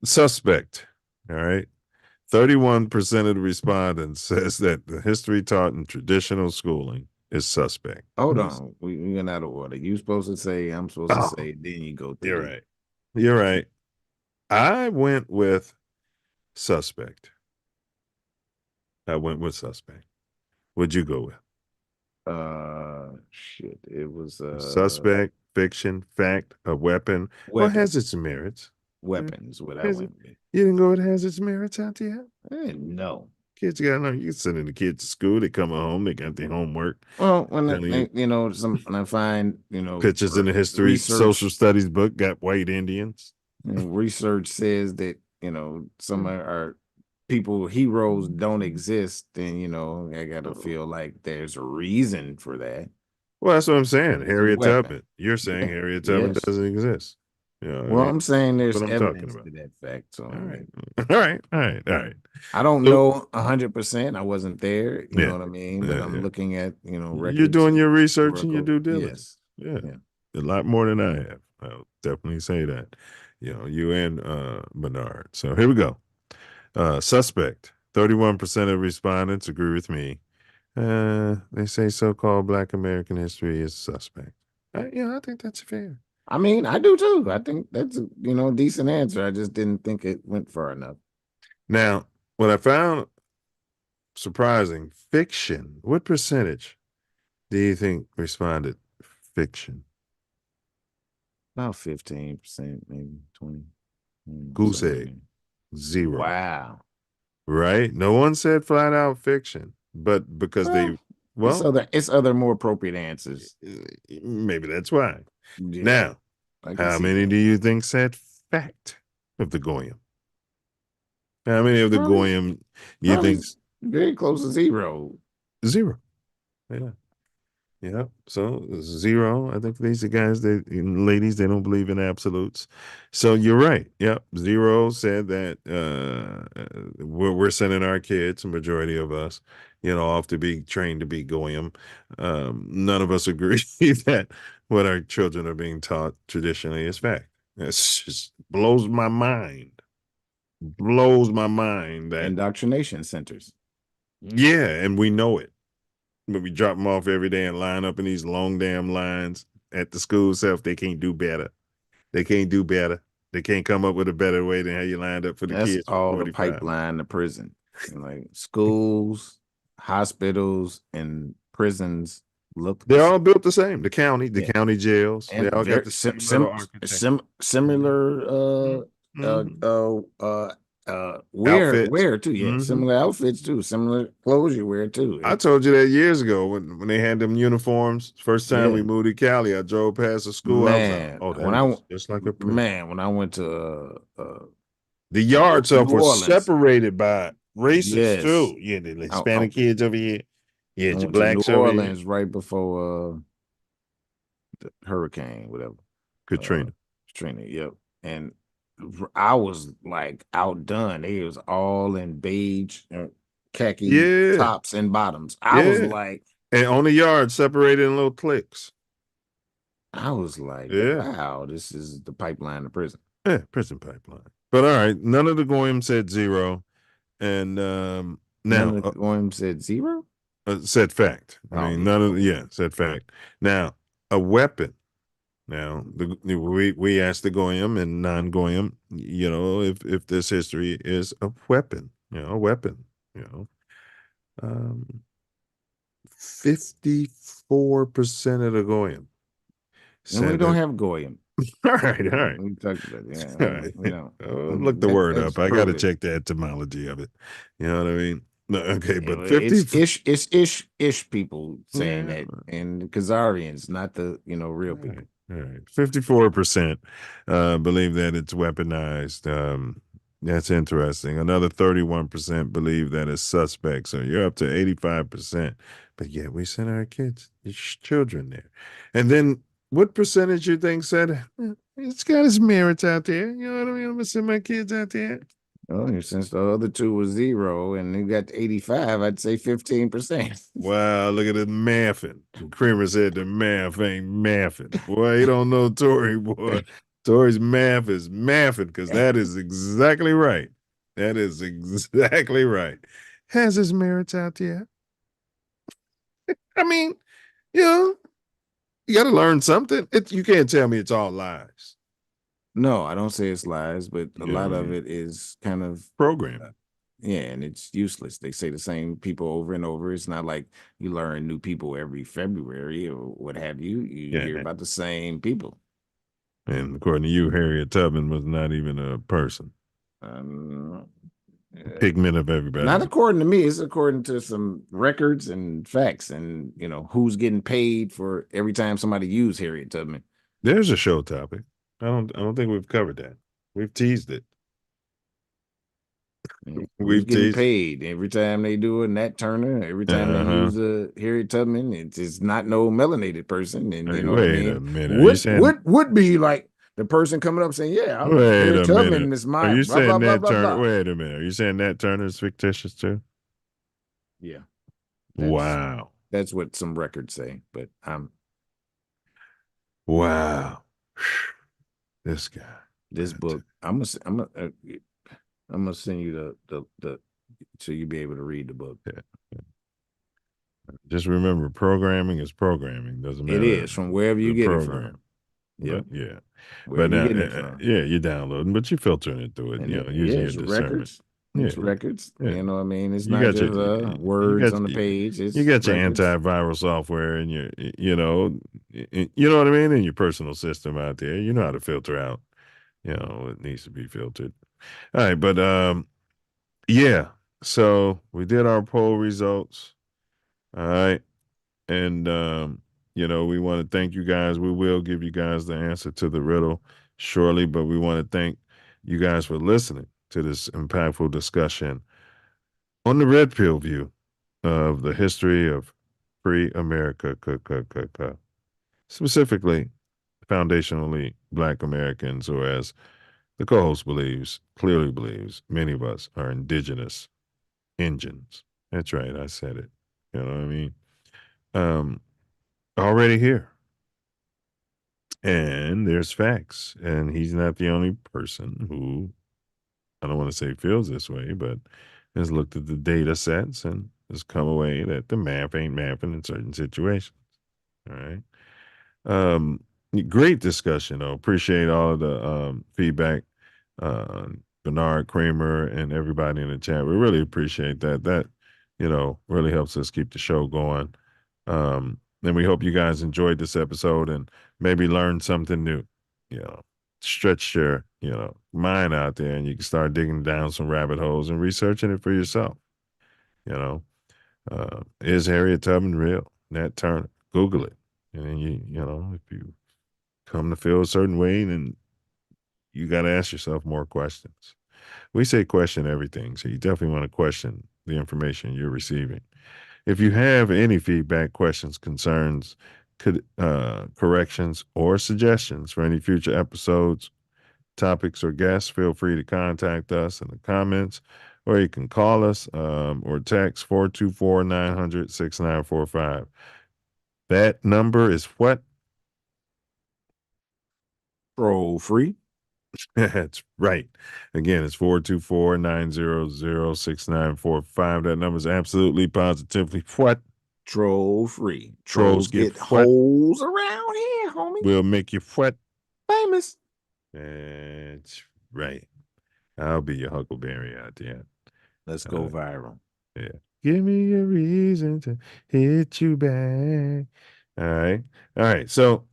Speaker 1: suspect. All right. 31% of the respondents says that the history taught in traditional schooling is suspect.
Speaker 2: Hold on. We went out of order. You supposed to say, I'm supposed to say, then you go through.
Speaker 1: You're right. You're right. I went with suspect. What'd you go with?
Speaker 2: Shit. It was
Speaker 1: Suspect, fiction, fact, a weapon. Well, it has its merits.
Speaker 2: Weapons, what I went with.
Speaker 1: You didn't go with has its merits out there?
Speaker 2: No.
Speaker 1: Kids got no. You sending the kids to school. They come home. They got their homework.
Speaker 2: Well, when when I find
Speaker 1: pictures in the history social studies book got white Indians.
Speaker 2: Research says that some our people heroes don't exist. Then I gotta feel like there's a reason for that.
Speaker 1: Well, that's what I'm saying. Harriet
Speaker 2: weapon.
Speaker 1: Tubman. You're saying Harriet Tubman doesn't exist.
Speaker 2: Well, I'm saying there's
Speaker 1: what I'm
Speaker 2: evidence
Speaker 1: talking
Speaker 2: to that fact. So
Speaker 1: all right.
Speaker 2: I don't know 100%. I wasn't there. You know what I mean? But
Speaker 1: Yeah,
Speaker 2: I'm looking at records.
Speaker 1: You're doing your research and your due diligence.
Speaker 2: Yes.
Speaker 1: Yeah. A lot more than I have. I'll definitely say that. You and Bernard. So here we go. Suspect. 31% of respondents agree with me. They say so-called Black American history is suspect. I think that's fair.
Speaker 2: I mean, I do too. I think that's a decent answer. I just didn't think it went far enough.
Speaker 1: Now, what I found surprising, fiction. What percentage do you think responded fiction?
Speaker 2: About 15%, maybe 20.
Speaker 1: Goose egg. 0.
Speaker 2: Wow.
Speaker 1: Right? No one said flat out fiction, but because
Speaker 2: it's other more appropriate answers.
Speaker 1: Maybe that's why.
Speaker 2: Yeah,
Speaker 1: now, how many do you think said fact of the Goyim? How many of the Goyim you think?
Speaker 2: Very close to 0.
Speaker 1: 0. Yeah. So 0. I think these are guys ladies, they don't believe in absolutes. So you're right. Yep. 0 said that we're sending our kids, a majority of us, off to be trained to be Goyim. None of us agree that what our children are being taught traditionally is fact. It just blows my mind. That
Speaker 2: indoctrination centers.
Speaker 1: Yeah, and we know it. But we drop them off every day and line up in these long damn lines at the school itself. They can't do better. They can't come up with a better way than how you lined up for the kids.
Speaker 2: That's all the pipeline to prison. Like schools, hospitals, and prisons
Speaker 1: they're all built the same. The county jails.
Speaker 2: And
Speaker 1: they all got the
Speaker 2: similar wear too. Yeah, similar outfits too. Similar clothes you wear too.
Speaker 1: I told you that years ago when they had them uniforms. First time we moved to Cali, I drove past a school.
Speaker 2: Man,
Speaker 1: just like a prison.
Speaker 2: when I went to
Speaker 1: the yard itself was separated by races too. Yeah, the
Speaker 2: I
Speaker 1: Hispanic kids over here. Yeah, the
Speaker 2: went
Speaker 1: blacks
Speaker 2: to New
Speaker 1: over
Speaker 2: Orleans
Speaker 1: here.
Speaker 2: right before the hurricane, whatever.
Speaker 1: Katrina.
Speaker 2: Yep. And I was like outdone. They was all in beige, khaki tops and bottoms. I was like,
Speaker 1: and on the yard, separated in little cliques.
Speaker 2: I was like, wow, this is the pipeline to prison.
Speaker 1: Yeah, prison pipeline. But all right, none of the Goyim said 0, and
Speaker 2: none of the Goyim said 0.
Speaker 1: Said fact. Said fact. Now, a weapon. Now, we asked the Goyim and non-Goyim, if this history is a weapon, a weapon, 54% of the Goyim.
Speaker 2: And we don't have Goyim.
Speaker 1: All right.
Speaker 2: We talked about
Speaker 1: Look the word up. I got to check the etymology of it. You know what I mean? No, okay, but 50
Speaker 2: it's ish people saying that, and Khazarians, not the real people.
Speaker 1: All right. 54% believe that it's weaponized. That's interesting. Another 31% believe that it's suspect. So you're up to 85%. But yet we send our kids, children there. And then what percentage you think said it's got its merits out there? You know what I mean? I'm gonna send my kids out there.
Speaker 2: Oh, since the other two was 0 and you got 85, I'd say 15%.
Speaker 1: Wow, look at the mathing. Creamer said the math ain't mathing. Boy, he don't know Tory, boy. Tori's math is mathing because that is exactly right. That is exactly right. Has his merits out yet? I mean, you know, you got to learn something. You can't tell me it's all lies.
Speaker 2: No, I don't say it's lies, but a
Speaker 1: You know
Speaker 2: lot
Speaker 1: what I
Speaker 2: of
Speaker 1: mean?
Speaker 2: it is kind of
Speaker 1: Programming.
Speaker 2: yeah, and it's useless. They say the same people over and over. It's not like you learn new people every February or what have you. You hear
Speaker 1: Yeah.
Speaker 2: about the same people.
Speaker 1: And according to you, Harriet Tubman was not even a person. Pigment of everybody.
Speaker 2: Not according to me. It's according to some records and facts, and who's getting paid for every time somebody used Harriet Tubman.
Speaker 1: There's a show topic. I don't think we've covered that. We've teased it.
Speaker 2: Who's getting paid every time they do a Nat Turner? Every time they use a Harriet Tubman, it's not no melanated person, and you know what I
Speaker 1: Wait
Speaker 2: mean.
Speaker 1: a minute. Are you saying
Speaker 2: Would be like the person coming up saying, "Yeah,
Speaker 1: wait
Speaker 2: Harriet
Speaker 1: a
Speaker 2: Tubman
Speaker 1: minute.
Speaker 2: is
Speaker 1: Are
Speaker 2: my
Speaker 1: you
Speaker 2: blah blah
Speaker 1: saying
Speaker 2: blah
Speaker 1: Nat
Speaker 2: blah
Speaker 1: Turner?
Speaker 2: blah."
Speaker 1: Wait a minute. Are you saying Nat Turner is fictitious too?
Speaker 2: Yeah.
Speaker 1: Wow.
Speaker 2: That's what some records say, but
Speaker 1: wow. This guy.
Speaker 2: This book, I'm gonna send you the so you'll be able to read the book.
Speaker 1: Yeah. Just remember, programming is programming. Doesn't matter.
Speaker 2: It is from wherever you
Speaker 1: the
Speaker 2: get
Speaker 1: program.
Speaker 2: it from. Yeah,
Speaker 1: Yeah.
Speaker 2: wherever
Speaker 1: But
Speaker 2: you getting it from.
Speaker 1: yeah, you're downloading, but you're filtering it through it.
Speaker 2: And
Speaker 1: Using your
Speaker 2: it's
Speaker 1: discernment.
Speaker 2: records.
Speaker 1: Yeah.
Speaker 2: It's records.
Speaker 1: Yeah.
Speaker 2: You know what I mean? It's
Speaker 1: You
Speaker 2: not
Speaker 1: got
Speaker 2: just
Speaker 1: your-
Speaker 2: words on the page. It's
Speaker 1: you got your
Speaker 2: records.
Speaker 1: antiviral software and you know what I mean, and your personal system out there. You know how to filter out, what needs to be filtered. All right, but yeah. So we did our poll results. All right. And we want to thank you guys. We will give you guys the answer to the riddle shortly, but we want to thank you guys for listening to this impactful discussion on the red pill view of the history of free AmeriKKKa, specifically foundationally Black Americans, or as the co-host clearly believes, many of us are indigenous engines. That's right, I said it. You know what I mean? Already here. And there's facts. And he's not the only person who, I don't want to say feels this way, but has looked at the data sets and has come away that the math ain't mapping in certain situations. All right. Great discussion, though. Appreciate all of the feedback. Bernard Kramer and everybody in the chat. We really appreciate that. That, really helps us keep the show going. And we hope you guys enjoyed this episode and maybe learned something new. Stretch your, mind out there, and you can start digging down some rabbit holes and researching it for yourself. Is Harriet Tubman real? Nat Turner. Google it. And then if you come to feel a certain way, then you got to ask yourself more questions. We say question everything, so you definitely want to question the information you're receiving. If you have any feedback, questions, concerns, corrections, or suggestions for any future episodes, topics, or guests, feel free to contact us in the comments, or you can call us or text 424-900-6945. That number is what?
Speaker 2: Troll free.
Speaker 1: That's right. Again, it's 424-900-6945. That number is absolutely positively what?
Speaker 2: Troll free.
Speaker 1: Trolls get what?
Speaker 2: holes around here, homie.
Speaker 1: We'll make you what?
Speaker 2: Famous.
Speaker 1: That's right. I'll be your Huckleberry out there.
Speaker 2: Let's go viral.
Speaker 1: Yeah. Give me a reason to hit you back. All right. All right. So,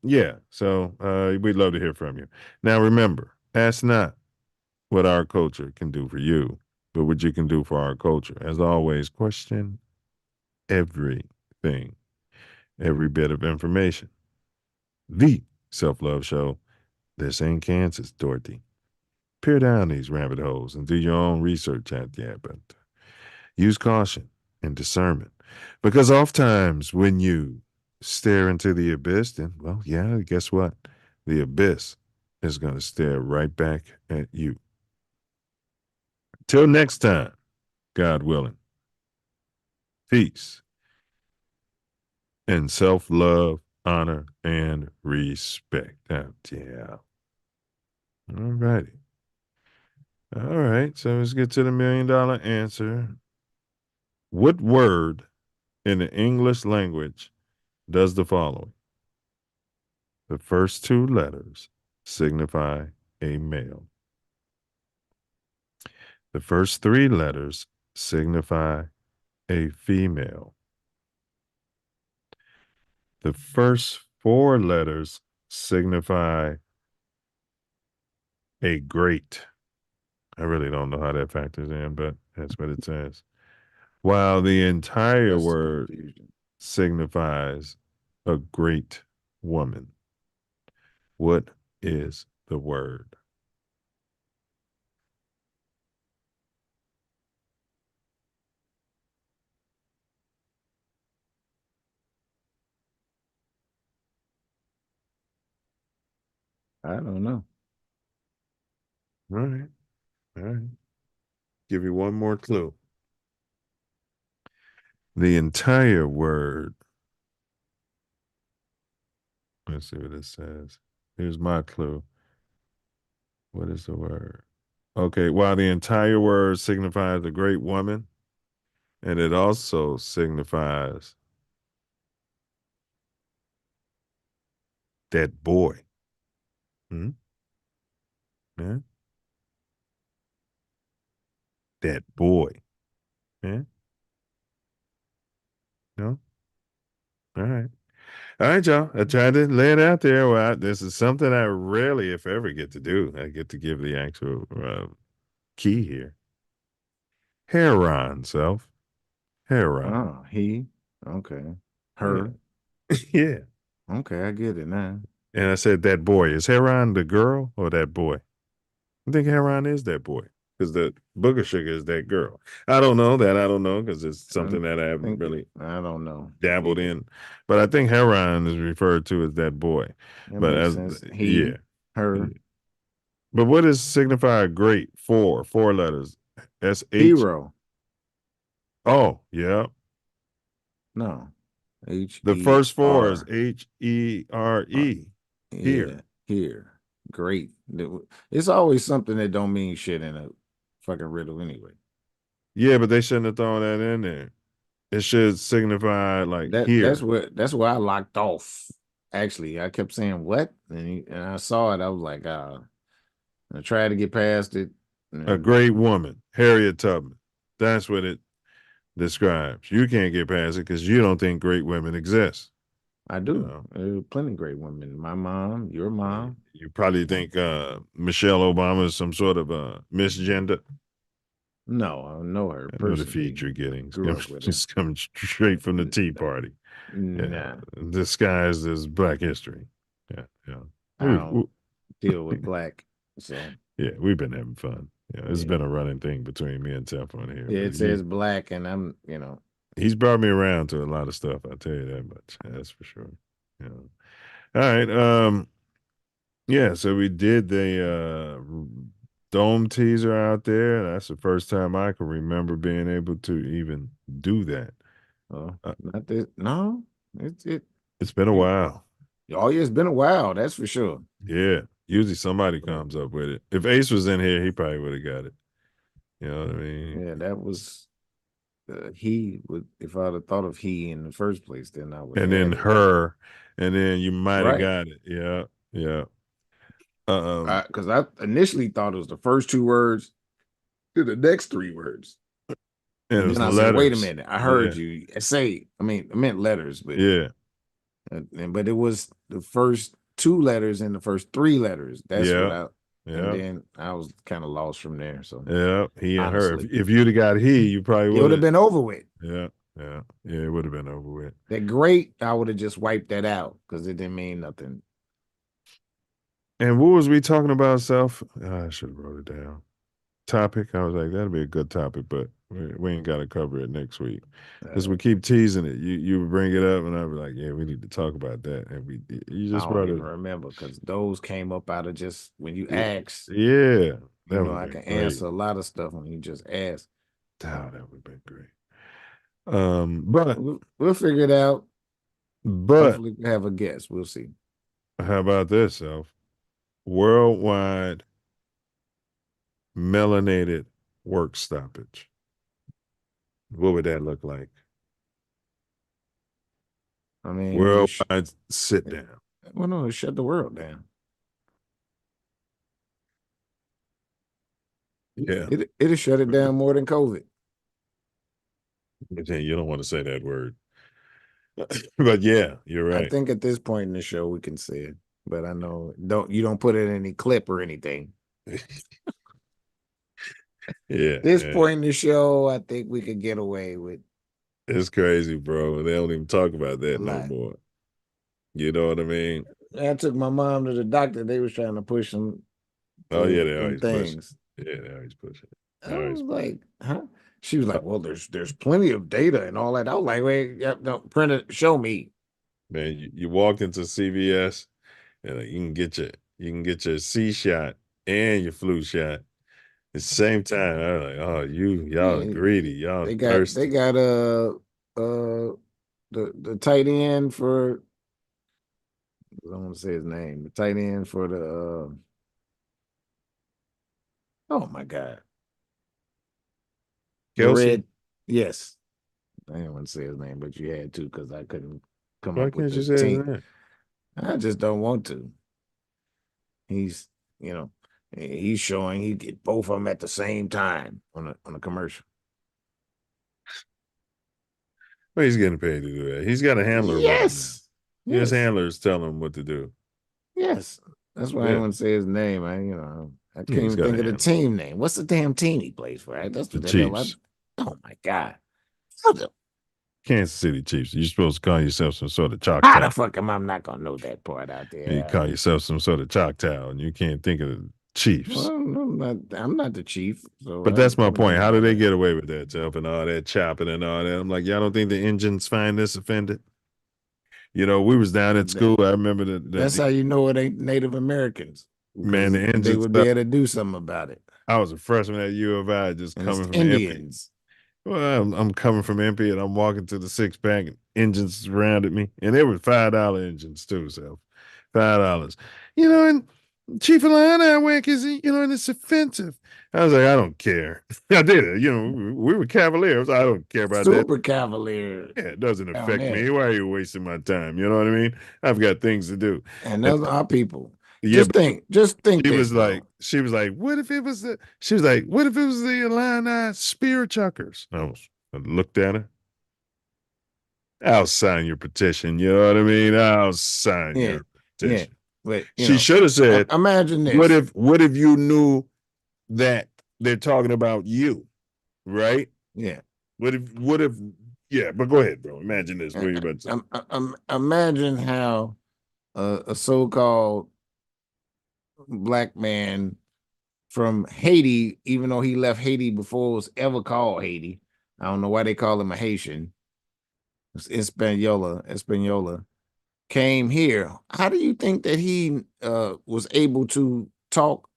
Speaker 1: yeah. So, we'd love to hear from you. Now, remember, ask not what our culture can do for you, but what you can do for our culture. As always, question everything, every bit of information. The Self Love Show. This ain't Kansas, Dorothy. Peer down these rabbit holes and do your own research out there, but use caution and discernment, because oftentimes when you stare into the abyss, then, well, yeah, guess what? The abyss is going to stare right back at you. Till next time, God willing, peace and self-love honor, and respect. Yeah. All righty. All right. So let's get to the $1 million answer. What word in the English language does the following? The first two letters signify a male. The first three letters signify a female. The first four letters signify a great. I really don't know how that factors in, but that's what it says. While the entire
Speaker 2: That's the
Speaker 1: word
Speaker 2: confusion.
Speaker 1: signifies a great woman. What is the word?
Speaker 2: I don't know.
Speaker 1: All right. All right. Give you one more clue. The entire word. Let's see what it says. Here's my clue. What is the word? Okay, while the entire word signifies a great woman, and it also signifies that boy. Hmm? Yeah? That boy. Yeah? No? All right. All right, y'all. I tried to lay it out there. Well, this is something I rarely, if ever, get to do. I get to give the actual key here. Heron, Self. Heron.
Speaker 2: Oh, he. Okay. Her.
Speaker 1: Yeah.
Speaker 2: Okay, I get it now.
Speaker 1: And I said that boy. Is Heron the girl or that boy? I think Heron is that boy because the booger sugar is that girl. I don't know that. I don't know because it's something that I haven't really
Speaker 2: I don't know.
Speaker 1: dabbled in. But I think Heron is referred to as that boy.
Speaker 2: That
Speaker 1: But
Speaker 2: makes
Speaker 1: as
Speaker 2: sense. He,
Speaker 1: yeah.
Speaker 2: her.
Speaker 1: But what does signify great? Four letters. S-H.
Speaker 2: Hero.
Speaker 1: Oh, yeah.
Speaker 2: No. H.
Speaker 1: The first four is H-E-R-E.
Speaker 2: Yeah. Here. Great. It's always something that don't mean shit in a fucking riddle anyway.
Speaker 1: Yeah, but they shouldn't have thrown that in there. It should signify like here.
Speaker 2: That's where I locked off. Actually, I kept saying what, and I saw it. I was like, I tried to get past it.
Speaker 1: A great woman, Harriet Tubman. That's what it describes. You can't get past it because you don't think great women exist.
Speaker 2: I do. There are plenty of great women. My mom, your mom.
Speaker 1: You probably think Michelle Obama is some sort of misgender.
Speaker 2: No, I don't know her.
Speaker 1: I know the feed you're getting. It's coming straight from the Tea Party.
Speaker 2: Nah.
Speaker 1: Yeah. Disguised as Black History. Yeah.
Speaker 2: I don't deal with black. So
Speaker 1: yeah, we've been having fun. Yeah, it's been a running thing between me and Tef on here.
Speaker 2: Yeah, it says black, and I'm,
Speaker 1: he's brought me around to a lot of stuff. I'll tell you that much. That's for sure. Yeah. All right. Yeah, so we did the dome teaser out there. That's the first time I can remember being able to even do that.
Speaker 2: Not this. No,
Speaker 1: it's been a while.
Speaker 2: Oh yeah, it's been a while. That's for sure.
Speaker 1: Yeah, usually somebody comes up with it. If Ace was in here, he probably would have got it. You know what I mean?
Speaker 2: Yeah, that was he would. If I'd have thought of he in the first place, then I would.
Speaker 1: And then her, and then you might have got it. Yeah.
Speaker 2: Because I initially thought it was the first two words to the next three words.
Speaker 1: And
Speaker 2: then I said, wait a minute, I heard you say, I meant letters, but but it was the first two letters and the first three letters. That's what and then I was kind of lost from there. So
Speaker 1: he and her. If you'd have got he, you probably
Speaker 2: would have been over with.
Speaker 1: Yeah, it would have been over with.
Speaker 2: That great, I would have just wiped that out because it didn't mean nothing.
Speaker 1: And what was we talking about, Self? I should have wrote it down. Topic. I was like, that'd be a good topic, but we ain't got to cover it next week because we keep teasing it. You bring it up, and I'll be like, yeah, we need to talk about that. And you just
Speaker 2: I don't even remember because those came up out of just when you asked.
Speaker 1: Yeah,
Speaker 2: I can answer a lot of stuff when you just ask.
Speaker 1: Oh, that would have been great. But
Speaker 2: we'll figure it out.
Speaker 1: But
Speaker 2: Hopefully we have a guest. We'll see.
Speaker 1: how about this, Self? Worldwide melanated work stoppage. What would that look like?
Speaker 2: I mean,
Speaker 1: Worldwide sit down.
Speaker 2: Well, no, shut the world down.
Speaker 1: Yeah.
Speaker 2: It'll shut it down more than COVID.
Speaker 1: You don't want to say that word. But yeah, you're right.
Speaker 2: I think at this point in the show we can say it. But I know you don't put it in any clip or anything.
Speaker 1: Yeah.
Speaker 2: This point in the show, I think we could get away with.
Speaker 1: It's crazy, bro. They don't even talk about that no more. You know what I mean?
Speaker 2: I took my mom to the doctor. They was trying to push some.
Speaker 1: Oh yeah, they always
Speaker 2: things.
Speaker 1: push. Yeah, they always push it.
Speaker 2: I was like, huh? She was like, well, there's plenty of data and all that. I was like, wait, no, print it, show me.
Speaker 1: Man, you walked into CVS and you can get your C shot and your flu shot at the same time. I was like, oh, y'all greedy, y'all thirsty.
Speaker 2: They got the tight end for, I don't want to say his name. The tight end for the oh my God.
Speaker 1: Kelsey?
Speaker 2: Yes. I didn't want to say his name, but you had to because I couldn't come
Speaker 1: Why
Speaker 2: up with
Speaker 1: can't you
Speaker 2: the
Speaker 1: say his
Speaker 2: team.
Speaker 1: name?
Speaker 2: I just don't want to. He's, he's showing he get both of them at the same time on a commercial.
Speaker 1: Well, he's getting paid to do that. He's got a handler.
Speaker 2: Yes.
Speaker 1: His handlers tell him what to do.
Speaker 2: Yes. That's why I didn't want to say his name. I can't even think of the team name. What's the damn team he plays for? Right? That's what
Speaker 1: The
Speaker 2: the hell
Speaker 1: Chiefs.
Speaker 2: oh my God.
Speaker 1: Kansas City Chiefs. You're supposed to call yourself some sort of
Speaker 2: How
Speaker 1: Choctaw.
Speaker 2: the fuck am I not gonna know that part out there?
Speaker 1: You call yourself some sort of Choctaw, and you can't think of the Chiefs.
Speaker 2: Well, I'm not the chief. So
Speaker 1: But that's my point. How do they get away with that, Self, and all that chopping and all that? I'm like, y'all don't think the engines find this offended? We was down at school. I remember
Speaker 2: that's how you know it ain't Native Americans.
Speaker 1: Man, the engines.
Speaker 2: They would be able to do something about it.
Speaker 1: I was a freshman at U of I, just coming from
Speaker 2: Indians.
Speaker 1: Well, I'm coming from MP and I'm walking to the six pack and engines surrounded me. And they were $5 engines too, so $5. And Chief Illini Wank is, and it's offensive. I was like, I don't care. I did it. We were Cavaliers. I don't care about that.
Speaker 2: Super Cavalier.
Speaker 1: Yeah, it doesn't affect me. Why are you wasting my time? You know what I mean? I've got things to do.
Speaker 2: And those are our people.
Speaker 1: Yeah,
Speaker 2: just think.
Speaker 1: She was like, what if it was the Illini spear chuckers? I looked at her. I'll sign your petition. You know what I mean? I'll sign your petition.
Speaker 2: But
Speaker 1: she should have said,
Speaker 2: imagine this.
Speaker 1: What if you knew that they're talking about you, right?
Speaker 2: Yeah.
Speaker 1: What if yeah, but go ahead, bro. Imagine this. What are you about to say?
Speaker 2: Imagine how a so-called black man from Haiti, even though he left Haiti before it was ever called Haiti. I don't know why they call him a Haitian. It's Hispaniola. Came here. How do you think that he was able to talk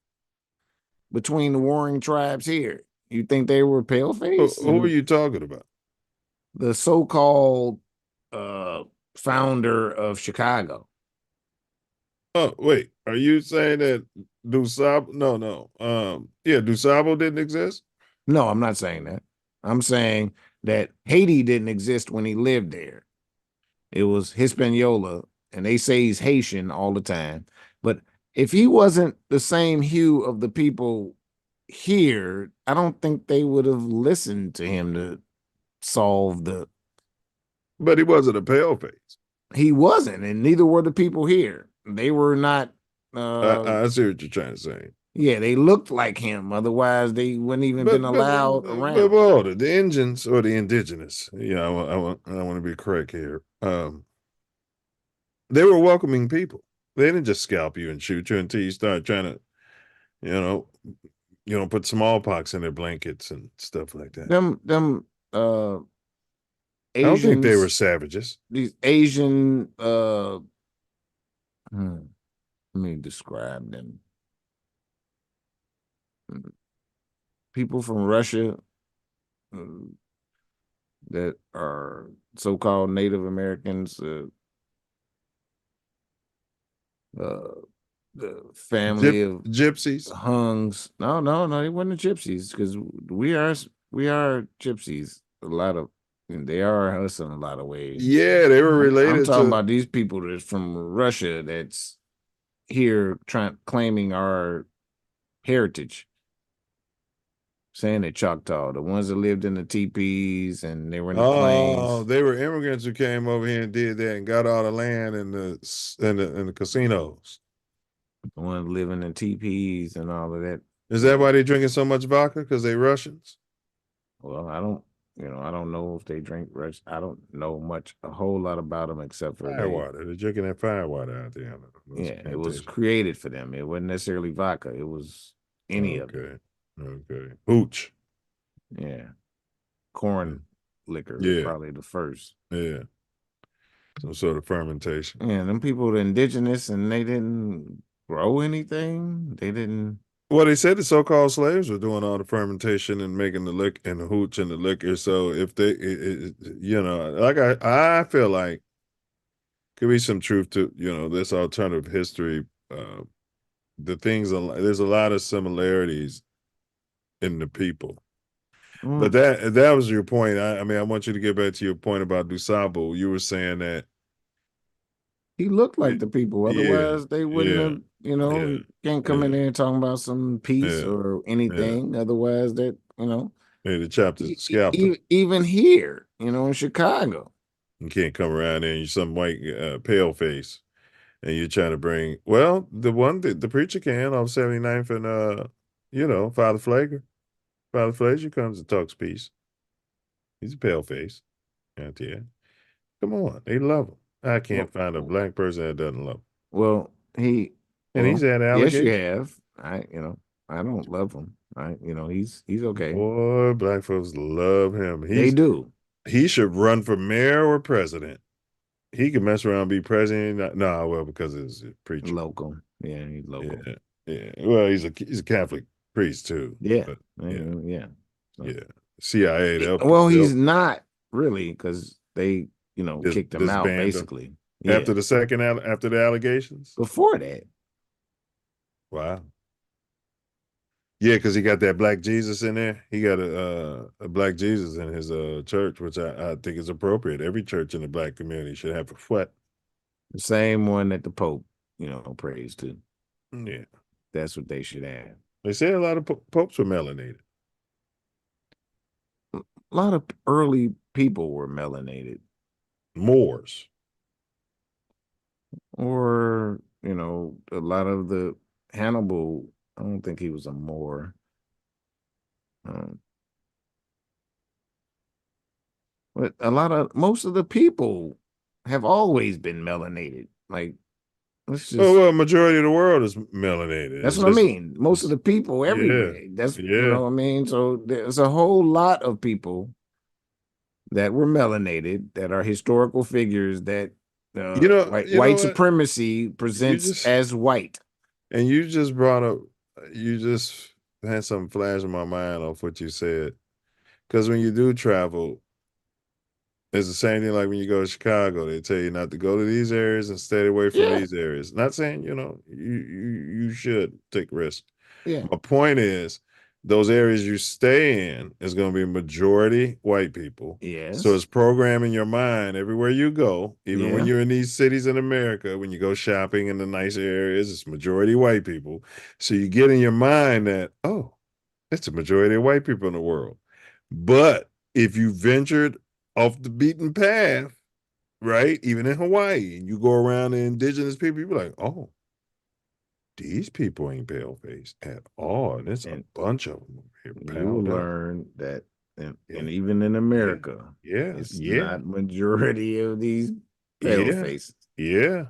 Speaker 2: between the warring tribes here? You think they were pale-faced?
Speaker 1: Who are you talking about?
Speaker 2: The so-called founder of Chicago.
Speaker 1: Oh, wait. Are you saying that DuSable? No. DuSable didn't exist?
Speaker 2: No, I'm not saying that. I'm saying that Haiti didn't exist when he lived there. It was Hispaniola, and they say he's Haitian all the time. But if he wasn't the same hue of the people here, I don't think they would have listened to him to solve the.
Speaker 1: But he wasn't a pale-face.
Speaker 2: He wasn't, and neither were the people here. They were not.
Speaker 1: I see what you're trying to say.
Speaker 2: Yeah, they looked like him. Otherwise, they wouldn't even been allowed around.
Speaker 1: But the engines or the indigenous, I want to be correct here. They were welcoming people. They didn't just scalp you and shoot you until you start trying to, put smallpox in their blankets and stuff like that.
Speaker 2: Them
Speaker 1: Asians, I don't think they were savages.
Speaker 2: These Asian let me describe them. People from Russia that are so-called Native Americans, the family of
Speaker 1: gypsies.
Speaker 2: Hungs. No, they weren't the gypsies because we are gypsies. A lot of and they are us in a lot of ways.
Speaker 1: Yeah, they were
Speaker 2: I'm
Speaker 1: related
Speaker 2: talking
Speaker 1: to.
Speaker 2: about these people that's from Russia that's here claiming our heritage. Saying they Choctaw, the ones that lived in the teepees and they were in the
Speaker 1: Oh,
Speaker 2: plains.
Speaker 1: they were immigrants who came over here and did that and got all the land in the casinos.
Speaker 2: The ones living in teepees and all of that.
Speaker 1: Is that why they drinking so much vodka? Because they Russians?
Speaker 2: Well, I don't know if they drink Rush. I don't know a whole lot about them except for
Speaker 1: Firewater. They're drinking that firewater out there.
Speaker 2: Yeah, it was created for them. It wasn't necessarily vodka. It was any of it.
Speaker 1: Okay. Hooch.
Speaker 2: Yeah. Corn liquor was
Speaker 1: Yeah.
Speaker 2: probably the first.
Speaker 1: Yeah. Some sort of fermentation.
Speaker 2: Yeah, them people were indigenous and they didn't grow anything. They didn't.
Speaker 1: Well, they said the so-called slaves were doing all the fermentation and making the liquor and the hooch and the liquor. So if they, like I feel like could be some truth to this alternative history. There's a lot of similarities in the people. But that was your point. I mean, I want you to get back to your point about Dusable. You were saying that
Speaker 2: he looked like the people. Otherwise, they wouldn't have.
Speaker 1: Yeah,
Speaker 2: Can't come in there and talk about some peace or anything. Otherwise, that
Speaker 1: the chapter scalped him.
Speaker 2: Even here, in Chicago,
Speaker 1: you can't come around there and you're some white pale face, and you're trying to bring. Well, the preacher can off 79th and Father Flager. Father Flager comes and talks peace. He's a pale face out there. Come on, they love him. I can't find a black person that doesn't love him.
Speaker 2: Well, he's
Speaker 1: had allegations.
Speaker 2: Yes, you have. I don't love him. He's okay.
Speaker 1: Boy, black folks love him.
Speaker 2: They do.
Speaker 1: He should run for mayor or president. He could mess around and be president. No, well, because it's a preacher.
Speaker 2: Local. Yeah, he's local.
Speaker 1: Yeah. Well, he's a Catholic priest too.
Speaker 2: Yeah.
Speaker 1: But,
Speaker 2: yeah.
Speaker 1: Yeah. CIA.
Speaker 2: He's not really because they, kicked him out basically.
Speaker 1: After after the allegations?
Speaker 2: Before that.
Speaker 1: Wow. Yeah, because he got that black Jesus in there. He got a black Jesus in his church, which I think is appropriate. Every church in the black community should have a what?
Speaker 2: The same one that the Pope, prays to.
Speaker 1: Yeah.
Speaker 2: That's what they should have.
Speaker 1: They say a lot of popes were melanated.
Speaker 2: A lot of early people were melanated.
Speaker 1: Moors.
Speaker 2: Or, a lot of the Hannibal, I don't think he was a Moor. But most of the people have always been melanated. Like, let's just.
Speaker 1: Well, majority of the world is melanated.
Speaker 2: That's what I mean. Most of the people everywhere. You know what I mean? So there's a whole lot of people that were melanated that are historical figures that white supremacy presents as white.
Speaker 1: And you just had something flash in my mind off what you said. Because when you do travel, it's the same thing like when you go to Chicago. They tell you not to go to these areas and stay away from these areas. Not saying, you should take risks.
Speaker 2: Yeah.
Speaker 1: My point is, those areas you stay in is going to be majority white people.
Speaker 2: Yes.
Speaker 1: So it's programming your mind everywhere you go, even when you're in these cities in America, when you go shopping in the nice areas, it's majority white people. So you get in your mind that, oh, it's a majority of white people in the world. But if you ventured off the beaten path, right, even in Hawaii, and you go around the indigenous people, you're like, oh, these people ain't pale-faced at all. And there's a bunch of them here.
Speaker 2: You will learn that, and even in America, it's not majority of these pale faces.
Speaker 1: Yeah.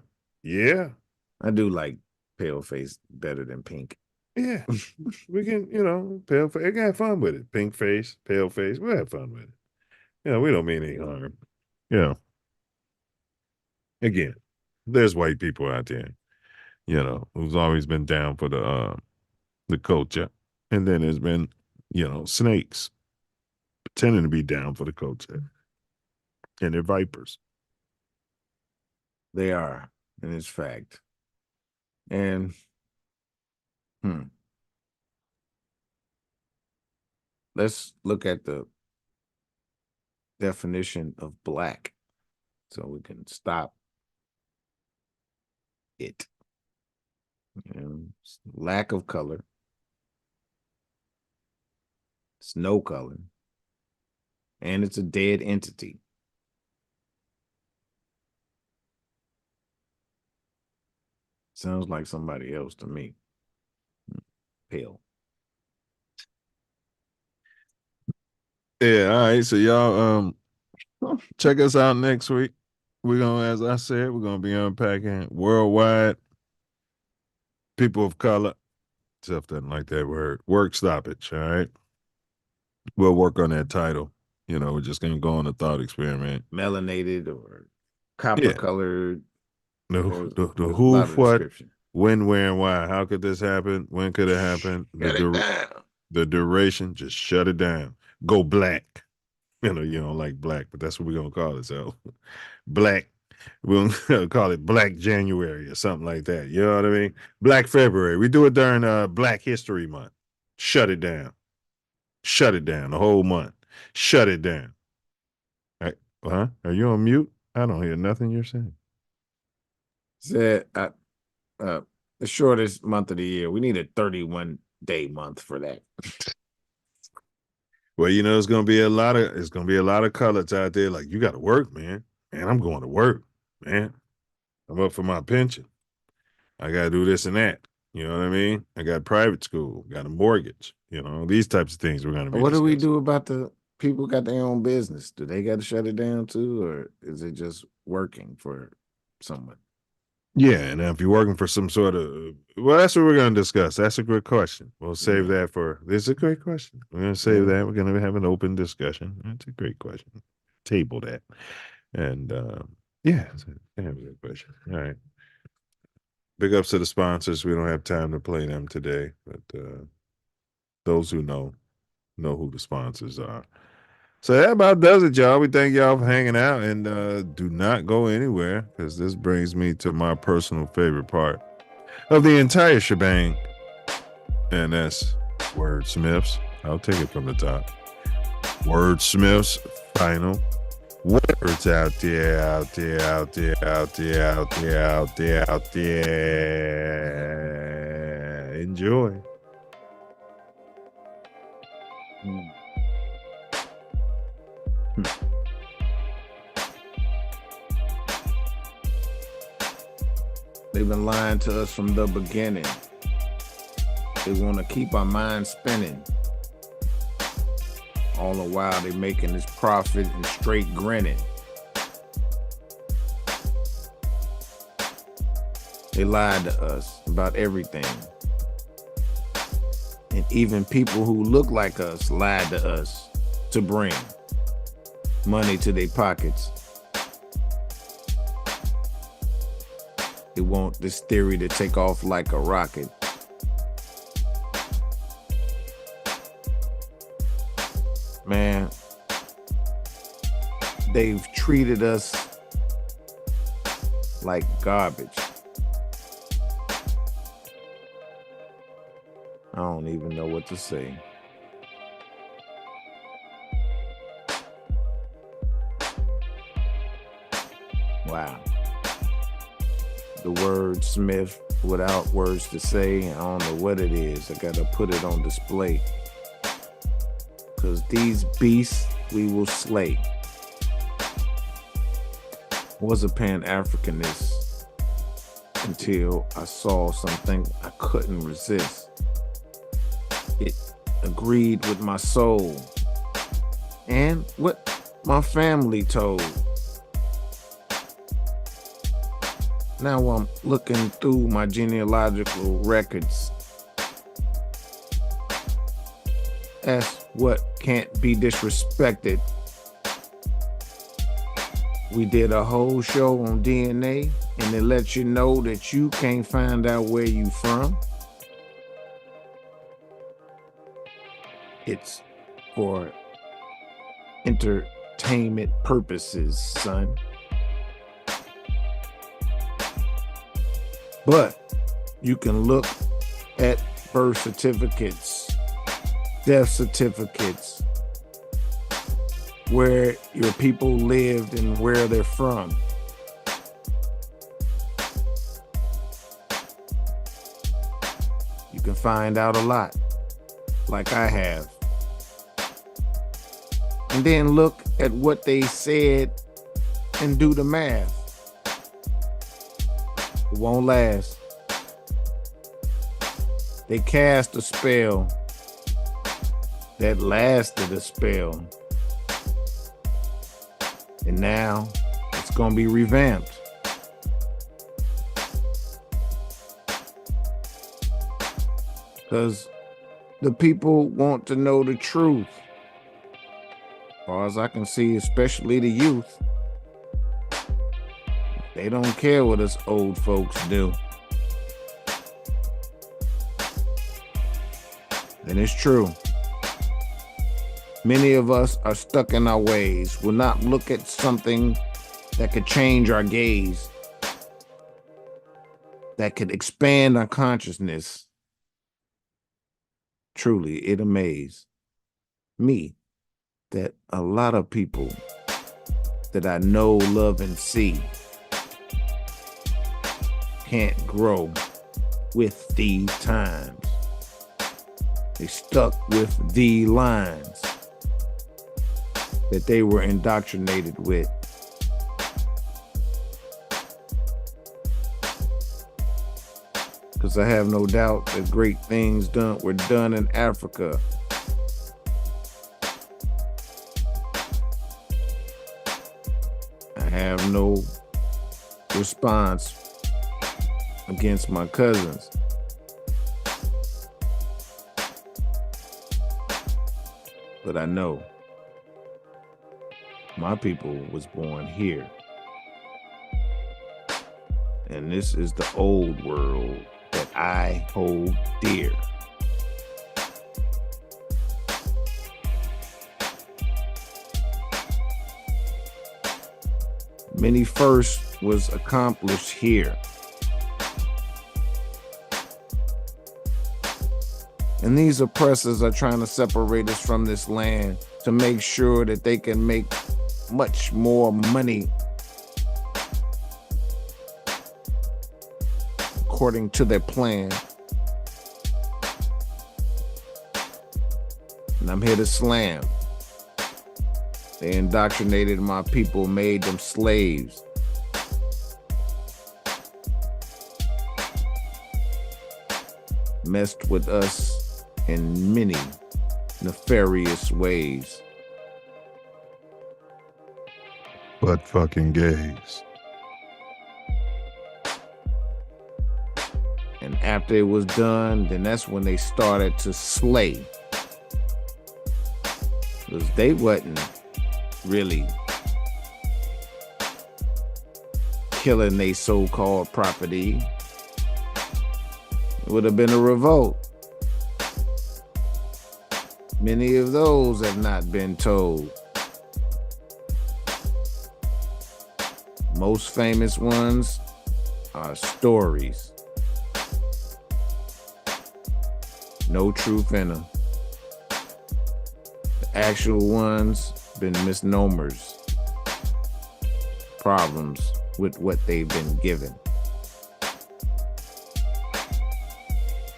Speaker 2: I do like pale face better than pink.
Speaker 1: Yeah. We can, pale face. We can have fun with it. Pink face, pale face. We'll have fun with it. We don't mean any harm. Again, there's white people out there, who's always been down for the culture. And then there's been, snakes pretending to be down for the culture. And they're vipers.
Speaker 2: They are, and it's fact. And let's look at the definition of black so we can stop it. Lack of color. It's no color. And it's a dead entity. Sounds like somebody else to me. Pale.
Speaker 1: Yeah, all right. So y'all check us out next week. We're gonna, as I said, we're gonna be unpacking worldwide people of color. Self doesn't like that word. Work stoppage. All right. We'll work on that title. We're just gonna go on a thought experiment.
Speaker 2: Melanated or copper colored.
Speaker 1: The
Speaker 2: There's
Speaker 1: who,
Speaker 2: a lot of
Speaker 1: what,
Speaker 2: description.
Speaker 1: when, where, and why. How could this happen? When could it happen? The duration, just shut it down. Go black. You don't like black, but that's what we're going to call it. So black, we'll call it Black January or something like that. You know what I mean? Black February. We do it during Black History Month. Shut it down. Shut it down. The whole month. Shut it down. Are you on mute? I don't hear nothing you're saying.
Speaker 2: Said the shortest month of the year. We need a 31-day month for that.
Speaker 1: Well, it's gonna be a lot of colors out there. Like, you gotta work, man. Man, I'm going to work, man. I'm up for my pension. I gotta do this and that. You know what I mean? I got private school, got a mortgage, these types of things we're gonna be
Speaker 2: What do we
Speaker 1: discussing.
Speaker 2: do about the people got their own business? Do they got to shut it down too, or is it just working for someone?
Speaker 1: Yeah, and if you're working for some sort of, that's what we're going to discuss. That's a good question. We'll save that for, this is a great question. We're going to save that. We're going to have an open discussion. It's a great question. Table that. And it's a good question. All right. Big ups to the sponsors. We don't have time to play them today, but those who know who the sponsors are. So that about does it, y'all. We thank y'all for hanging out, and do not go anywhere, because this brings me to my personal favorite part of the entire shebang, and that's Wordsmiths. I'll take it from the top. Wordsmiths final words out there, out there, out there, out there, out there, out there, out there. Enjoy.
Speaker 2: They've been lying to us from the beginning. They want to keep our minds spinning. All the while they're making this profit and straight grinning. They lied to us about everything. And even people who look like us lied to us to bring money to their pockets. They want this theory to take off like a rocket. Man, they've treated us like garbage. I don't even know what to say. Wow. The wordsmith without words to say. I don't know what it is. I gotta put it on display. Cause these beasts we will slay. Was a Pan-Africanist until I saw something I couldn't resist. It agreed with my soul and what my family told. Now I'm looking through my genealogical records. That's what can't be disrespected. We did a whole show on DNA, and it lets you know that you can't find out where you from. It's for entertainment purposes, son. But
Speaker 20: You can look at birth certificates, death certificates, where your people lived and where they're from. You can find out a lot, like I have. And then look at what they said and do the math. It won't last. They cast a spell that lasted a spell. And now it's going to be revamped. Because the people want to know the truth. As far as I can see, especially the youth. They don't care what us old folks do. And it's true. Many of us are stuck in our ways. Will not look at something that could change our gaze, that could expand our consciousness. Truly, it amazed me that a lot of people that I know, love, and see can't grow with the times. They stuck with the lines that they were indoctrinated with. Because I have no doubt that great things were done in Africa. I have no response against my cousins. But I know my people was born here. And this is the old world that I hold dear. Many firsts was accomplished here. And these oppressors are trying to separate us from this land to make sure that they can make much more money according to their plan. And I'm here to slam. They indoctrinated my people, made them slaves. Messed with us in many nefarious ways.
Speaker 1: But fucking gays.
Speaker 20: And after it was done, then that's when they started to slay. Because they wasn't really killing their so-called property. It would have been a revolt. Many of those have not been told. Most famous ones are stories. No truth in them. The actual ones been misnomers. Problems with what they've been given.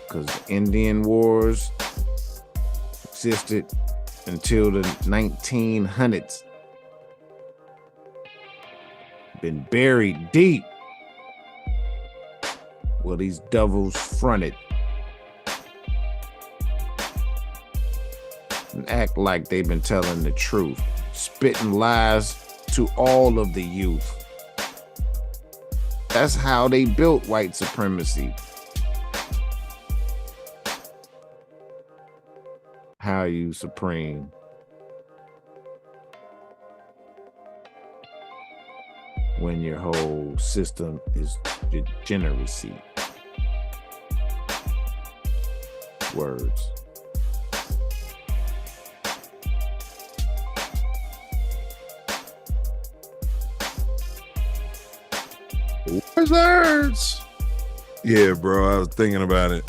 Speaker 20: Because the Indian Wars existed until the 1900s. Been buried deep where these devils fronted and act like they've been telling the truth, spitting lies to all of the youth. That's how they built white supremacy. How you supreme? When your whole system is degeneracy. Words.
Speaker 1: Wizards! Yeah, bro, I was thinking about it.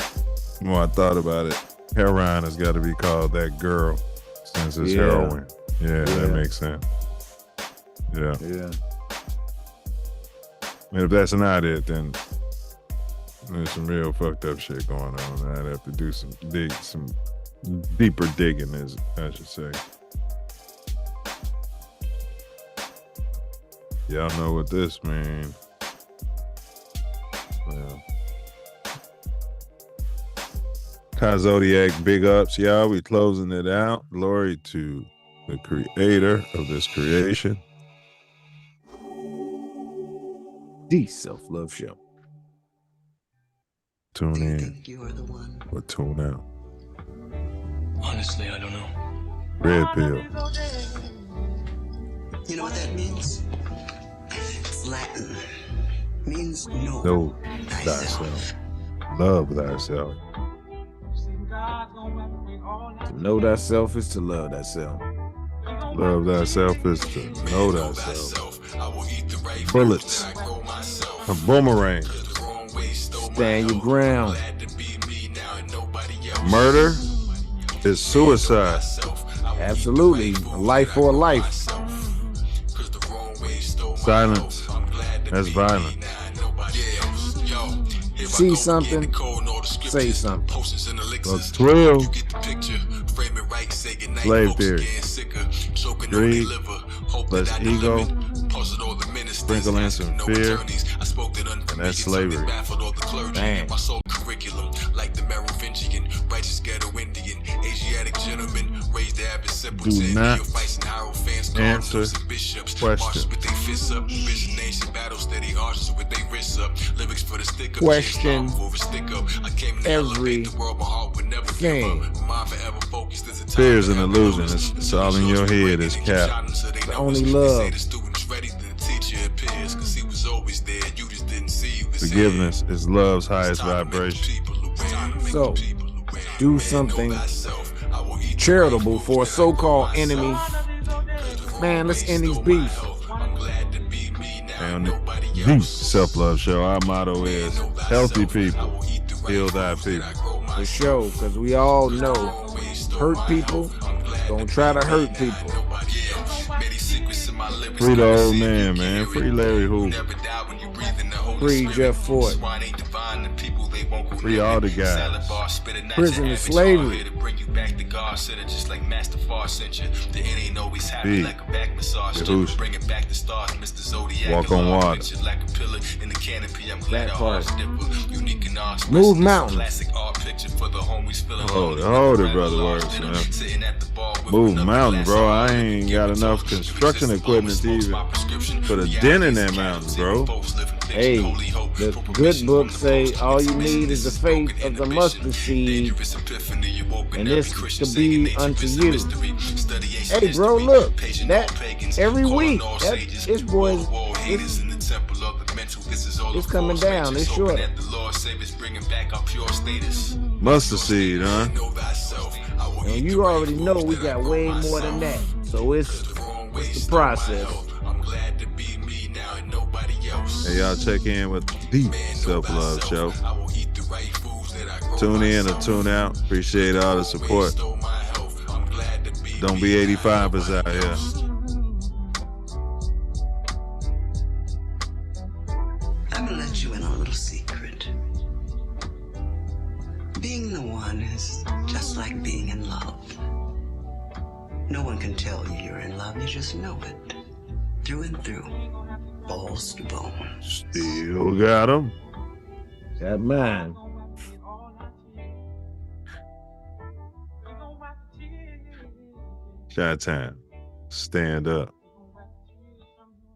Speaker 1: The more I thought about it, heroin has got to be called that girl since it's heroin. Yeah, that makes sense. Yeah. And if that's not it, then there's some real fucked up shit going on. I'd have to do some deeper digging, as I should say. Y'all know what this means. Yeah. Kai Zodiac, big ups, y'all. We closing it out. Glory to the creator of this creation.
Speaker 20: The Self Love Show.
Speaker 1: Tune in or tune out.
Speaker 6: Honestly, I don't know.
Speaker 1: Red pill.
Speaker 21: You know what that means? It's Latin. Means
Speaker 1: Know thyself. Love thyself.
Speaker 20: To know thyself is to love thyself.
Speaker 1: Love thyself is to know thyself. Bullets. A boomerang.
Speaker 20: Stand your ground.
Speaker 1: Murder is suicide.
Speaker 20: Absolutely. A life for a life.
Speaker 1: Silence. That's violence.
Speaker 20: See something, say something.
Speaker 1: Buck 12. Slave theory. Greed. Less ego. Sprinkle in some fear. And that's slavery.
Speaker 20: Damn.
Speaker 1: Do not answer questions.
Speaker 20: Question everything.
Speaker 1: Fear is an illusion. It's all in your head. It's cap.
Speaker 20: The only love.
Speaker 1: Forgiveness is love's highest vibration.
Speaker 20: So, do something charitable for a so-called enemy. Man, let's end these beefs.
Speaker 1: And the Self Love Show, our motto is healthy people, heal thy people.
Speaker 20: The show, because we all know hurt people don't try to hurt people.
Speaker 1: Free the old man. Free Larry Hoover.
Speaker 20: Free Jeff Ford.
Speaker 1: Free all the guys.
Speaker 20: Prison is slavery.
Speaker 1: B. Walk on water.
Speaker 20: That part. Move mountains.
Speaker 1: Hold it, brother Works, man. Move mountain, bro. I ain't got enough construction equipment to even put a dent in that mountain, bro.
Speaker 20: Hey, the good books say all you need is the faith of the mustard seed, and this could be unto you. Hey, bro, look, that every week, this boy's it's coming down. It's short.
Speaker 1: Mustard seed, huh?
Speaker 20: And you already know we got way more than that. So it's the process.
Speaker 1: Hey, y'all check in with the Self Love Show. Tune in or tune out. Appreciate all the support. Don't be 85ers out here.
Speaker 21: I'm gonna let you in on a little secret. Being the one is just like being in love. No one can tell you you're in love, you just know it. Through and through. Balls to bone.
Speaker 1: Still got them.
Speaker 20: Got mine.
Speaker 1: Shot time. Stand up.